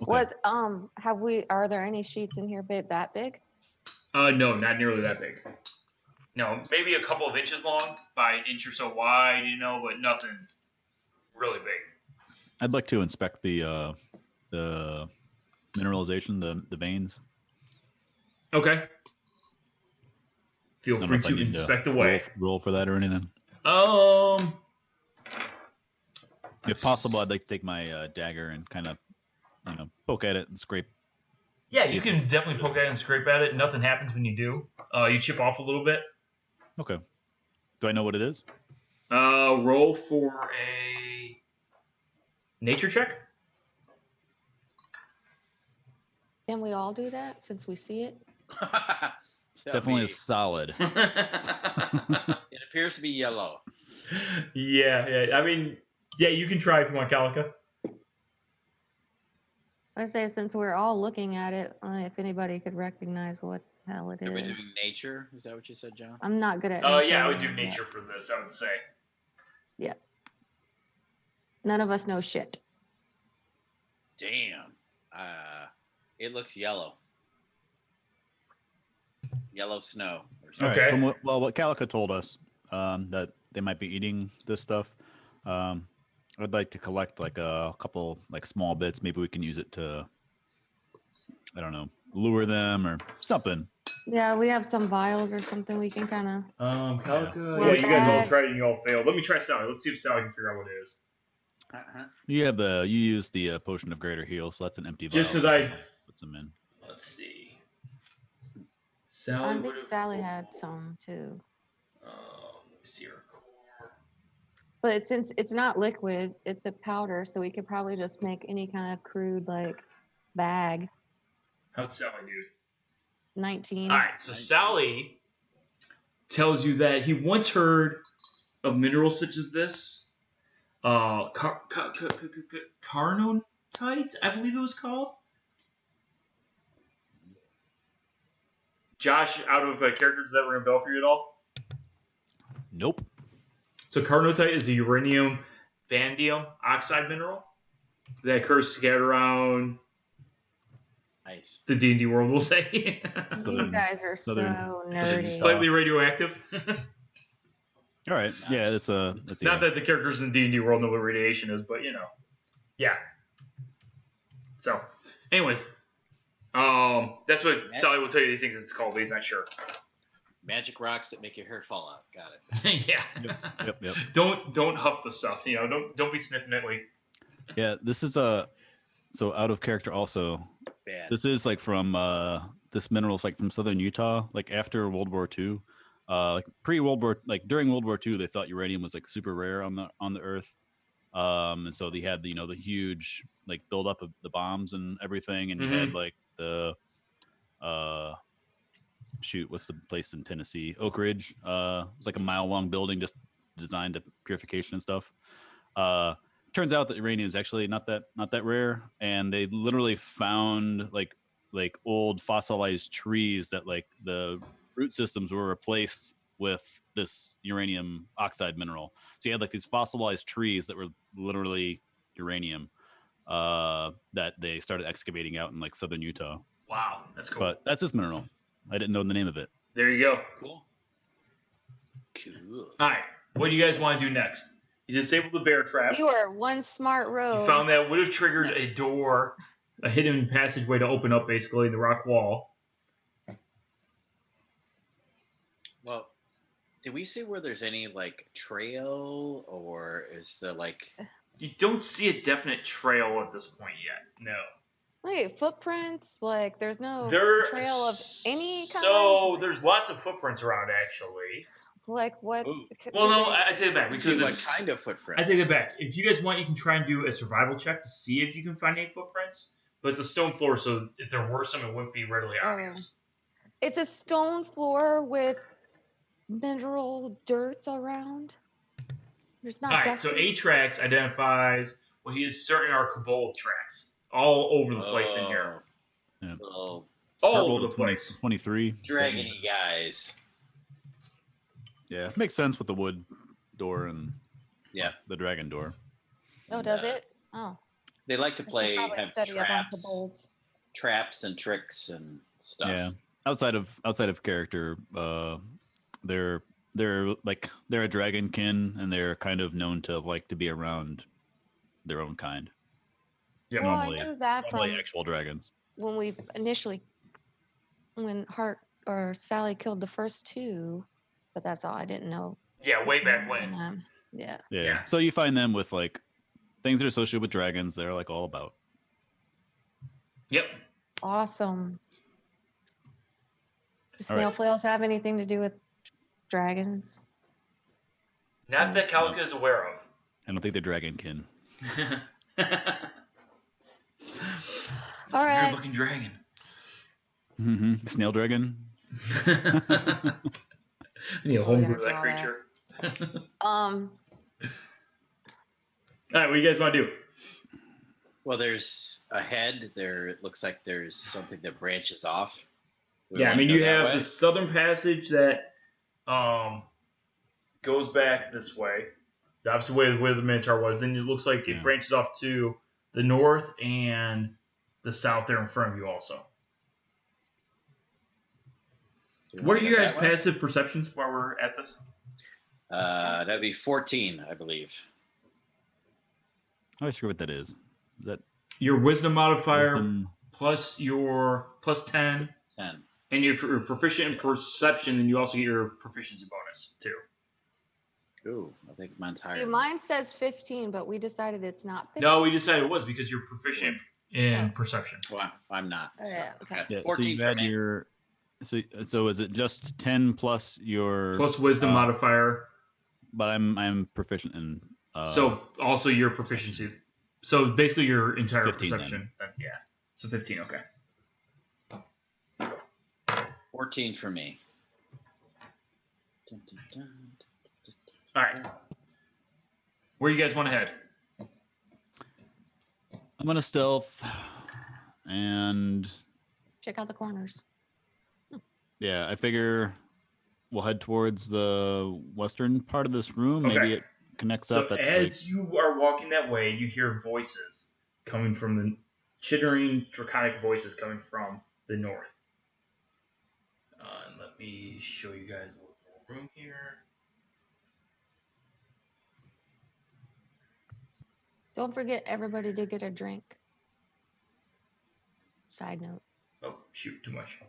Okay. Are there any sheets in here that big? No, not nearly that big. No, maybe a couple of inches long by an inch or so wide, but nothing really big. I'd like to inspect the mineralization, the veins. Okay. Feel I don't free know if I to need inspect away. roll for that or anything. If possible, I'd like to take my dagger and kind of, poke at it and scrape. Yeah, you can definitely poke at it and scrape at it. Nothing happens when you do. You chip off a little bit. Okay. Do I know what it is? Roll for a nature check. Can we all do that since we see it? It's definitely a solid. It appears to be yellow. Yeah. I mean, yeah, you can try if you want, Calica. I say since we're all looking at it, if anybody could recognize what the hell it Are we is. doing nature? Is that what you said, John? I'm not good at Oh, nature. yeah, I would do but nature for this, I would say. Yeah. None of us know shit. Damn. It looks yellow. Yellow snow. Or All something. Okay. right. From what Calica told us, that they might be eating this stuff. I'd like to collect like a couple like small bits. Maybe we can use it to, I don't know, lure them or something. Yeah, we have some vials or something we can kind of. Calica. Well, Yeah, you guys all that- tried it and you all failed. Let me try Sally. Let's see if Sally can figure out what it is. You use the potion of greater heal, so that's an empty vial. Just 'cause I- put some in. Let's see. Sally I think would've- Sally had some too. Let me see her core. But since it's not liquid, it's a powder, so we could probably just make any kind of crude like bag. How'd Sally do? 19. All right, so Sally tells you that he once heard of minerals such as this. Carnotite, I believe it was called. Josh, out of characters that ring a bell for you at all? Nope. So Carnotite is a uranium vanadium oxide mineral that occurs scattered around Nice. the D&D world, we'll say. You guys are so nerdy. Slightly radioactive. All right. Yeah, that's Not that the characters in the D&D world know what radiation is, but yeah. So, anyways, that's what Sally will tell you. He thinks it's called, but he's not sure. Magic rocks that make your hair fall out. Got it. Yeah. Yep. Don't huff the stuff. Don't be sniffing it. Like. Yeah, this is so out of character also. Bad. This is like from this mineral's like from southern Utah, like after World War II. Like pre-World War, like during World War II, they thought uranium was like super rare on the Earth, and so they had the huge like buildup of the bombs and everything, and you had like the what's the place in Tennessee? Oak Ridge. It was like a mile-long building just designed to purification and stuff. Turns out that uranium is actually not that rare, and they literally found like old fossilized trees that like the root systems were replaced with this uranium oxide mineral. So you had like these fossilized trees that were literally uranium that they started excavating out in like southern Utah. Wow, that's cool. But that's this mineral. I didn't know the name of it. There you go. Cool. All right, what do you guys want to do next? You disabled the bear trap. You are one smart rogue. You found that would have triggered a door, a hidden passageway to open up, basically, the rock wall. Well, do we see where there's any like trail, or is there like? You don't see a definite trail at this point yet. No. Wait, footprints? Like, there's no trail of any kind? So, there's lots of footprints around, actually. Like, what? Well, no, I take it back. Because what kind of footprints? I take it back. If you guys want, you can try and do a survival check to see if you can find any footprints. But it's a stone floor, so if there were some, it wouldn't be readily obvious. It's a stone floor with mineral dirt around? There's not Alright, dusty? so Atrax identifies what he is certain are kobold tracks. All over the place in here. Yeah. Little All over the place. 23. dragony guys. Yeah, makes sense with the wood door and Yeah. the dragon door. Oh, does it? Oh. They like to I should play, probably have study up on kobolds. traps and tricks and stuff. Yeah, outside of character, they're a dragonkin, and they're kind of known to like to be around their own kind. Yeah, Well, normally, I knew that from actual dragons. when Hart or Sally killed the first two, but that's all. I didn't know. Yeah, way back when. Yeah. So you find them with like things that are associated with dragons. They're like all about. Yep. Awesome. Do All right. snail flails have anything to do with dragons? Not that Calica is aware of. I don't think they're dragonkin. All right. Weird looking dragon. Mm-hmm. Snail dragon. I need a homebrew gonna of that draw creature. Um. All right, what do you guys want to do? Well, there's a head there. It looks like there's something that branches off. We Yeah, I wanna mean, go you that have way? the southern passage that goes back this way, the opposite way of where the Minotaur was. Then it looks like it branches off to the north and the south there in front of you also. Do we What are wanna you go guys' that way? passive perceptions while we're at this? That'd be 14, I believe. I always forget what that is. Is that Your wisdom modifier wisdom? plus your plus 10. 10. And if you're proficient in perception, then you also get your proficiency bonus, too. Ooh, I think mine's higher. See, mine says 15, but we decided it's not 15. No, we decided it was because you're proficient in perception. Well, I'm not. Oh, yeah, okay. Yeah. So 14 you for add me. your. So is it just 10 plus your Plus wisdom modifier. But I'm proficient in. So also your proficiency. So basically your entire 15 perception. Yeah. So 15, okay. 14 for me. Dun, dun, dun, All right. Where you guys want to head? I'm gonna stealth, and Check out the corners. yeah, I figure we'll head towards the western part of this room. Okay. Maybe it connects So up. That's as you are walking that way, you hear voices coming from the chittering, draconic voices coming from the north. And let me show you guys a little more room here. Don't forget everybody to get a drink. Side note. Oh, shoot, too much.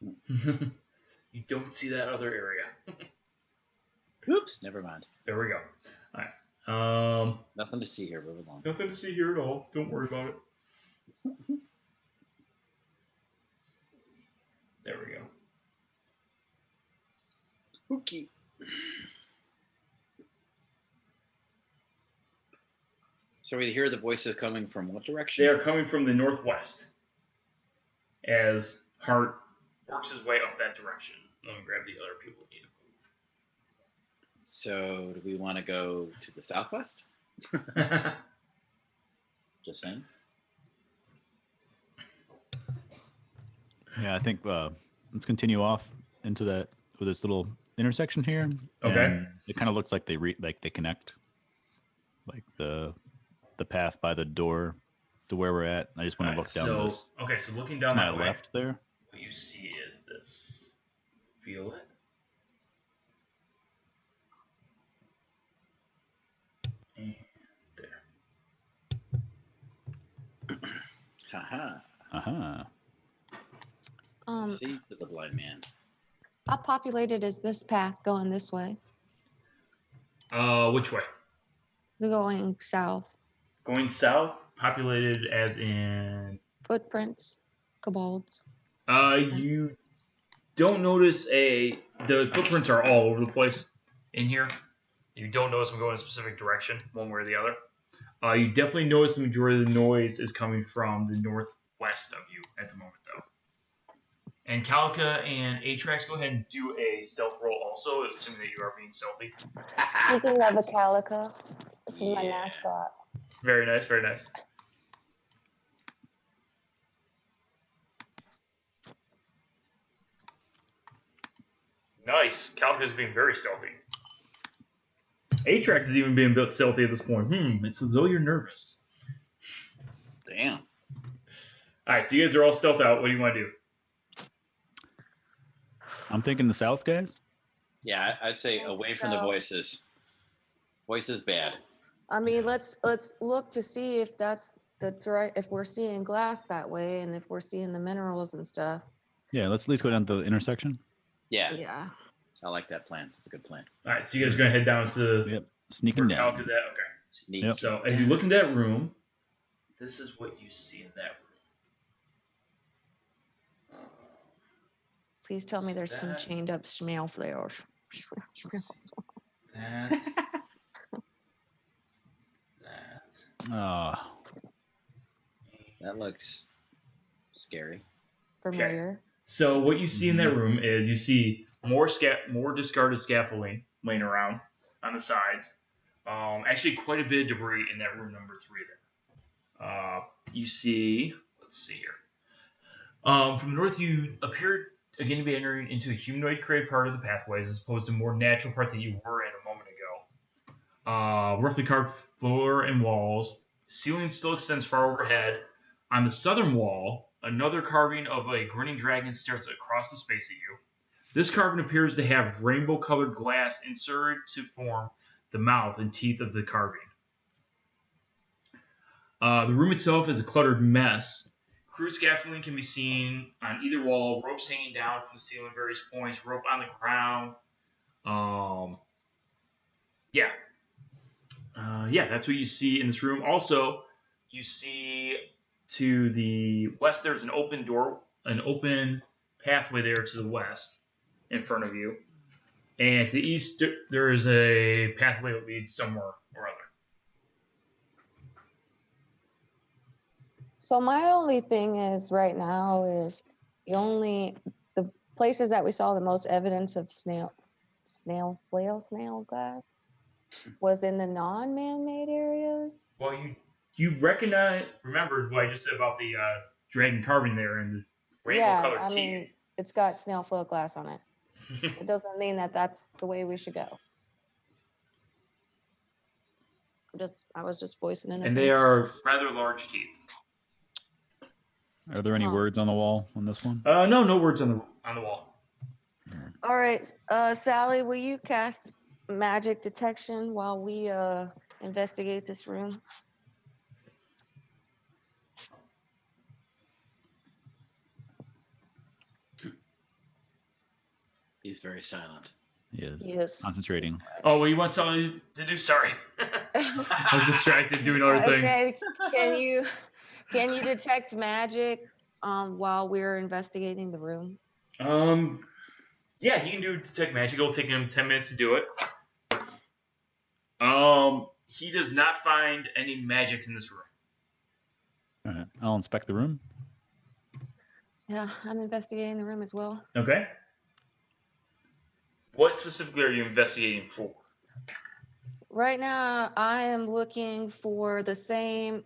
You don't see that other area. Oops, never mind. There we go. All right. Nothing to see here. Move along. Nothing to see here at all. Don't worry about it. There we go. Okay. So we hear the voices coming from what direction? They are coming from the northwest as Hart works his way up that direction. Let me grab the other people that need to So do we want to go to the southwest? move. Just saying. yeah. I think let's continue off into that with this little intersection here. Okay. And it kind of looks like they connect, like the path by the door to where we're at. I just want to look down this. Okay, so looking To down my that way, left there. what you see is this. Feel it? And there. Haha. Uh-huh. See to the blind man. How populated is this path going this way? Which way? They're going south. Going south, populated as in. Footprints, kobolds. You don't notice the footprints are all over the place in here. You don't notice them going in a specific direction, one way or the other. You definitely notice the majority of the noise is coming from the northwest of you at the moment, though. And Calica and Atrax, go ahead and do a stealth roll also, assuming that you are being stealthy. Speaking of a calico, this is my Yeah. mascot. Very nice, very nice. Nice. Calica's being very stealthy. Atrax is even being built stealthy at this point. It's as though you're nervous. Damn. Alright, so you guys are all stealth out. What do you want to do? I'm thinking the south, guys. Yeah, I'd say away from the voices. Voices bad. I mean, let's look to see if that's the direct. If we're seeing glass that way, and if we're seeing the minerals and stuff. Yeah, let's at least go down to the intersection. Yeah, Yeah. I like that plan. It's a good plan. Alright, so you guys are going to head down to Yep, sneaking where down. Calica's at? Okay. Sneak. Yep. So as you look in that room, this is what you see in that room. Please tell me there's some That- chained up snail flares. That. Ah, That looks scary. Familiar. So what you see in that room is you see more discarded scaffolding laying around on the sides. Actually, quite a bit of debris in that room number 3 there. You see, let's see here. From the north, you appear again to be entering into a humanoid created part of the pathways as opposed to a more natural part that you were in a moment ago. Roughly carved floor and walls. Ceiling still extends far overhead. On the southern wall, another carving of a grinning dragon stares across the space at you. This carving appears to have rainbow-colored glass inserted to form the mouth and teeth of the carving. The room itself is a cluttered mess. Crude scaffolding can be seen on either wall, ropes hanging down from the ceiling at various points, rope on the ground. That's what you see in this room. Also, you see to the west there's an open door, an open pathway there to the west in front of you. And to the east, there is a pathway that leads somewhere or other. So my only thing is right now is the places that we saw the most evidence of snail glass was in the non-man-made areas. Well, you remember what I just said about the dragon carving there and the rainbow-colored I teeth. mean, it's got snail foil glass on it. It doesn't mean that that's the way we should go. I was just voicing an And they are rather large teeth. Are there any Oh. words on the wall on this one? No words on the wall. All right, Sally, will you cast magic detection while we investigate this room? He's very silent. Yes. Yes. Concentrating. Oh, well, you want something to do? Sorry. I was distracted doing other things. Okay, can you detect magic while we're investigating the room? Yeah, he can do detect magic. It'll take him 10 minutes to do it. He does not find any magic in this room. All right. I'll inspect the room. Yeah, I'm investigating the room as well. Okay. What specifically are you investigating for? Right now, I am looking for the same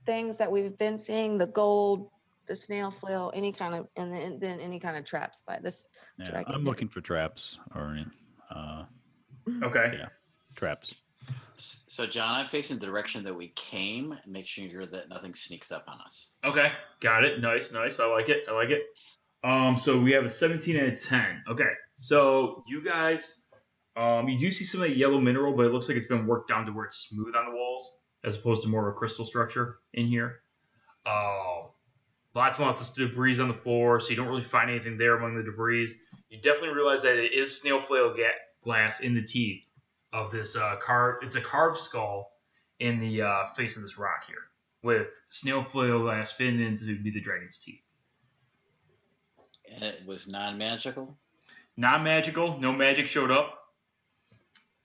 things that we've been seeing: the gold, the snail flail, any kind of, and then any kind of traps by this Yeah, dragon. I'm looking for traps or Okay. yeah, traps. So, John, I'm facing the direction that we came, and make sure that nothing sneaks up on us. Okay. Got it. Nice. I like it. So we have a 17 and a 10. Okay. So you guys, you do see some of that yellow mineral, but it looks like it's been worked down to where it's smooth on the walls, as opposed to more of a crystal structure in here. Lots and lots of debris on the floor, so you don't really find anything there among the debris. You definitely realize that it is snail flail glass in the teeth of this It's a carved skull in the face of this rock here, with snail flail glass fitting into be the dragon's teeth. And it was non-magical? Non-magical, no magic showed up,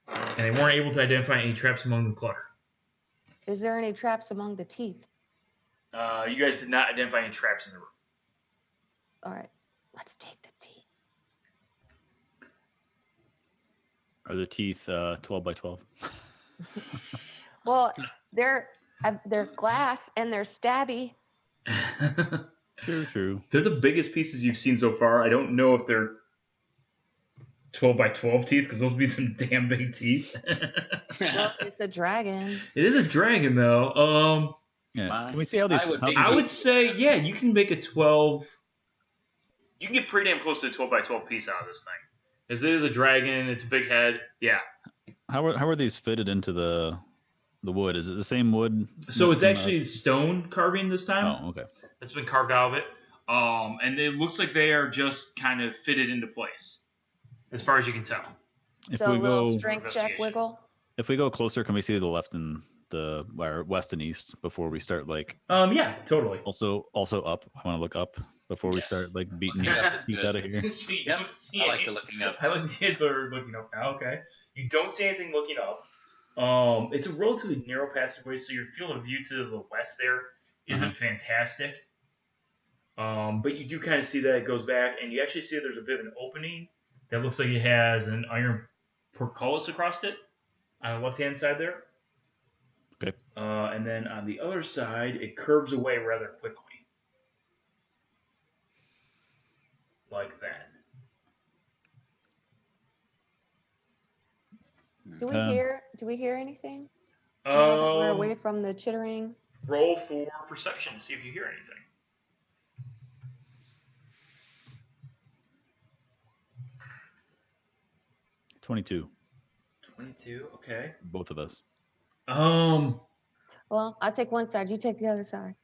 and they weren't able to identify any traps among the clutter. Is there any traps among the teeth? You guys did not identify any traps in the room. All right, let's take the teeth. Are the teeth 12 by 12? Well, they're glass and they're stabby. True. They're the biggest pieces you've seen so far. I don't know if they're 12 by 12 teeth, because those would be some damn big teeth. Well, it's a dragon. It is a dragon, though. Yeah. Can we see how these? I would say, yeah, you can make a 12. You can get pretty damn close to a 12 by 12 piece out of this thing. Because it is a dragon, it's a big head. Yeah. How are these fitted into the wood? Is it the same wood? So it's actually stone carving this time. Oh, okay. It's been carved out of it. And it looks like they are just kind of fitted into place, as far as you can tell. So a little strength check wiggle. If we go closer, can we see the left and the west and east before we start Yeah, totally. Also up. I want to look up before we start beating these teeth out of here. So you Yep. don't see I like the looking up. I like the kids are looking up now. Okay. You don't see anything looking up. It's a relatively narrow passageway, so your field of view to the west there isn't fantastic. But you do kind of see that it goes back, and you actually see there's a bit of an opening that looks like it has an iron portcullis across it on the left-hand side there. Okay. And then on the other side, it curves away rather quickly. Like that. Do we hear anything? Now that we're away from the chittering. Roll for perception to see if you hear anything. $22. 22, okay. Both of us. Well, I'll take one side. You take the other side.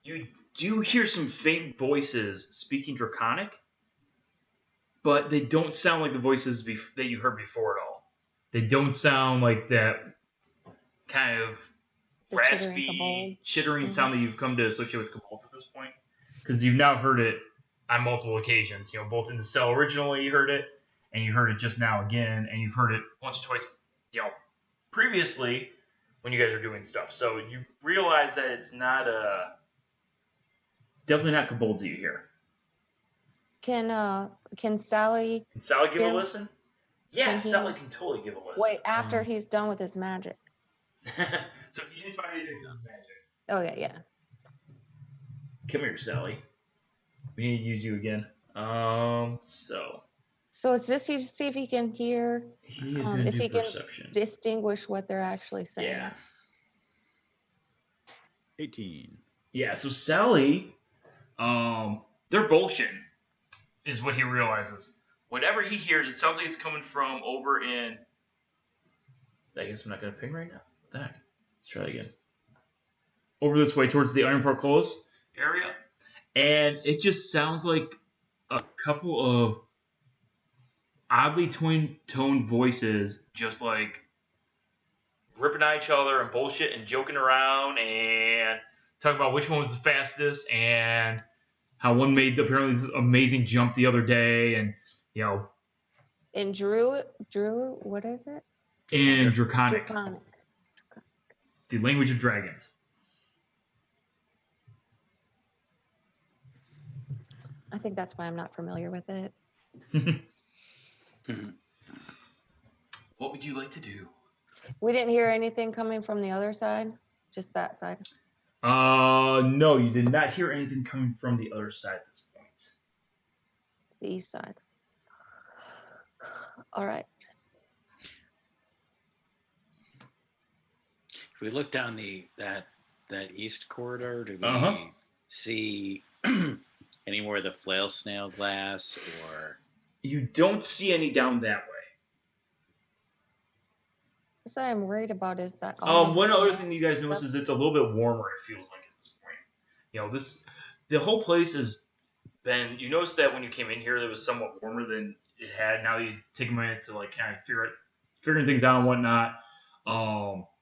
You do hear some faint voices speaking Draconic, but they don't sound like the voices that you heard before at all. They don't sound like that kind of The raspy, chittering sound that you've come to associate with kobolds at this point. Because you've now heard it on multiple occasions. Both in the cell originally you heard it, and you heard it just now again, and you've heard it once or twice, previously when you guys are doing stuff. So you realize that it's not definitely not kobolds that you hear. Can Sally? Can Sally give a listen? Yeah, Can he- Sally can totally give a list. Wait, after he's done with his magic. So you didn't find anything with this magic. Oh yeah. Come here, Sally. We need to use you again. So So it's just he see if he can hear, he is going to if do he can perception. distinguish what they're actually saying. Yeah. 18. Yeah, so Sally, they're bullshitting, is what he realizes. Whatever he hears, it sounds like it's coming from over in. I guess I'm not going to ping right now. What the heck? Let's try again. Over this way towards the Iron Portcullis area. And it just sounds like a couple of oddly toned voices just like ripping at each other and bullshit and joking around and talking about which one was the fastest and how one made apparently this amazing jump the other day and, you know. In Drew, what is it? In Draconic. Draconic. The language of dragons. I think that's why I'm not familiar with it. What would you like to do? We didn't hear anything coming from the other side, just that side. No, you did not hear anything coming from the other side at this point. The east side. All right. If we look down that east corridor, do we Uh-huh. see any more of the flail snail glass or? You don't see any down that way. What I'm worried about is that. One other thing you guys notice is it's a little bit warmer. It feels like at this point. You know, the whole place has been. You notice that when you came in here, it was somewhat warmer than it had. Now you take a minute to like kind of figuring things out and whatnot.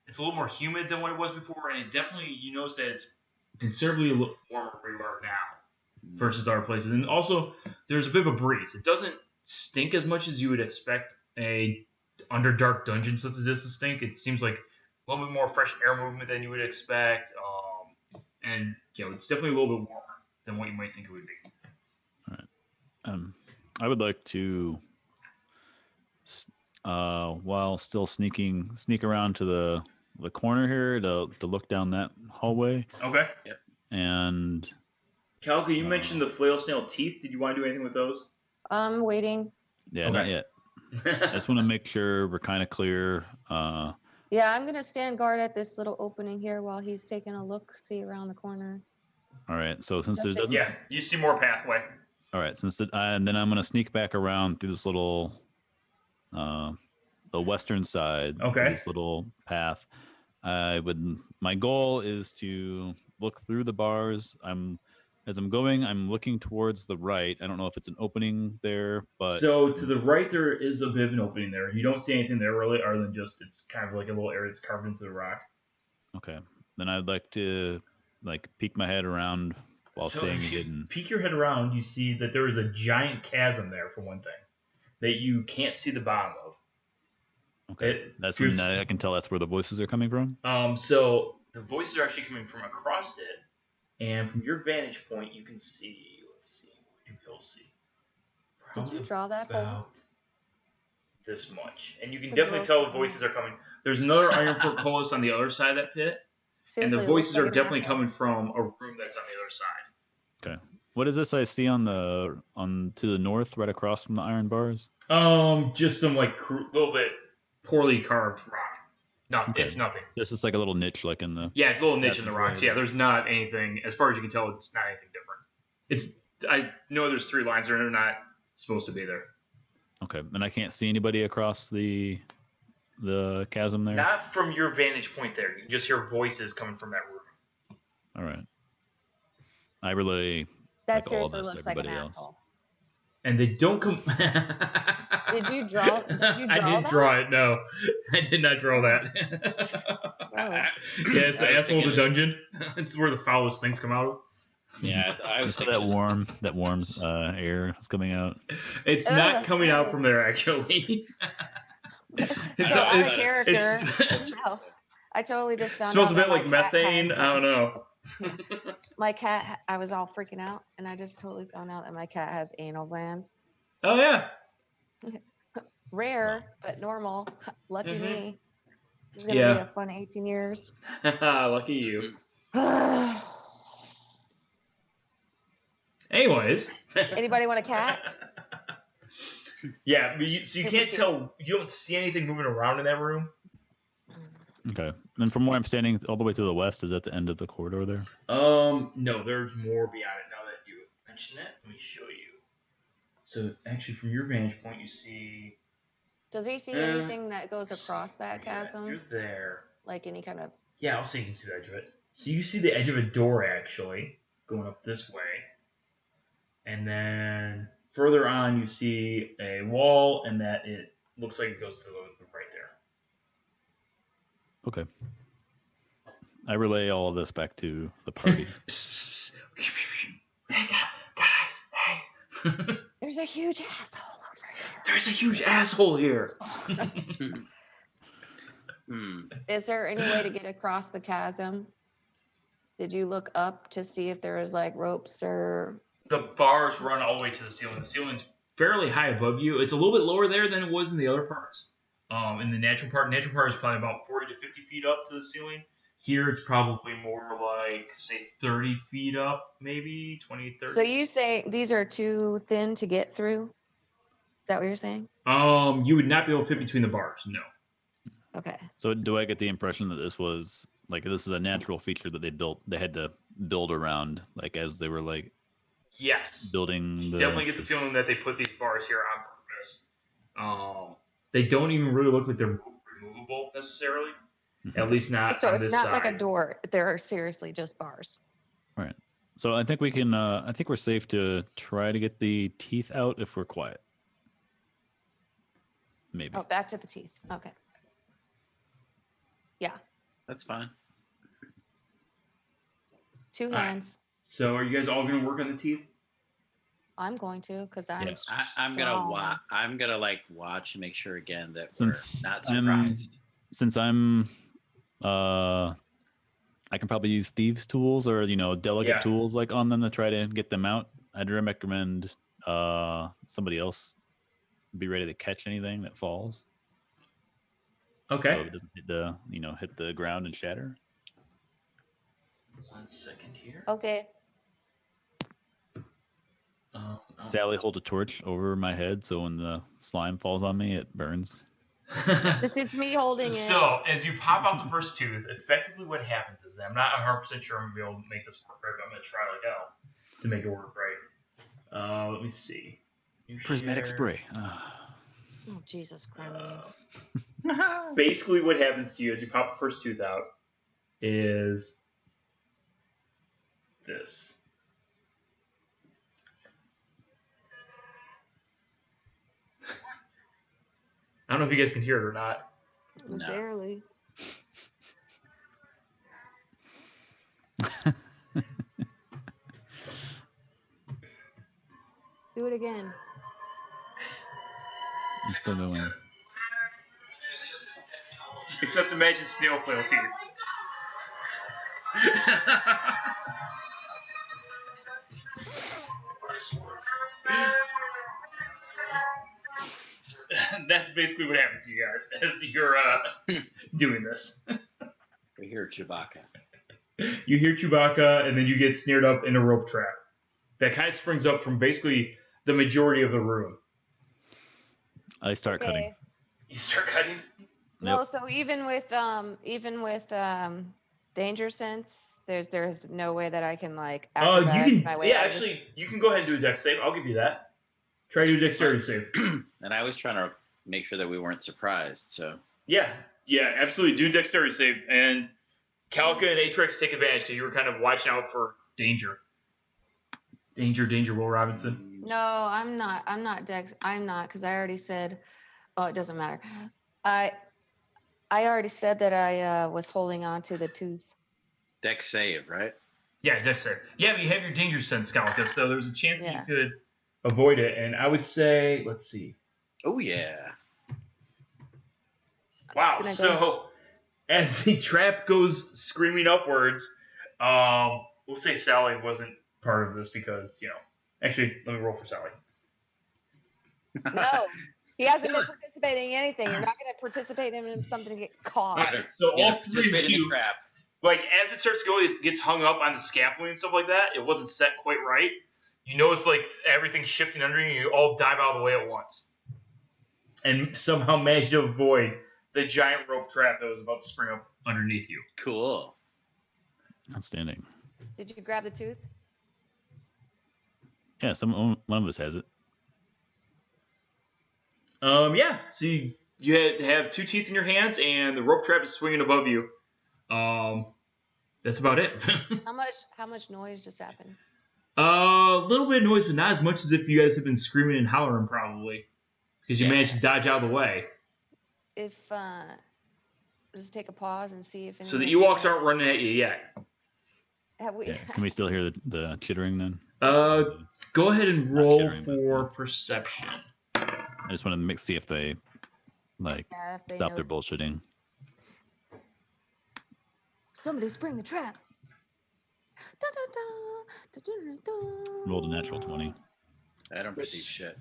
It's a little more humid than what it was before, and it definitely you notice that it's considerably a little warmer where you are now versus other places. And also, there's a bit of a breeze. It doesn't stink as much as you would expect a Underdark dungeon such as this to stink. It seems like a little bit more fresh air movement than you would expect, and you know it's definitely a little bit warmer than what you might think it would be. All right. I would like to, while still sneak around to the corner here to look down that hallway. Okay. Yep. And Calca, you mentioned the flail snail teeth. Did you want to do anything with those? I'm waiting. yeah, Okay. not yet. I just want to make sure we're kind of clear. Yeah, I'm gonna stand guard at this little opening here while he's taking a look, see around the corner. All right. So since Just there's in- Yeah, you see more pathway. all right, and then I'm gonna sneak back around through this little, the western side. through Okay. This little path. My goal is to look through the bars. As I'm going, I'm looking towards the right. I don't know if it's an opening there, but So to the right, there is a bit of an opening there. You don't see anything there really, other than just it's kind of like a little area that's carved into the rock. okay. Then I'd like to peek my head around while So staying as you hidden. peek your head around, you see that there is a giant chasm there for one thing that you can't see the bottom of. Okay, that's when I can tell that's where the voices are coming from. So the voices are actually coming from across it, and from your vantage point, you can see. Let's see, what do people see? Did you Probably draw that hole? about this much, and you can It's a definitely gross tell the looking voices are coming. There's another iron portcullis on the other side of that pit, Seriously, and it the looks voices like are an definitely asshole. coming from a room that's on the other side. Okay, what is this I see on to the north, right across from the iron bars? Just some like little bit poorly carved rock. No, Okay. It's nothing. This is like a little niche, like in the. Yeah, it's a little niche in the Passageway. rocks. Yeah, there's not anything, as far as you can tell, it's not anything different. I know there's 3 lines there and they're not supposed to be there. Okay, and I can't see anybody across the chasm there. Not from your vantage point there. You can just hear voices coming from that room. All right. I really. That like all of seriously us, looks like an everybody else. asshole. And they don't come. Did you draw I didn't that? draw it, no. I did not draw that. Oh. Yeah, it's the I was asshole of the thinking- dungeon. It's where the foulest things come out of. Yeah, I was So thinking that warm air is coming out. It's not Ugh, coming out gross. from there, actually. So out of it's- character. No, I totally just found smells out a bit that like my cat methane. has- I don't know. My cat, I was all freaking out, and I just totally found out that my cat has anal glands. Oh, yeah. Rare, but normal. Lucky Mhm. me. It's gonna be Yeah. a fun 18 years. Lucky you. Anyways. Anybody want a cat? Yeah, but so you Super can't cute. tell. You don't see anything moving around in that room. Okay. And from where I'm standing, all the way to the west, is that the end of the corridor there? No, there's more beyond it. Now that you mention it, let me show you. So actually, from your vantage point, you see. Does he see anything that goes across that Yeah, chasm? you're there. Like any kind of. Yeah, I'll say you can see the edge of it. So you see the edge of a door actually going up this way, and then further on you see a wall, and that it looks like it goes to the right there. Okay. I relay all of this back to the party. Psst, psst, psst. Hey guys, hey. There's a huge asshole over here. There's a huge asshole here. Is there any way to get across the chasm? Did you look up to see if there was like ropes or? The bars run all the way to the ceiling. The ceiling's fairly high above you. It's a little bit lower there than it was in the other parts. In the natural part is probably about 40 to 50 feet up to the ceiling. Here it's probably more like, say, 30 feet up, maybe 20, 30. So you say these are too thin to get through? Is that what you're saying? You would not be able to fit between the bars, no. Okay. So do I get the impression that this is a natural feature that they had to build around, like as they were like Yes. building You definitely get the feeling that they put these bars here on purpose. They don't even really look like they're removable necessarily. At least not So on it's this not side. like a door. They're seriously just bars. Right. So I think we can. I think we're safe to try to get the teeth out if we're quiet. Maybe. Oh, back to the teeth. Okay. Yeah. That's fine. Two right. hands. So are you guys all going to work on the teeth? I'm going to because I'm. Yeah. I'm gonna strong. watch. I'm gonna watch and make sure again that Since we're not surprised. I can probably use thieves' tools or delicate tools like on them to try to get them out. I'd recommend somebody else be ready to catch anything that falls. Okay. So it doesn't hit the ground and shatter. 1 second here. Okay. Sally, hold a torch over my head so when the slime falls on me, it burns. This is me holding it. So, as you pop out the first tooth, effectively what happens is, I'm not 100% sure I'm going to be able to make this work right, but I'm going to try like hell to make it work right. Let me see. Prismatic spray. Oh, Jesus Christ. Basically what happens to you as you pop the first tooth out is this. I don't know if you guys can hear it or not. No. Barely. Do it again. It's still going. Except imagine snail flail teeth. That's basically what happens to you guys as you're doing this. We hear Chewbacca. You hear Chewbacca, and then you get snared up in a rope trap that kind of springs up from basically the majority of the room. I start cutting. You start cutting? No, Yep. so even with danger sense, there's no way that I can like acrobatics my way out of this. You can go ahead and do a dex save. I'll give you that. Try to do a dexterity save. And I was trying to make sure that we weren't surprised. So Yeah, absolutely. Do a dexterity save, and Calca and Atrix take advantage because you were kind of watching out for danger. Danger, Will Robinson. No, I'm not Dex. I'm not because I already said. Oh, it doesn't matter. I already said that I was holding on to the tooth. dex save, right? Yeah, dex save. Yeah, but you have your danger sense, Calca, so there's a chance that you could avoid it. And I would say, let's see. Oh yeah. Wow. So as the trap goes screaming upwards, we'll say Sally wasn't part of this because, actually, let me roll for Sally. No. He hasn't been participating in anything. You're not going to participate in something to get caught. All right, so all three of Participate in the you, trap. like as it starts going, it gets hung up on the scaffolding and stuff like that. It wasn't set quite right. You notice like everything's shifting under you. You all dive out of the way at once, and somehow manage to avoid the giant rope trap that was about to spring up underneath you. Cool. Outstanding. Did you grab the tooth? Yeah, one of us has it. Yeah. So you have 2 teeth in your hands, and the rope trap is swinging above you. That's about it. How much noise just happened? A little bit of noise, but not as much as if you guys have been screaming and hollering, probably, because you managed to dodge out of the way. If just take a pause and see if. So the Ewoks aren't running at you yet. Have we? Yeah. Can we still hear the chittering then? Go ahead and roll for perception. I just want to see if they stop their bullshitting. Somebody spring the trap. Da, da, da, da, da, da. Rolled a natural 20. I don't perceive shit.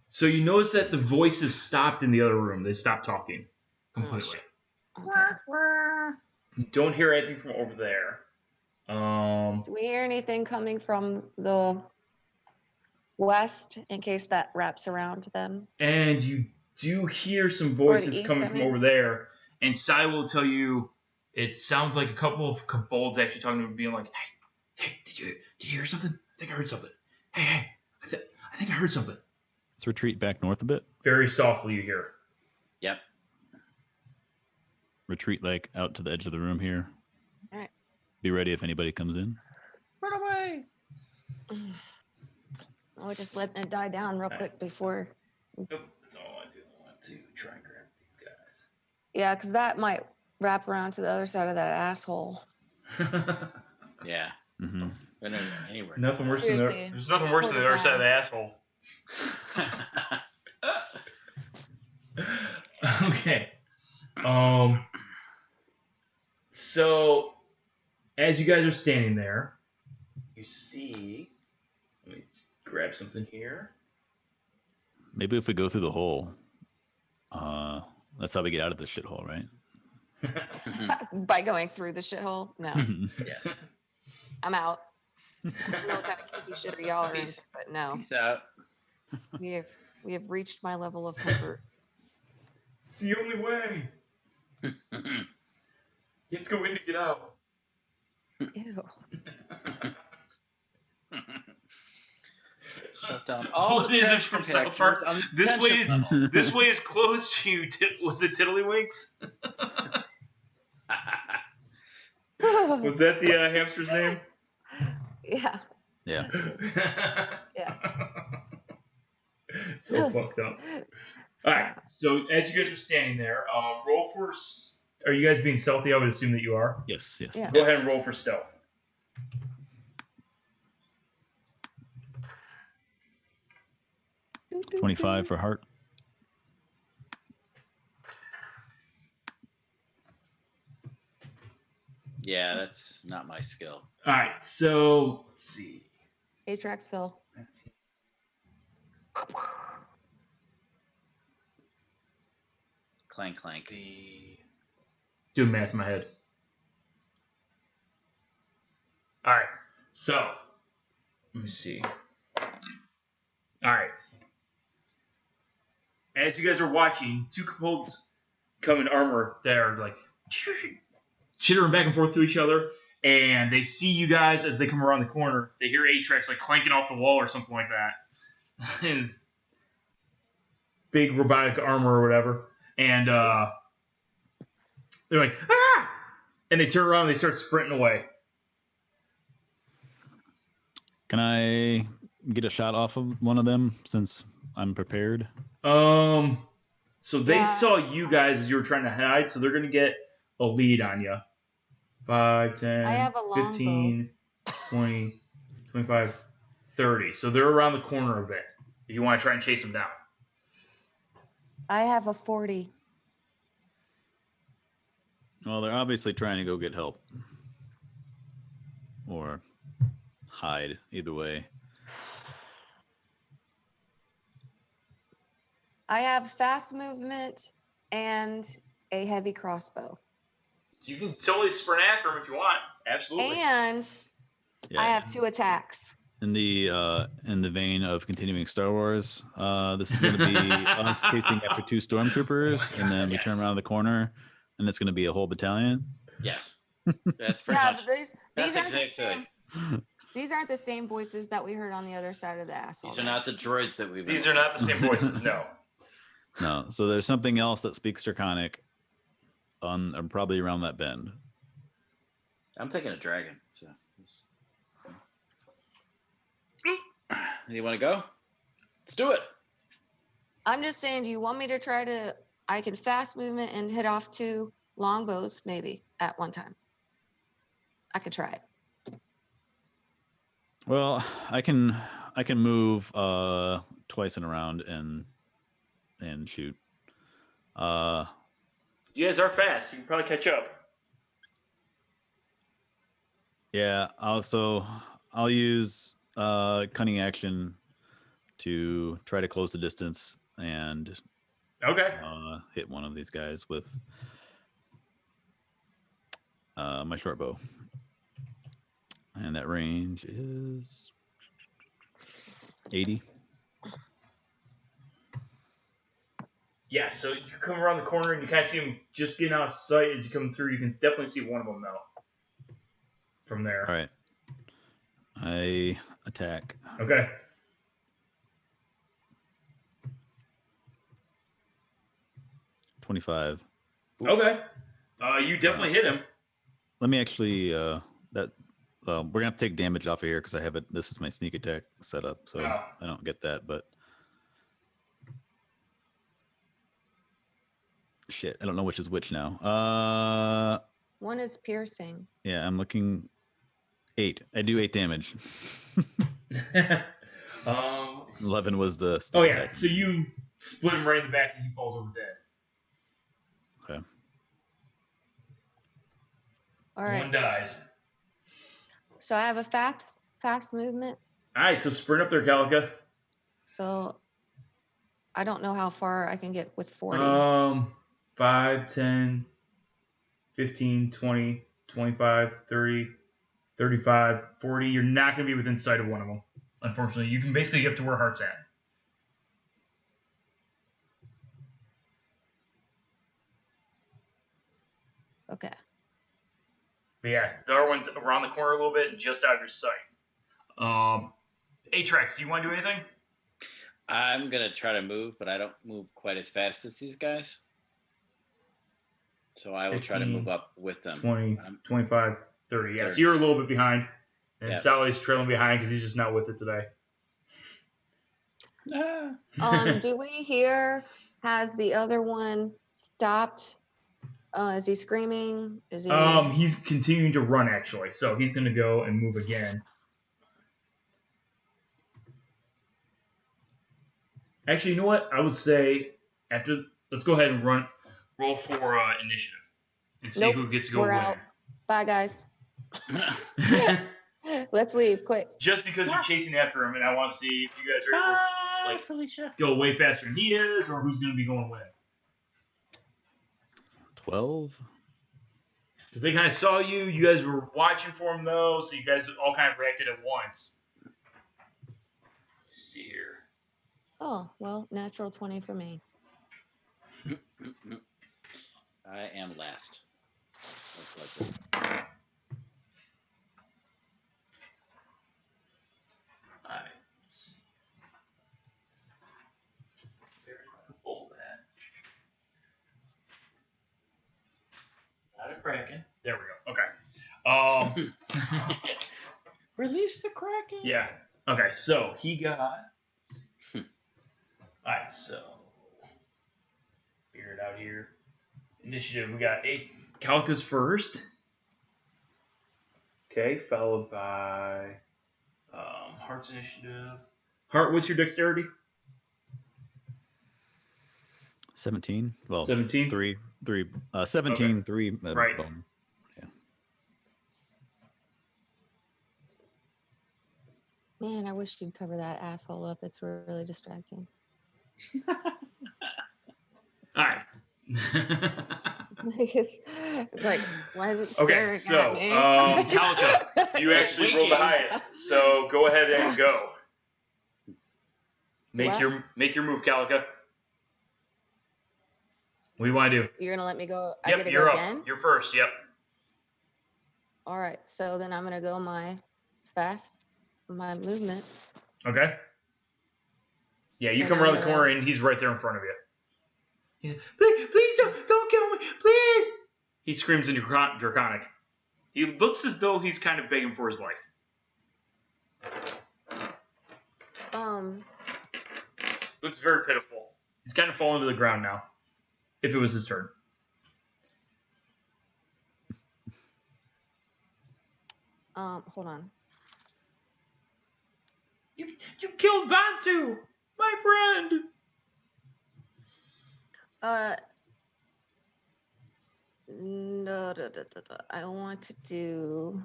So you notice that the voices stopped in the other room. They stopped talking completely. Okay. You don't hear anything from over there. Do we hear anything coming from the west in case that wraps around to them? And you do hear some voices east, coming from over there. And Sai will tell you it sounds like a couple of kobolds actually talking to him, being like, hey, did you hear something? I think I heard something. Hey, I think I heard something. Let's retreat back north a bit. Very softly you hear. Yep. Retreat like out to the edge of the room here. All right. Be ready if anybody comes in. Run away. I'll just let it die down real quick before. Nope, that's all I do. I want to try and grab these guys. Yeah, because that might wrap around to the other side of that asshole. Yeah. Mm-hmm. Anywhere. Nothing worse than there's nothing worse than the other side of the asshole. Okay. So as you guys are standing there, you see. Let me grab something here. Maybe if we go through the hole, that's how we get out of the shithole, right? By going through the shithole? No. Yes. I'm out. I don't know what kind of kinky shit y'all are into, but no. Peace out. We have reached my level of comfort. It's the only way. You have to go in to get out. Ew. Shut down all the Is it trash from South compactors Park? on the This way detention is level. this way is closed to was it Tiddlywinks? Was that the hamster's name? Yeah. Yeah. Yeah. So fucked up. All right. So as you guys are standing there, roll for. Are you guys being stealthy? I would assume that you are. Yes. Yeah. Go ahead and roll for stealth. Yeah. 25 for heart. Yeah, that's not my skill. All right. So let's see. Atrax Phil. Clank, clank. Doing math in my head. All right. So let me see. All right. As you guys are watching, 2 kobolds come in armor that are like chittering back and forth to each other, and they see you guys as they come around the corner. They hear Atrax like clanking off the wall or something like that. His big robotic armor or whatever, and they're like, ah! And they turn around and they start sprinting away. Can I get a shot off of one of them since I'm prepared? So they saw you guys as you were trying to hide, so they're going to get a lead on you. 5, 10, I have a 15, 20, 25, 30. So they're around the corner a bit if you want to try and chase them down. I have a 40. Well, they're obviously trying to go get help. Or hide, either way. I have fast movement and a heavy crossbow. You can totally sprint after him if you want. Absolutely. And I have 2 attacks. In the vein of continuing Star Wars, this is going to be us chasing after 2 stormtroopers, and then we turn around the corner, and it's going to be a whole battalion. Yes. That's pretty Yeah, much. but these aren't the exactly. same. These aren't the same voices that we heard on the other side of the asshole. These are not the droids that we've. These are not the same voices. No. No. So there's something else that speaks Draconic probably around that bend. I'm thinking a dragon. So. You want to go? Let's do it. I'm just saying, do you want me to try to? I can fast movement and hit off 2 longbows maybe at one time. I could try it. Well, I can move twice in a round and shoot. You guys are fast. You can probably catch up. Yeah. I'll use cunning action to try to close the distance and hit one of these guys with my short bow. And that range is 80. Yeah, so you come around the corner and you kind of see him just getting out of sight as you come through. You can definitely see one of them, though, from there. All right. I attack. Okay. $25. Okay. You definitely hit him. Let me actually we're gonna have to take damage off of here because I have it. This is my sneak attack setup, so I don't get that. But shit, I don't know which is which now. One is piercing. Yeah, I'm looking. 8. I do 8 damage. 11 was the sneak attack. So you split him right in the back and he falls over dead. Okay. All right. One dies. So I have a fast movement. All right, so sprint up there, Calica. So I don't know how far I can get with 40. 5, 10, 15, 20, 25, 30, 35, 40. You're not going to be within sight of one of them, unfortunately. You can basically get up to where Heart's at. Okay. But yeah, the other one's around the corner a little bit and just out of your sight. Atrax, do you want to do anything? I'm going to try to move, but I don't move quite as fast as these guys. So I will 15, try to move up with them. 20, 25, 30. Yeah, 30. so you're a little bit behind. And Yep. Sally's trailing behind because he's just not with it today. Do we hear, has the other one stopped? Is he screaming? Is he? He's continuing to run, actually. So he's going to go and move again. Actually, you know what? I would say let's go ahead and roll for initiative and see who gets to go we're win. out. Bye, guys. Let's leave quick. Just because you're chasing after him, and I want to see if you guys are able to Felicia. go way faster than he is, or who's going to be going with him. 12. Because they kind of saw you. You guys were watching for him, though, so you guys all kind of reacted at once. Let's see here. Oh, well, natural 20 for me. I am last. Most likely. Alright. Very full that. It's not a Kraken. There we go. Okay. Release the Kraken. Yeah. Okay, so he got. Alright, so. Figure it out here. Initiative, we got 8. Calica's first. Okay, followed by Heart's initiative. Heart, what's your dexterity? 17. Well, 17? 3. 17. Okay. 3. Right. Bone. Man, I wish you'd cover that asshole up. It's really distracting. Like, why is it Okay, staring so at me? Calica, you actually rolled the Winking. highest, so go ahead and go. Make What? your move, Calica. What do you want to do? You're gonna let me go? I Yep, get to you're go up. again? You're first. Yep. All right. So then I'm gonna go my movement. Okay. Yeah, you And come I'm around the gonna- corner and he's right there in front of you. He's please don't kill me, please. He screams in Draconic. He looks as though he's kind of begging for his life. Looks very pitiful. He's kind of fallen to the ground now. If it was his turn. Hold on. You killed Bantu, my friend. No, I want to do.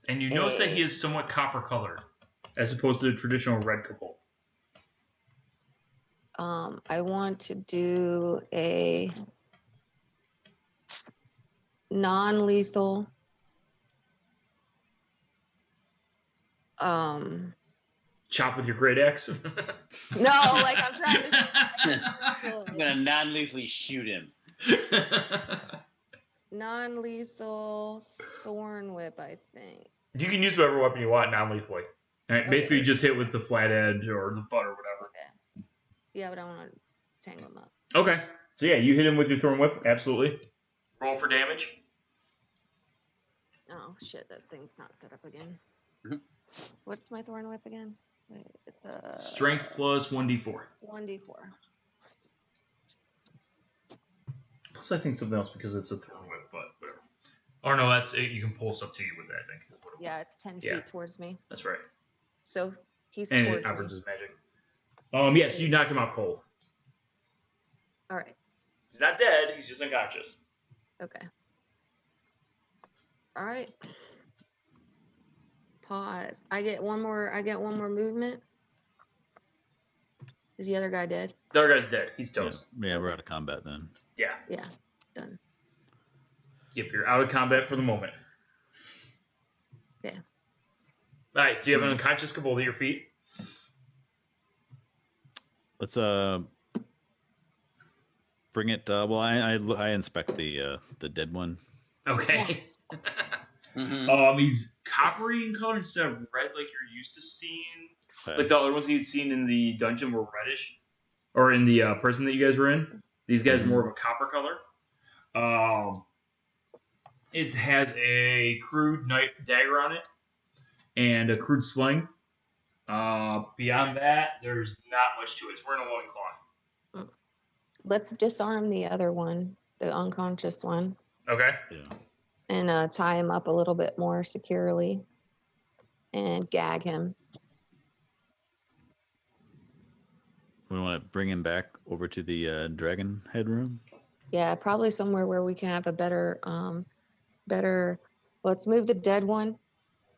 And you notice that he is somewhat copper colored, as opposed to the traditional red kobold. I want to do a non-lethal. Chop with your great axe. No, like I'm trying to say. I'm gonna non-lethally shoot him. Non-lethal thorn whip, I think. You can use whatever weapon you want non-lethally. And basically, you just hit with the flat edge or the butt or whatever. Okay. Yeah, but I want to tangle him up. Okay. So yeah, you hit him with your thorn whip. Absolutely. Roll for damage. Oh shit, that thing's not set up again. What's my thorn whip again? Wait, it's a Strength plus 1d4. 1d4. Plus, I think something else because it's a thorn whip, but whatever. Or no, that's it. You can pull stuff to you with that, I think. Is what it Yeah, was. it's 10 Yeah. feet towards me. That's right. So he's And it towards me. averages magic. Yes, you knock him out cold. All right. He's not dead. He's just unconscious. Okay. All right. Pause. I get one more movement. Is the other guy dead? The other guy's dead. He's toast. Yeah, we're out of combat then. Yeah. Yeah. Done. Yep, you're out of combat for the moment. Yeah. All right, so you have an unconscious kobold at your feet. Let's bring it. Well, I inspect the dead one. Okay. Mhm. He's coppery in color instead of red like you're used to seeing. Okay. Like the other ones you'd seen in the dungeon were reddish, or in the prison that you guys were in. These guys are more of a copper color. It has a crude knife dagger on it and a crude sling. Beyond that, there's not much to it. It's wearing a loincloth. Let's disarm the other one, the unconscious one, Okay. Yeah. and tie him up a little bit more securely and gag him. We want to bring him back over to the dragon head room. Yeah, probably somewhere where we can have a better, let's move the dead one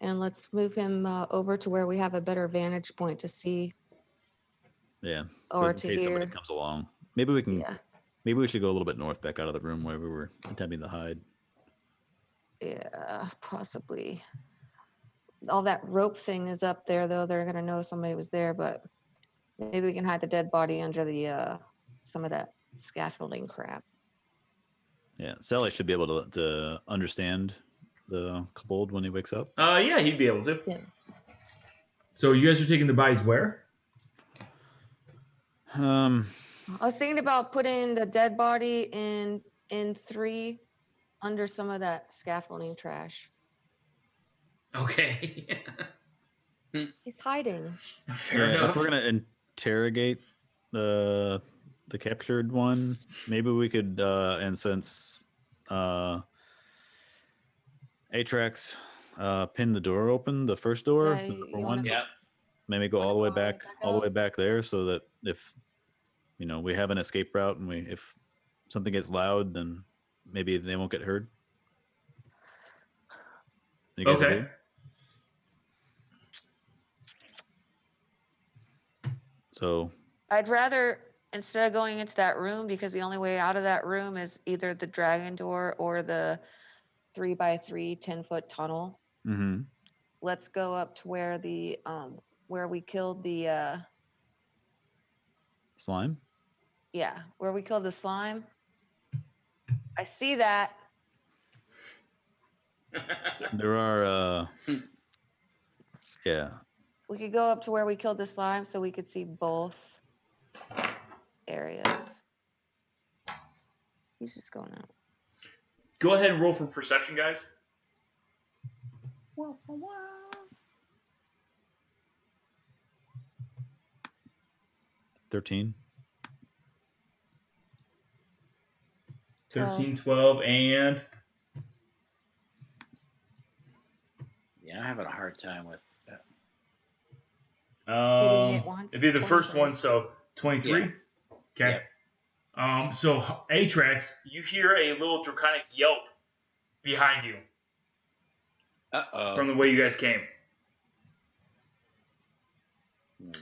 and let's move him over to where we have a better vantage point to see Yeah. or Just to in case hear. somebody comes along. Maybe we can. Yeah. Maybe we should go a little bit north, back out of the room where we were attempting to hide. Yeah, possibly. All that rope thing is up there, though. They're gonna know somebody was there, but maybe we can hide the dead body under the some of that scaffolding crap. Yeah, Sally should be able to understand the kobold when he wakes up. Yeah, he'd be able to. Yeah. So you guys are taking the bodies where? I was thinking about putting the dead body in 3 under some of that scaffolding trash. Okay. He's hiding. Fair yeah, enough. if we're gonna interrogate the captured one, maybe we could, and since Atrax pinned the door open, the first door, Yeah, the you number wanna one, Yep. maybe go wanna all the way go all the way back, back all the up? way back there, so that if we have an escape route and if something gets loud, then maybe they won't get heard. You guys Okay. agree? So I'd rather instead of going into that room, because the only way out of that room is either the dragon door or the 3x3 10-foot tunnel. Mm-hmm. Let's go up to where the where we killed the Slime? where we killed the slime. I see that. There are, yeah. We could go up to where we killed the slime so we could see both areas. He's just going out. Go ahead and roll for perception, guys. 13. 13, 12, and... Yeah, I'm having a hard time with that. Hitting it once. It'd be the first 23. one, so 23? Yeah. Okay. Yep. So, Atrax, you hear a little draconic yelp behind you from the way you guys came.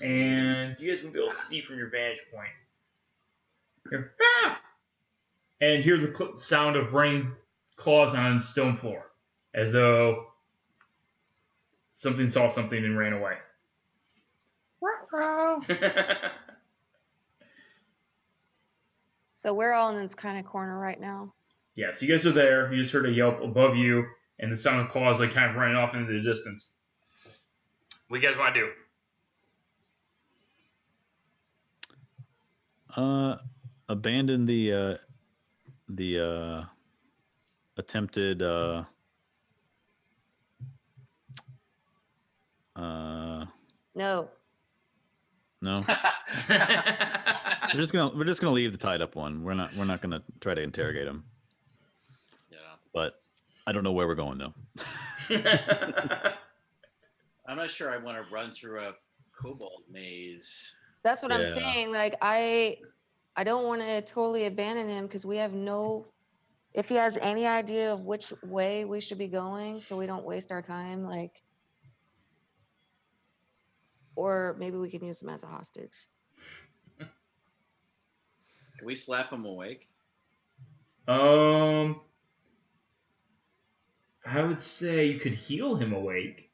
And you guys won't be able to see from your vantage point. Here. Ah! And hear the sound of running claws on stone floor, as though something saw something and ran away. So we're all in this kind of corner right now. Yeah, so you guys are there. You just heard a yelp above you, and the sound of claws like kind of running off into the distance. What do you guys want to do? Abandon the attempted No. no. We're just gonna leave the tied up one. We're not gonna try to interrogate him. Yeah, But I don't know where we're going though. I'm not sure I want to run through a kobold maze. That's what I'm Yeah. saying. Like I don't want to totally abandon him because we have no. If he has any idea of which way we should be going, so we don't waste our time, like. Or maybe we can use him as a hostage. Can we slap him awake? I would say you could heal him awake.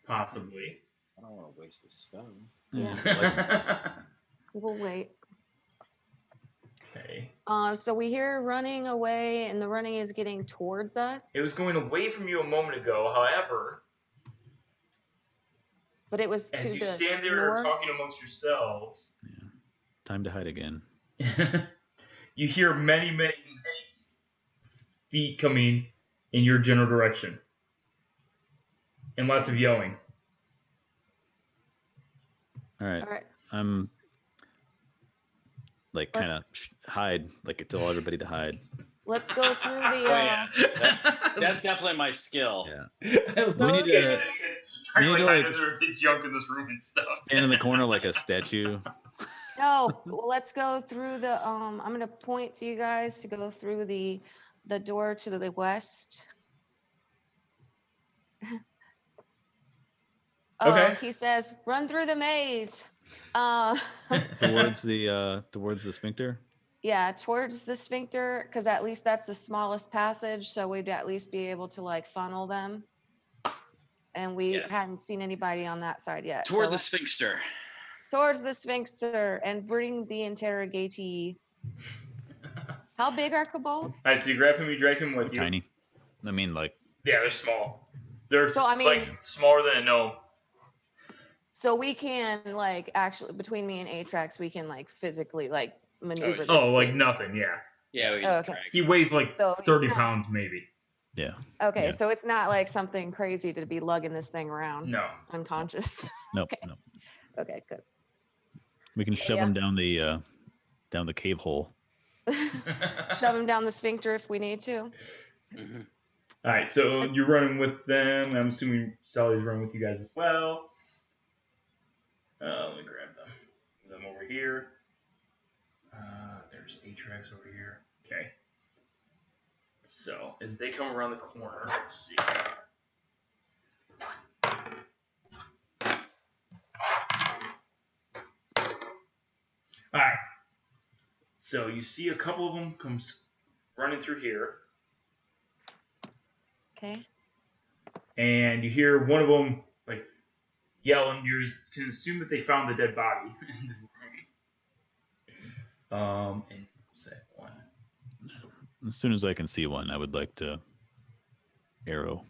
Possibly. I don't want to waste the spell. Yeah. We'll wait. Okay. So we hear running away, and the running is getting towards us. It was going away from you a moment ago, however, But it was as to you the stand there north. talking amongst yourselves, Time to hide again. you hear many, many, many feet coming in your general direction. And lots of yelling. All right. All right. I'm like kind of hide, like tell everybody to hide. Let's go through the. yeah. That's definitely my skill. Yeah. I love We need it. to- Trying we to need like to, hide like, under the junk in this room and stuff. Stand in the corner like a statue. No, well, let's go through the. I'm gonna point to you guys to go through the door to the west. Okay. He says, "Run through the maze." towards the sphincter. Yeah, towards the sphincter, because at least that's the smallest passage, so we'd at least be able to like funnel them. And we Yes. hadn't seen anybody on that side yet. Toward so the sphincter. towards the sphincter and bring the interrogatee. How big are kobolds? Alright, so you grab him, you drag him with you. Tiny. I mean, like Yeah, they're small. They're So, I mean- like smaller than a gnome. So we can like actually between me and Atrax, we can like physically like maneuver. yeah. this Oh, like thing. nothing, yeah. Yeah, we Oh, just okay. drag. He weighs like So it's 30 not- pounds, maybe. yeah. Okay, Yeah. so it's not like something crazy to be lugging this thing around No. unconscious. Nope. Okay. Nope. Okay, good. We can shove Yeah. him down the cave hole. Shove him down the sphincter if we need to. Mhm. Alright, so you're running with them. I'm assuming Sally's running with you guys as well. Let me grab them. Move them over here. There's Atrax over here. Okay. So, as they come around the corner, let's see. All right. So you see a couple of them comes running through here, Okay. and you hear one of them like yell, and you can assume that they found the dead body. And say one. As soon as I can see one, I would like to arrow.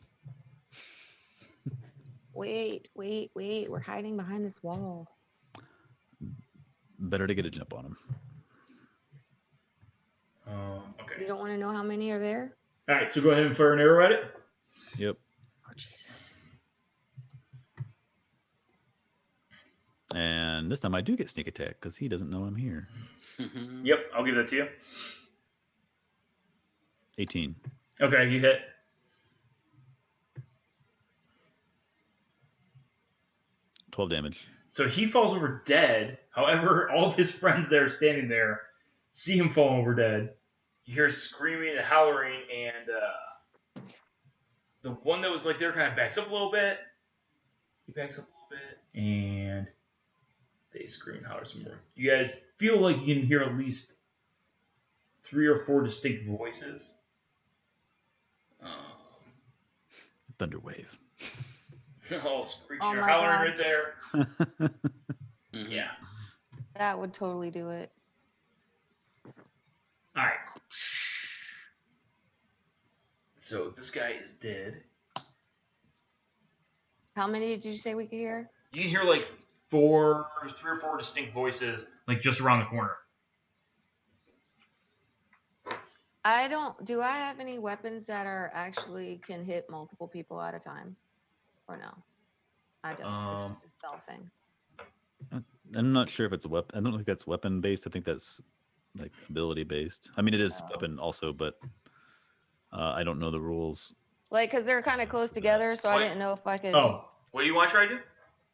Wait. We're hiding behind this wall. Better to get a jump on him. Okay. You don't want to know how many are there? All right. So go ahead and fire an arrow at it. Yep. Oh, Jesus. And this time I do get sneak attack because he doesn't know I'm here. Yep. I'll give that to you. 18. Okay. You hit. $12 damage. So he falls over dead. However, all of his friends that are standing there see him fall over dead. You hear screaming and hollering, and the one that was like there kind of backs up a little bit. He backs up a little bit, and they scream and holler some more. You guys feel like you can hear at least 3 or 4 distinct voices. Thunderwave. All screeching Oh or my hollering God. right there. Mhm. Yeah. That would totally do it. All right. So this guy is dead. How many did you say we could hear? You can hear like 3 or 4 distinct voices, like just around the corner. Do I have any weapons that are actually can hit multiple people at a time? Or no? I don't. It's just a spell thing. I'm not sure if it's a weapon. I don't think that's weapon based. I think that's like ability based. I mean, it is Oh. weapon also, but I don't know the rules. Like, because they're kind of close together, so I What? didn't know if I could Oh, what do you want to try to do?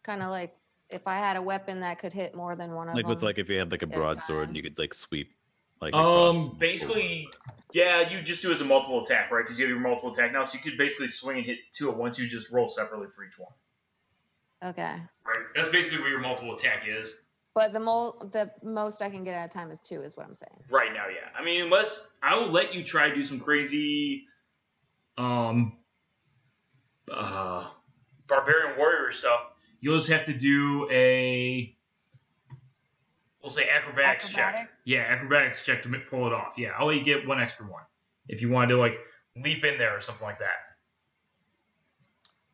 kind of like, if I had a weapon that could hit more than one of Like them. with like if you had like a at a broadsword time. and you could like sweep like across. Basically, yeah, you just do as a multiple attack, right? Because you have your multiple attack now, so you could basically swing and hit 2 at once. You just roll separately for each one. Okay. Right. That's basically what your multiple attack is. But the most I can get at a time is 2, is what I'm saying. Right now, yeah. I mean, unless I will let you try to do some crazy, barbarian warrior stuff. You'll just have to do we'll say acrobatics check. Yeah, acrobatics check to pull it off. Yeah, I'll let you get 1 extra one if you want to like leap in there or something like that.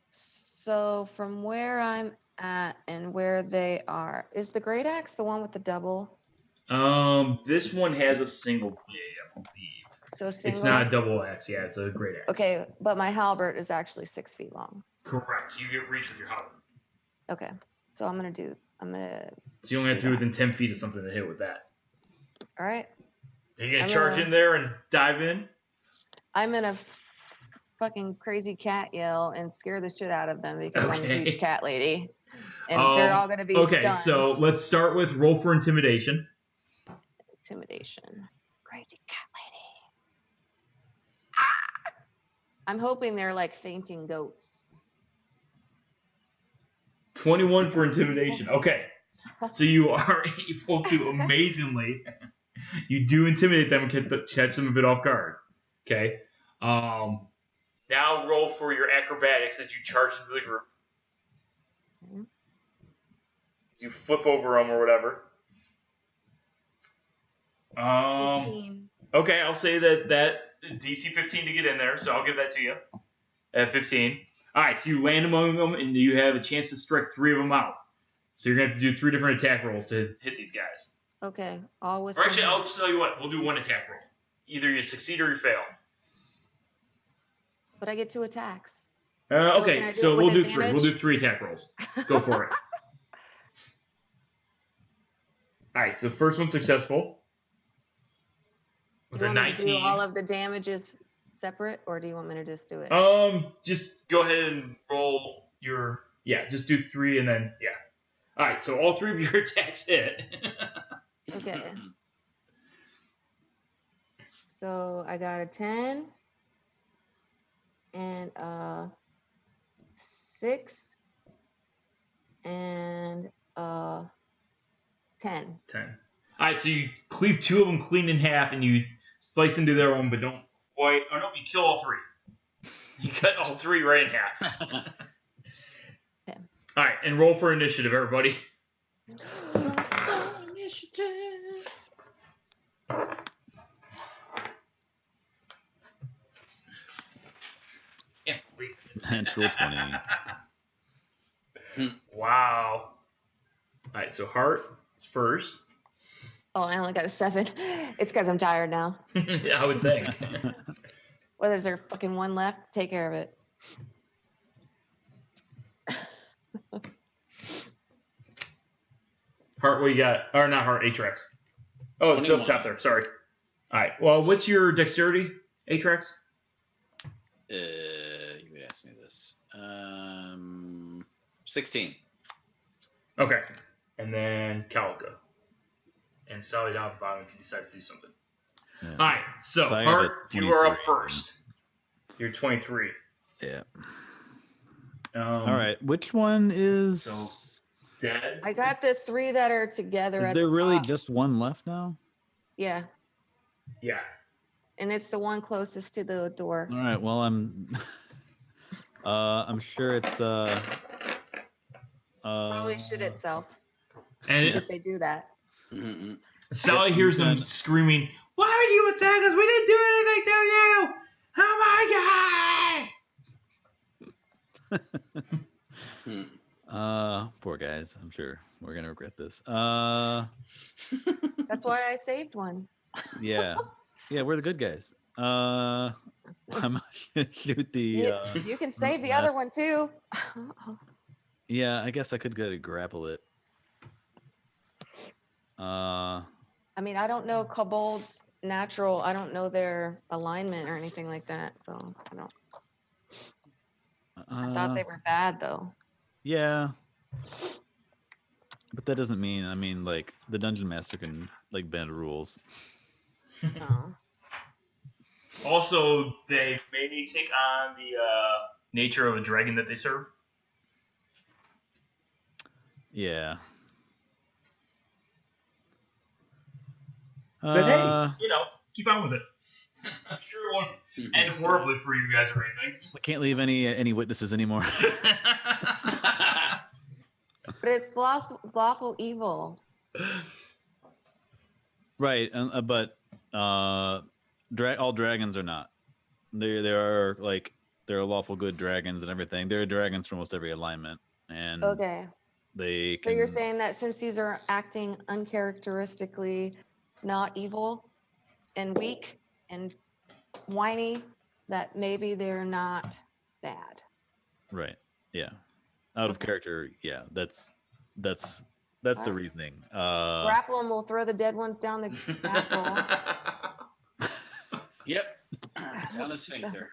So from where I'm at and where they are, is the great axe the one with the double? This one has a single blade, I believe. So single. It's not a double axe. Yeah, it's a great axe. Okay, but my halberd is actually 6 feet long. Correct. You get reach with your halberd. Okay, so I'm gonna. So you only have to be within 10 feet of something to hit with that. All right. Are you gonna charge in there and dive in? I'm gonna fucking crazy cat yell and scare the shit out of them because I'm a huge cat lady, and they're all gonna be stunned. So let's start with roll for intimidation. Intimidation. Crazy cat lady. I'm hoping they're like fainting goats. 21 for intimidation. Okay. So you are able to amazingly, you do intimidate them and catch them a bit off guard. Okay. Now roll for your acrobatics as you charge into the group. Okay. As you flip over them or whatever. 15. Okay, I'll say that DC 15 to get in there, so I'll give that to you at 15. All right, so you land among them, and you have a chance to strike 3 of them out. So you're going to have to do 3 different attack rolls to hit these guys. Okay, all with. Or actually, I'll tell you what, we'll do 1 attack roll. Either you succeed or you fail. But I get 2 attacks. Okay, so we'll do 3. We'll do 3 attack rolls. Go for it. All right, so first one successful. With a 19. Do all of the damages separate, or do you want me to just do it? Just go ahead and roll your. Yeah, just do 3 and then yeah. All right, so all 3 of your attacks hit. Okay. So I got a 10 and a 6 and a 10. 10. All right, so you cleave 2 of them clean in half, and you slice into their one, but don't quite. Oh no, you kill all 3. You cut all 3 right in half. Okay. All right, and roll for initiative, everybody. Initiative. Yeah, Natural 20. Wow. All right, so Heart is first. Oh, I only got a 7. It's because I'm tired now. I would think. Well, is there fucking 1 left? Take care of it. Heart, what you got? Or not Heart, Atrax. Oh, it's still up 21. top there. Sorry. All right. Well, what's your dexterity, Atrax? You would ask me this. 16. Okay. And then Calico. And Sally down at the bottom if you decide to do something. Yeah. All right. So, So I have a Heart, you are up 23. first. You're 23. Yeah. All right. Which one is? So, Dead. I got the 3 that are together Is at there the really top. just one left now? Yeah, Yeah. and it's the one closest to the door. All right. Well, I'm sure it's Probably shit itself And if they do that. Mm-mm. Sally Yep, hears them understand. screaming, "Why did you attack us? We didn't do anything to you! Oh my god!" poor guys. I'm sure we're gonna regret this. That's why I saved one. Yeah, we're the good guys. I'm gonna shoot the. You can save the other last- one too. Yeah, I guess I could go to grapple it. I mean, I don't know kobolds natural. I don't know their alignment or anything like that. So I don't. I thought they were bad though. Yeah, but that doesn't mean. I mean, like the dungeon master can like bend rules. No. Also, they may take on the nature of a dragon that they serve. Yeah. But hey, keep on with it. I'm sure it won't end horribly for you guys or anything. I can't leave any witnesses anymore. But it's lawful evil. Right, but all dragons are not. There are lawful good dragons and everything. There are dragons from almost every alignment, and Okay. they. So you're saying that since these are acting uncharacteristically not evil and weak and whiny, that maybe they're not bad. Right. Yeah. Out of Okay. character. Yeah. That's the Alright. reasoning. Grapple and we'll throw the dead ones down the asshole. Yep. Down the sphincter.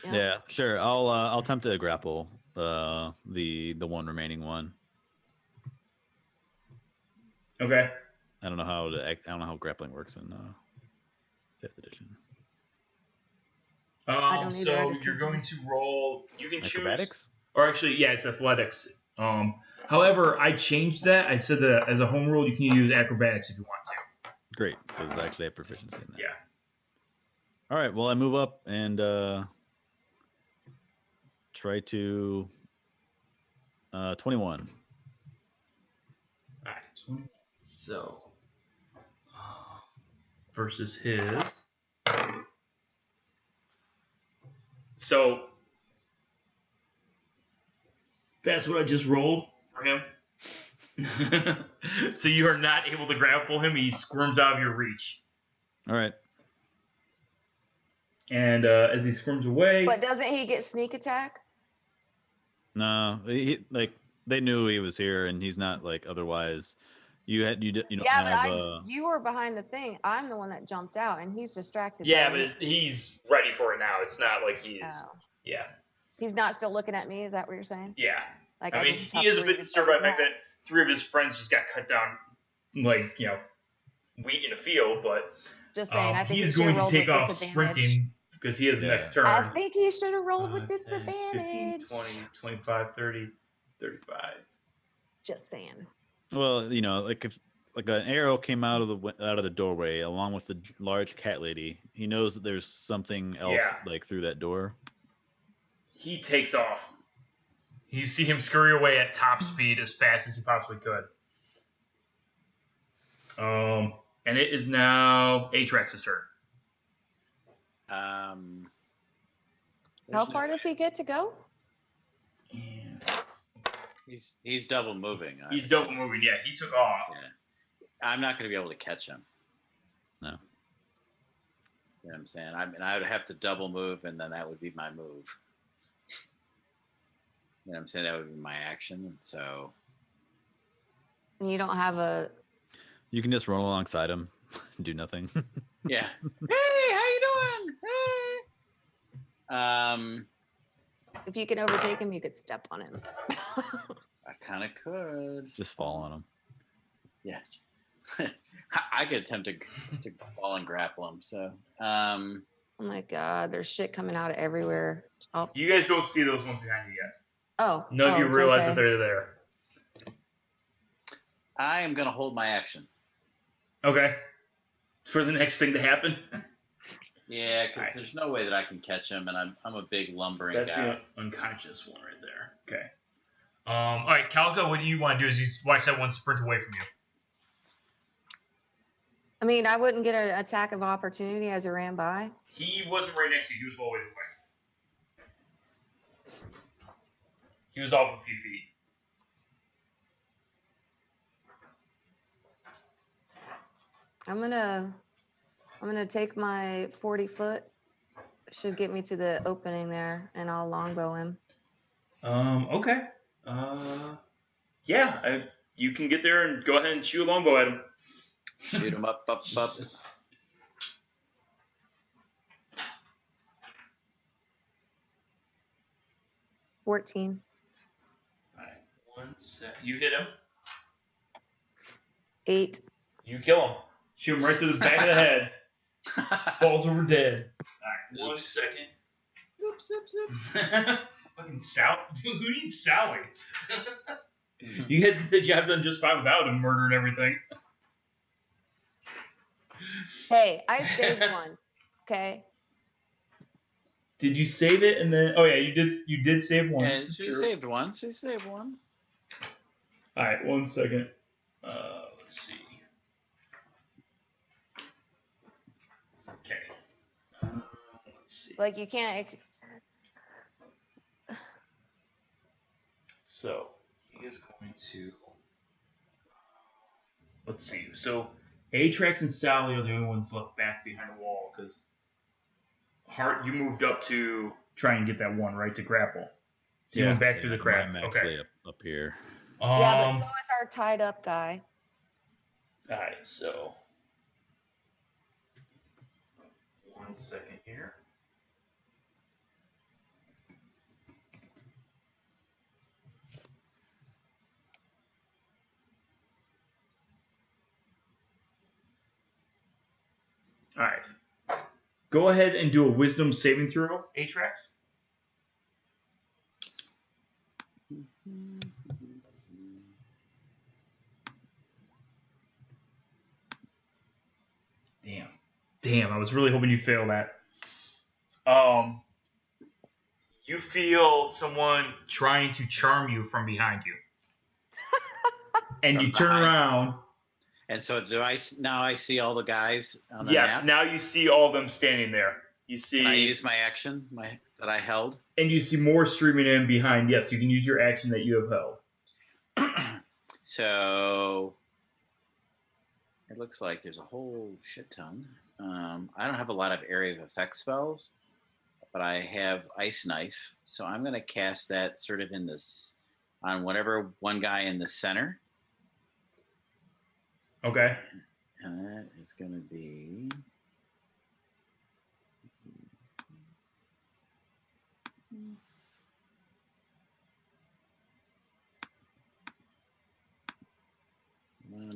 Yeah. Sure. I'll attempt to grapple the one remaining one. Okay. I don't know how grappling works in 5th edition. I don't So either, I just you're going to roll. You can choose. Acrobatics? Or actually, yeah, it's athletics. However, I changed that. I said that as a home rule, you can use acrobatics if you want to. Great, because I actually have proficiency in that. Yeah. All right. Well, I move up and try to 21. All right. So versus his. So that's what I just rolled for him. So you are not able to grapple him. He squirms out of your reach. All right. And as he squirms away, But doesn't he get sneak attack? No, they knew he was here, and he's not like otherwise. You don't Yeah, have. but you were behind the thing. I'm the one that jumped out, and he's distracted. yeah, by me. but he's ready for it now. It's not like he's. Oh. Yeah. He's not still looking at me. Is that what you're saying? Yeah. Like I mean, just he is a chopped bit three disturbed by the of his fact that 3 of his friends just got cut down, like, wheat in a field, but Just saying. I think he is should've going to rolled take with off disadvantage. sprinting because he has the Yeah. next turn. I think he should have rolled with 10, 15, disadvantage. 20, 25, 30, 35. Just saying. Well, like like an arrow came out of the doorway along with the large cat lady. He knows that there's something else Yeah. like through that door. He takes off. You see him scurry away at top speed as fast as he possibly could. And it is now Atrax's turn. How far does he get to go? And He's double moving. he's double moving. Yeah, he took off. Yeah. I'm not going to be able to catch him. No. You know what I'm saying? I would have to double move, and then that would be my move. You know what I'm saying? That would be my action. And so. And you don't have a. You can just run alongside him, do nothing. Yeah. Hey, how you doing? Hey. If you can overtake him, you could step on him. I kind of could. Just fall on him. Yeah. I could attempt to fall and grapple him. So. Oh my God, there's shit coming out of everywhere. Oh. You guys don't see those ones behind you yet. Oh. None of you it's realize okay. that they're there. I am going to hold my action. Okay. For the next thing to happen. Yeah, because there's no way that I can catch him, and I'm a big lumbering That's guy. the unconscious one right there. Okay. All right, Calico, what do you want to do is you watch that one sprint away from you. I mean, I wouldn't get an attack of opportunity as it ran by. He wasn't right next to you. He was well ways away. He was off a few feet. I'm gonna take my 40 foot. Should get me to the opening there, and I'll longbow him. Okay. Yeah, you can get there and go ahead and shoot a longbow at him. Shoot him up. Jesus. 14. All right, 1 sec. You hit him. 8. You kill him. Shoot him right through the back of the head. Falls over dead. All right, 1 second. Fucking Sally. Who needs Sally? You guys get the job done just fine without him murdering everything. Hey, I saved one. Okay. Did you save it and then? Oh yeah, you did save one. Yeah, she saved one. She saved one. All right, 1 second. Let's see. Okay. Let's see. Like you can't. So he is going to. Let's see. So Atrax and Sally are the only ones left back behind the wall because Hart, you moved up to try and get that one right to grapple. So you went back through the crack. I'm Okay. actually up here. Yeah, but so is our tied up guy. All right. So 1 second here. All right. Go ahead and do a wisdom saving throw, Atrax. Damn, I was really hoping you fail that. You feel someone trying to charm you from behind you. And you turn around. And so do I now I see all the guys on the Yes, map? now you see all of them standing there. You see. Can I use my action that I held? And you see more streaming in behind. Yes, you can use your action that you have held. So it looks like there's a whole shit ton. I don't have a lot of area of effect spells, but I have Ice Knife. So I'm going to cast that sort of in this on whatever one guy in the center. Okay. And that is going to be.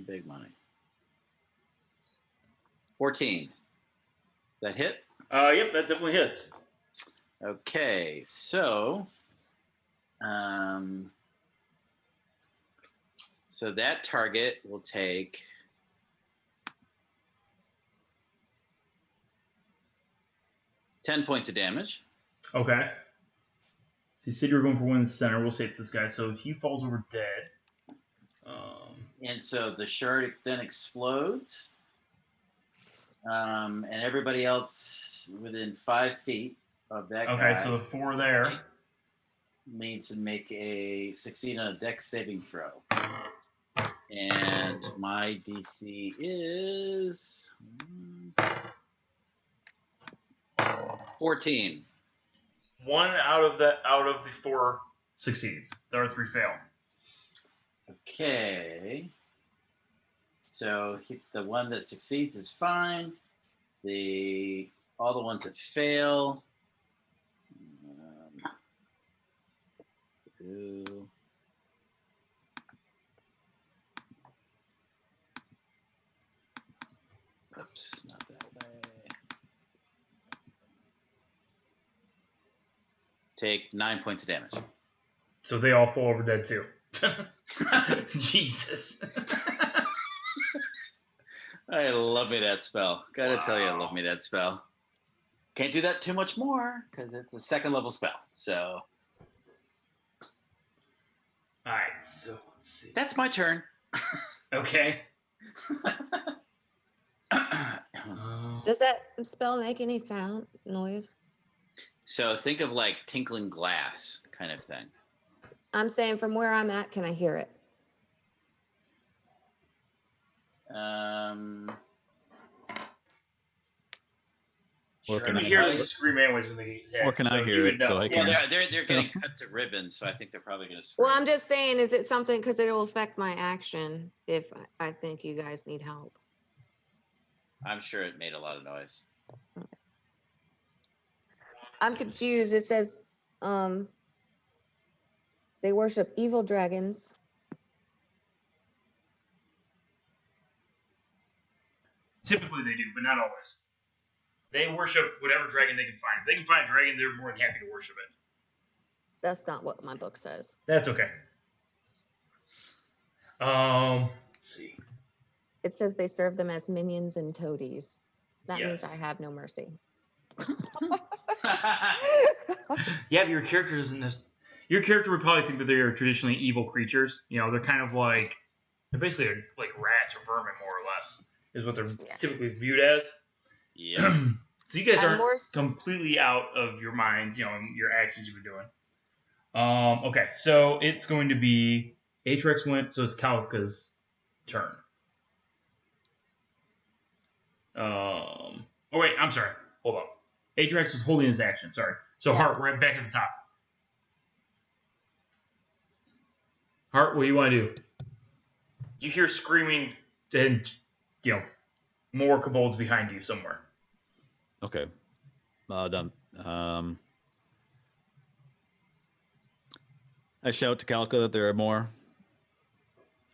Big money. 14. That hit? Yep, that definitely hits. Okay, so so that target will take 10 points of damage. Okay. So you said you were going for one in the center. We'll say it's this guy. So he falls over dead. And so the shard then explodes. And everybody else within 5 feet of that guy. Okay, so the 4 there. Needs to succeed on a dex saving throw. And my DC is 14. 1 out of the 4 succeeds. The other 3 fail. Okay. So the one that succeeds is fine. All the ones that fail. Oops, not that way. Take 9 points of damage. So they all fall over dead too. Jesus. I love me that spell. Gotta tell you, I love me that spell. Can't do that too much more because it's a 2nd level spell. So. All right. So let's see. That's my turn. Okay. Does that spell make any noise? So think of like tinkling glass kind of thing. I'm saying from where I'm at, can I hear it? Or can You hear them scream anyways when they get hit. Or can I hear it? So I can. Yeah, they're getting cut to ribbons, so I think they're probably going to scream. Well, I'm just saying, is it something, because it will affect my action if I think you guys need help. I'm sure it made a lot of noise. I'm confused. It says they worship evil dragons. Typically they do, but not always. They worship whatever dragon they can find. If they can find a dragon, they're more than happy to worship it. That's not what my book says. That's okay. Let's see. It says they serve them as minions and toadies. That means Yes. I have no mercy. Yeah, but your character isn't this. Your character would probably think that they are traditionally evil creatures. You know, they're kind of like they're basically like rats or vermin, more or less, is what they're typically viewed as. Yeah. So you guys aren't completely out of your minds, you know, and your actions you've been doing. Okay, so it's going to be Atrix went, so it's Kalka's turn. Oh wait, I'm sorry. Hold on. Atrix was holding his action. Sorry. So Hart, we're back at the top. Hart, what do you want to do? You hear screaming and more kobolds behind you somewhere. Okay. Done. I shout to Kalka that there are more,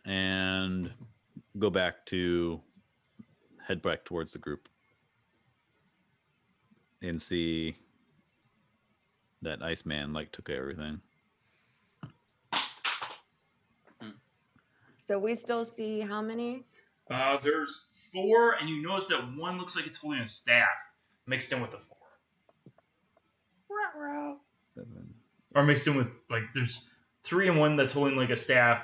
and go back to head back towards the group and see that Iceman took everything. So we still see how many? There's 4, and you notice that one looks like it's holding a staff mixed in with the 4. Or mixed in with, there's 3 and 1 that's holding a staff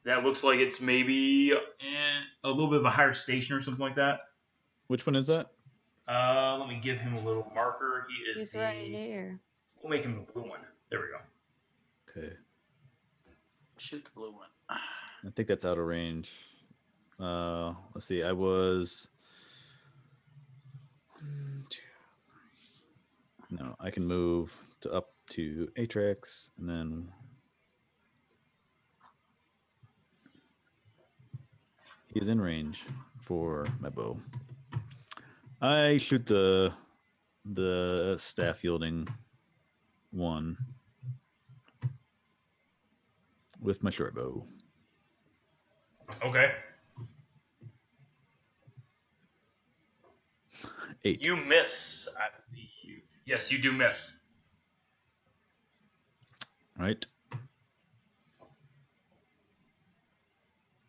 that looks like it's maybe a little bit of a higher station or something like that. Which one is that? Let me give him a little marker. He's right here. We'll make him the blue one. There we go. Okay. Shoot the blue one. I think that's out of range. Let's see. I was... No, I can move up to Atrix, and then... He's in range for my bow. I shoot the staff yielding one with my short bow. Okay. 8. You miss, I believe. Yes, you do miss. Right.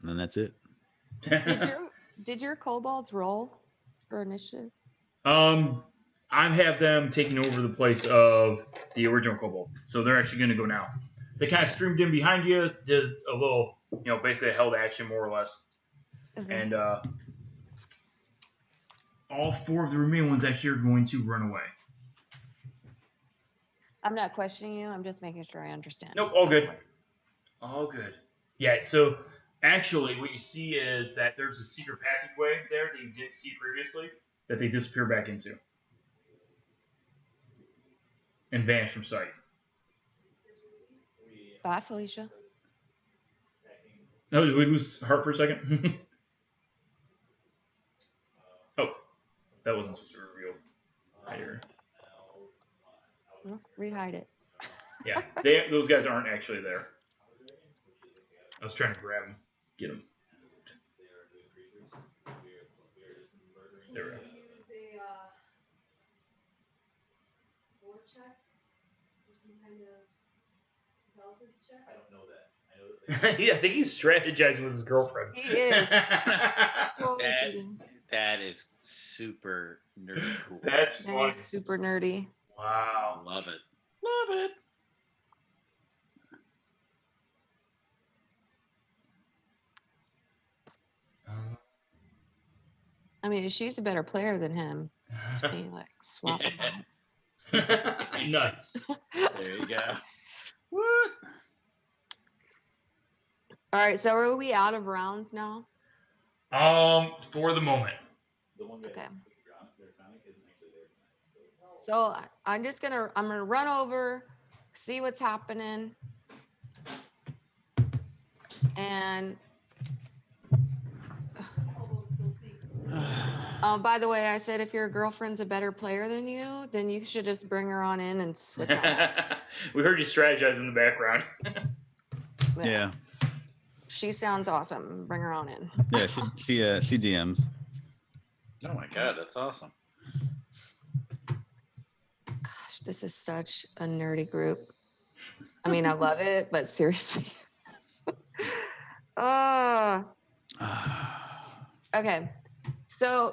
And that's it. Did your kobolds roll for initiative? I have them taking over the place of the original kobold. So they're actually going to go now. They kind of streamed in behind you, did a little, basically a held action more or less. Okay. And all 4 of the remaining ones actually are going to run away. I'm not questioning you. I'm just making sure I understand. Nope, all good. All good. Yeah, so actually what you see is that there's a secret passageway there that you didn't see previously that they disappear back into. And vanish from sight. Bye, Felicia. Oh, did we lose Heart for a second? Oh, that wasn't supposed to reveal. Here. Well, rehide it. Yeah, those guys aren't actually there. I was trying to grab them, get them. There we go. Use a lore check or some kind of intelligence check. I don't know that. I know that. Yeah, I think he's strategizing with his girlfriend. He is. Totally cheating. That is super nerdy cool. That's That funny. is super nerdy. Wow. Love it. Love it. I mean, she's a better player than him. She, like, swap them out. Nuts. There you go. What? All right, so are we out of rounds now? For the moment. The one that Okay. they're founding isn't actually there tonight. So I'm gonna run over, see what's happening, and Kobolds still speak. by the way, I said if your girlfriend's a better player than you, then you should just bring her on in and switch on. We heard you strategize in the background. Yeah. She sounds awesome. Bring her on in. Yeah, she DMs. Oh my god, that's awesome. Gosh, this is such a nerdy group. I mean, I love it, but seriously. Okay. So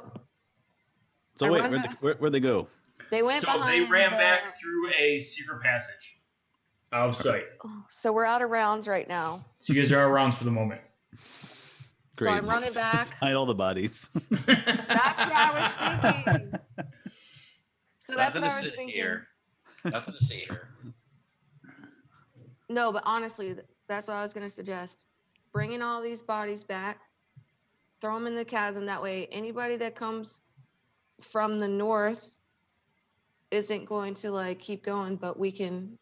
So I wait, run where'd they go? they went So behind. they ran the- back through a secret passage out of sight. So we're out of rounds right now. So you guys are out of rounds for the moment. So I'm running Let's back. hide all the bodies. That's what I was thinking. So that's Nothing what to I was see thinking. here. Nothing to see here. No, but honestly, that's what I was going to suggest. Bringing all these bodies back, throw them in the chasm. That way, anybody that comes from the north isn't going to like keep going, but we can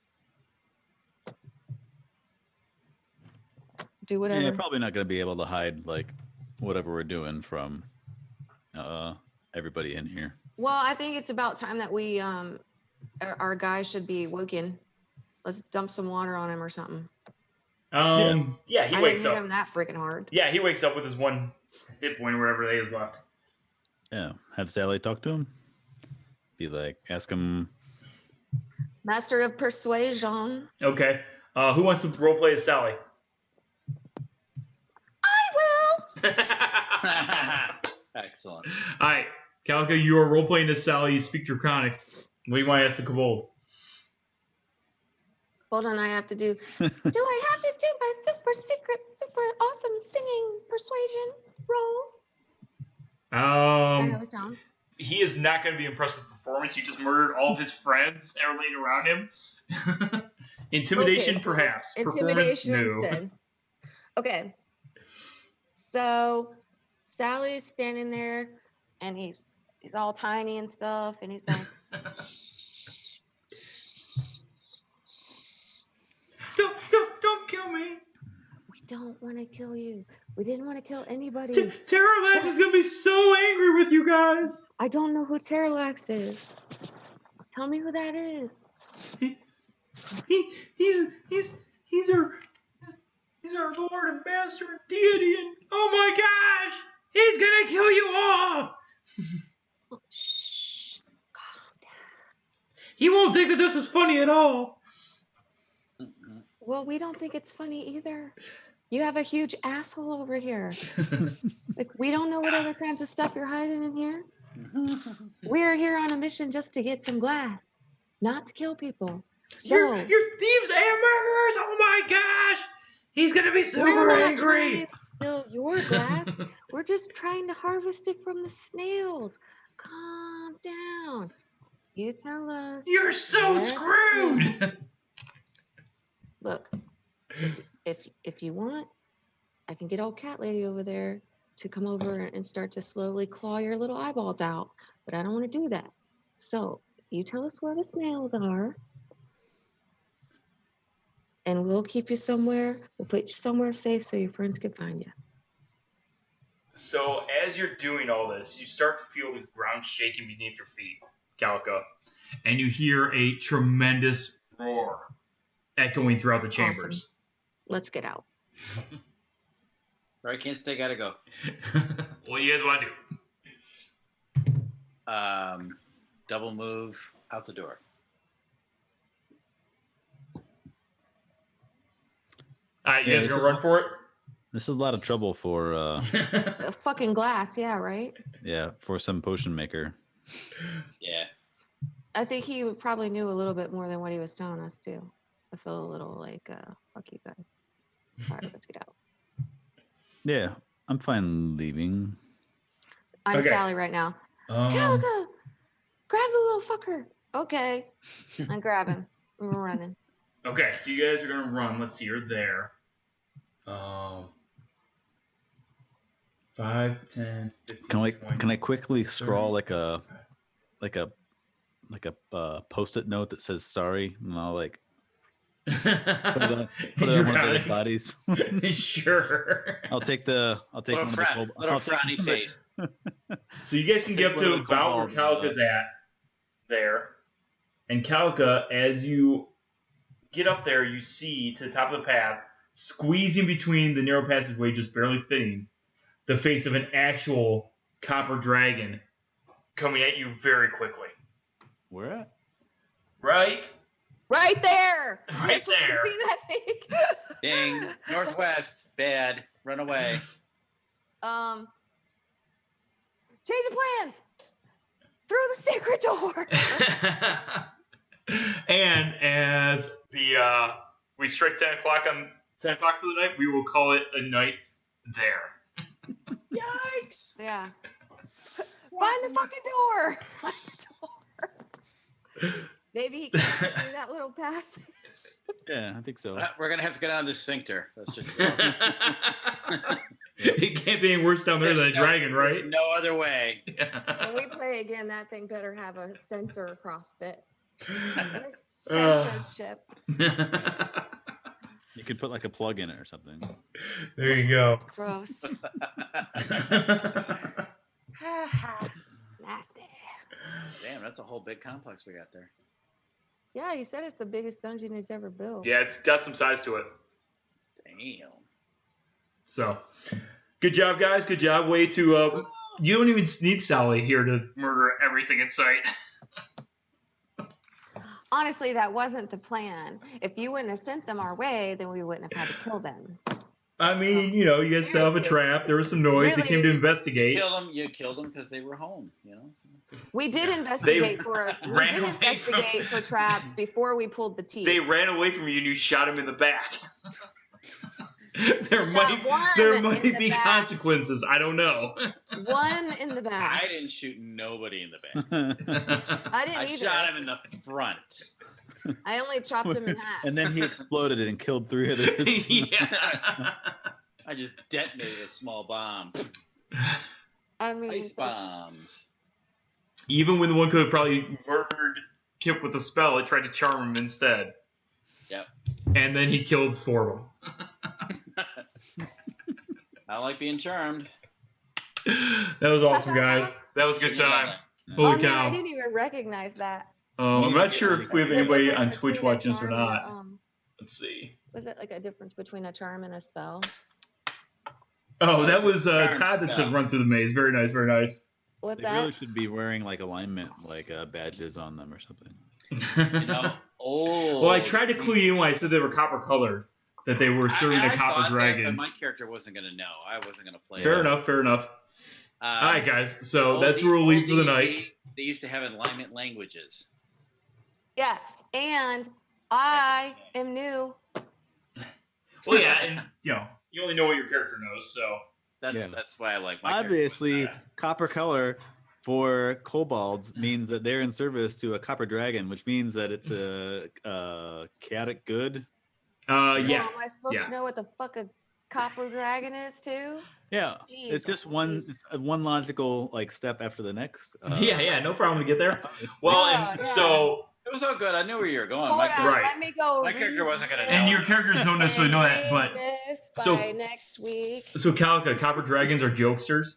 do whatever. Yeah, probably not going to be able to hide like whatever we're doing from everybody in here. Well, I think it's about time that we our guy should be woken. Let's dump some water on him or something. Yeah, he I wakes didn't hit up. him that freaking hard. Yeah, he wakes up with his 1 hit point or wherever they is left. Yeah, have Sally talk to him. Be like, ask him. Master of persuasion. Okay. Who wants to roleplay as Sally? I will. Excellent. All right, Calico, you are roleplaying as Sally. You speak Draconic. What do you want to ask the Kobold? Hold on, I have to do. Do I have to do my super secret, super awesome singing persuasion roll? I know it sounds. He is not going to be impressed with the performance. You just murdered all of his friends and everything around him. Intimidation, Okay, so perhaps. Intimidation Performance, no. instead. Okay. So Sally's standing there, and he's all tiny and stuff, and he's like, Don't kill me. "We don't want to kill you. We didn't want to kill anybody. Terralax is going to be so angry with you guys. I don't know who Terralax is. Tell me who that is." He's our Lord and Master and Deity, and oh my gosh, he's gonna kill you all. Shh. Calm down. He won't think that this is funny at all. Well, we don't think it's funny either. You have a huge asshole over here. Like, we don't know what other kinds of stuff you're hiding in here. We're here on a mission just to get some glass, not to kill people. So You're thieves and murderers! Oh my gosh! He's gonna be super we're not angry! trying to steal your glass. We're just trying to harvest it from the snails. Calm down. You tell us. You're so where- screwed! Look, if you want, I can get old cat lady over there to come over and start to slowly claw your little eyeballs out. But I don't want to do that. So you tell us where the snails are, and we'll keep you somewhere. We'll put you somewhere safe so your friends can find you. So as you're doing all this, you start to feel the ground shaking beneath your feet, Calica, and you hear a tremendous roar echoing throughout the chambers. Let's get out. Right, can't stay, gotta go. What do you guys want to do? Double move out the door. All right, you Yeah, guys this gonna is- run for it? This is a lot of trouble for Fucking glass, yeah, right? for some potion maker. Yeah. I think he probably knew a little bit more than what he was telling us too. I feel a little like, fuck you guys. All right, let's get out. Yeah, I'm fine leaving. I'm Okay. Sally right now. Calico, grab the little fucker. Okay, I grab him. We're running. Okay, so you guys are gonna run. Let's see, you're there. 5, 10, 15, Can I quickly scrawl 30. like a post-it note that says sorry, and I'll like put it on You're one of the gonna- bodies. Sure. I'll take Little one of the little frowny face. So you guys can get up Take one to of the about where kobold, Calica's at there. And Calica, as you get up there, you see to the top of the path, squeezing between the narrow passageway, just barely fitting, the face of an actual copper dragon coming at you very quickly. Where at? Right? Right there. Right there. See that thing? Ding. Northwest. Bad. Run away. Change of plans. Through the sacred door. And as we strike 10 o'clock for the night, we will call it a night there. Yikes. Yeah. Find the fucking door. Find the door. Maybe he can get through that little passage. Yeah, I think so. We're gonna have to go down the sphincter. That's just. It can't be any worse down there than a dragon, right? There's no other way. When we play again, that thing better have a sensor across it. Uh. Censorship. You could put like a plug in it or something. There you go. Gross. Nasty. Damn, that's a whole big complex we got there. Yeah, he said it's the biggest dungeon he's ever built. Yeah, it's got some size to it. Damn. So, good job, guys. Good job. Way to. You don't even need Sally here to murder everything in sight. Honestly, that wasn't the plan. If you wouldn't have sent them our way, then we wouldn't have had to kill them. I mean, you know, you guys set up a Seriously. trap. There was some noise. They came to Really? investigate. You killed them because they were home. You know. So. We did investigate ran away from- for traps before we pulled the teeth. They ran away from you and you shot him in the back. there Shot one might in the be back. consequences. I don't know. One in the back. I didn't shoot nobody in the back. I didn't I either. shot him in the front. I only chopped him in half. And then he exploded and killed 3 others. Yeah. I just detonated a small bomb. I mean, Ice bombs. Even when the one could have probably murdered Kip with a spell, it tried to charm him instead. Yep. And then he killed 4 of them. I like being charmed. That was awesome, guys. That was a good time. oh Holy man, I cow. didn't even recognize that. I'm not sure if we have The anybody difference on between Twitch a watching us or charm and a, not. Let's see. Was it like a difference between a charm and a spell? Oh, that was Charm Todd that said spell. run through the maze. Very nice, very nice. What's They that? really should be wearing like alignment, like badges on them or something. You know, Well, I tried to clue you in when I said they were copper colored, that they were serving I a copper thought that, dragon. but my character wasn't going to know. I wasn't going to play. Fair it. enough, fair enough. All right, guys. So that's where we'll leave for the night. They used to have alignment languages. Yeah, and I am new. Well, yeah, and you only know what your character knows, so That's why I like my Obviously, character. copper color for kobolds means that they're in service to a copper dragon, which means that it's a chaotic good. yeah. Oh, am I supposed Yeah. to know what the fuck a copper dragon is too? Yeah, Jeez, it's just one logical like step after the next. Yeah, no problem to get there. It's Well, Oh, and yeah. so It was all good. I knew where you were going. Hold My on, character, Right. let me go. my character read wasn't gonna this know. and your characters don't necessarily know that, and but read this by so- next week. so Calica, copper dragons are jokesters.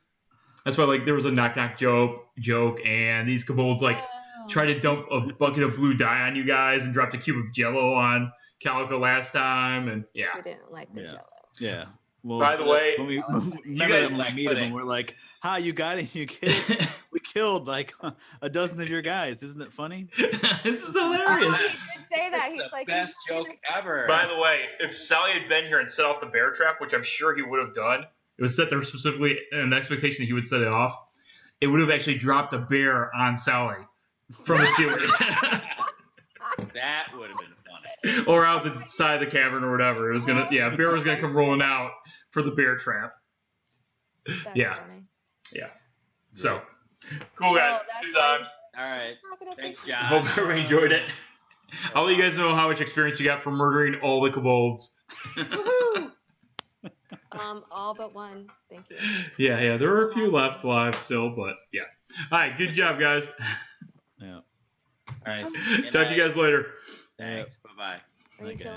That's why like there was a knock joke, and these kobolds like Oh. tried to dump a bucket of blue dye on you guys and dropped a cube of Jello on Calico last time, and We didn't like the Yeah. Jello. Yeah. Well, By the way, when we That was funny. remember guys that when like we meet them, pudding. and we're like, "Hi, you got it? You killed? We killed like a dozen of your guys. Isn't it funny?" this is Oh, hilarious. he did say that. It's He's the like, best joke ever. By the way, if Sally had been here and set off the bear trap, which I'm sure he would have done, it was set there specifically in the expectation that he would set it off. It would have actually dropped a bear on Sally from the ceiling, That would have been funny. or out the side of the cavern or whatever. It was gonna, a bear was gonna come rolling out for the bear trap. That's Yeah. funny. So, cool guys, Oh, that's good times. All right. Not gonna Thanks, think- I hope John. everybody enjoyed it. I'll let you guys know how much experience you got from murdering all the kobolds. Woohoo! All but one. Thank you. Yeah, there are a few left alive still, but yeah. All right, good job, guys. Yeah. All right. Talk to you guys later. Thanks. Bye-bye. Are you Okay. killing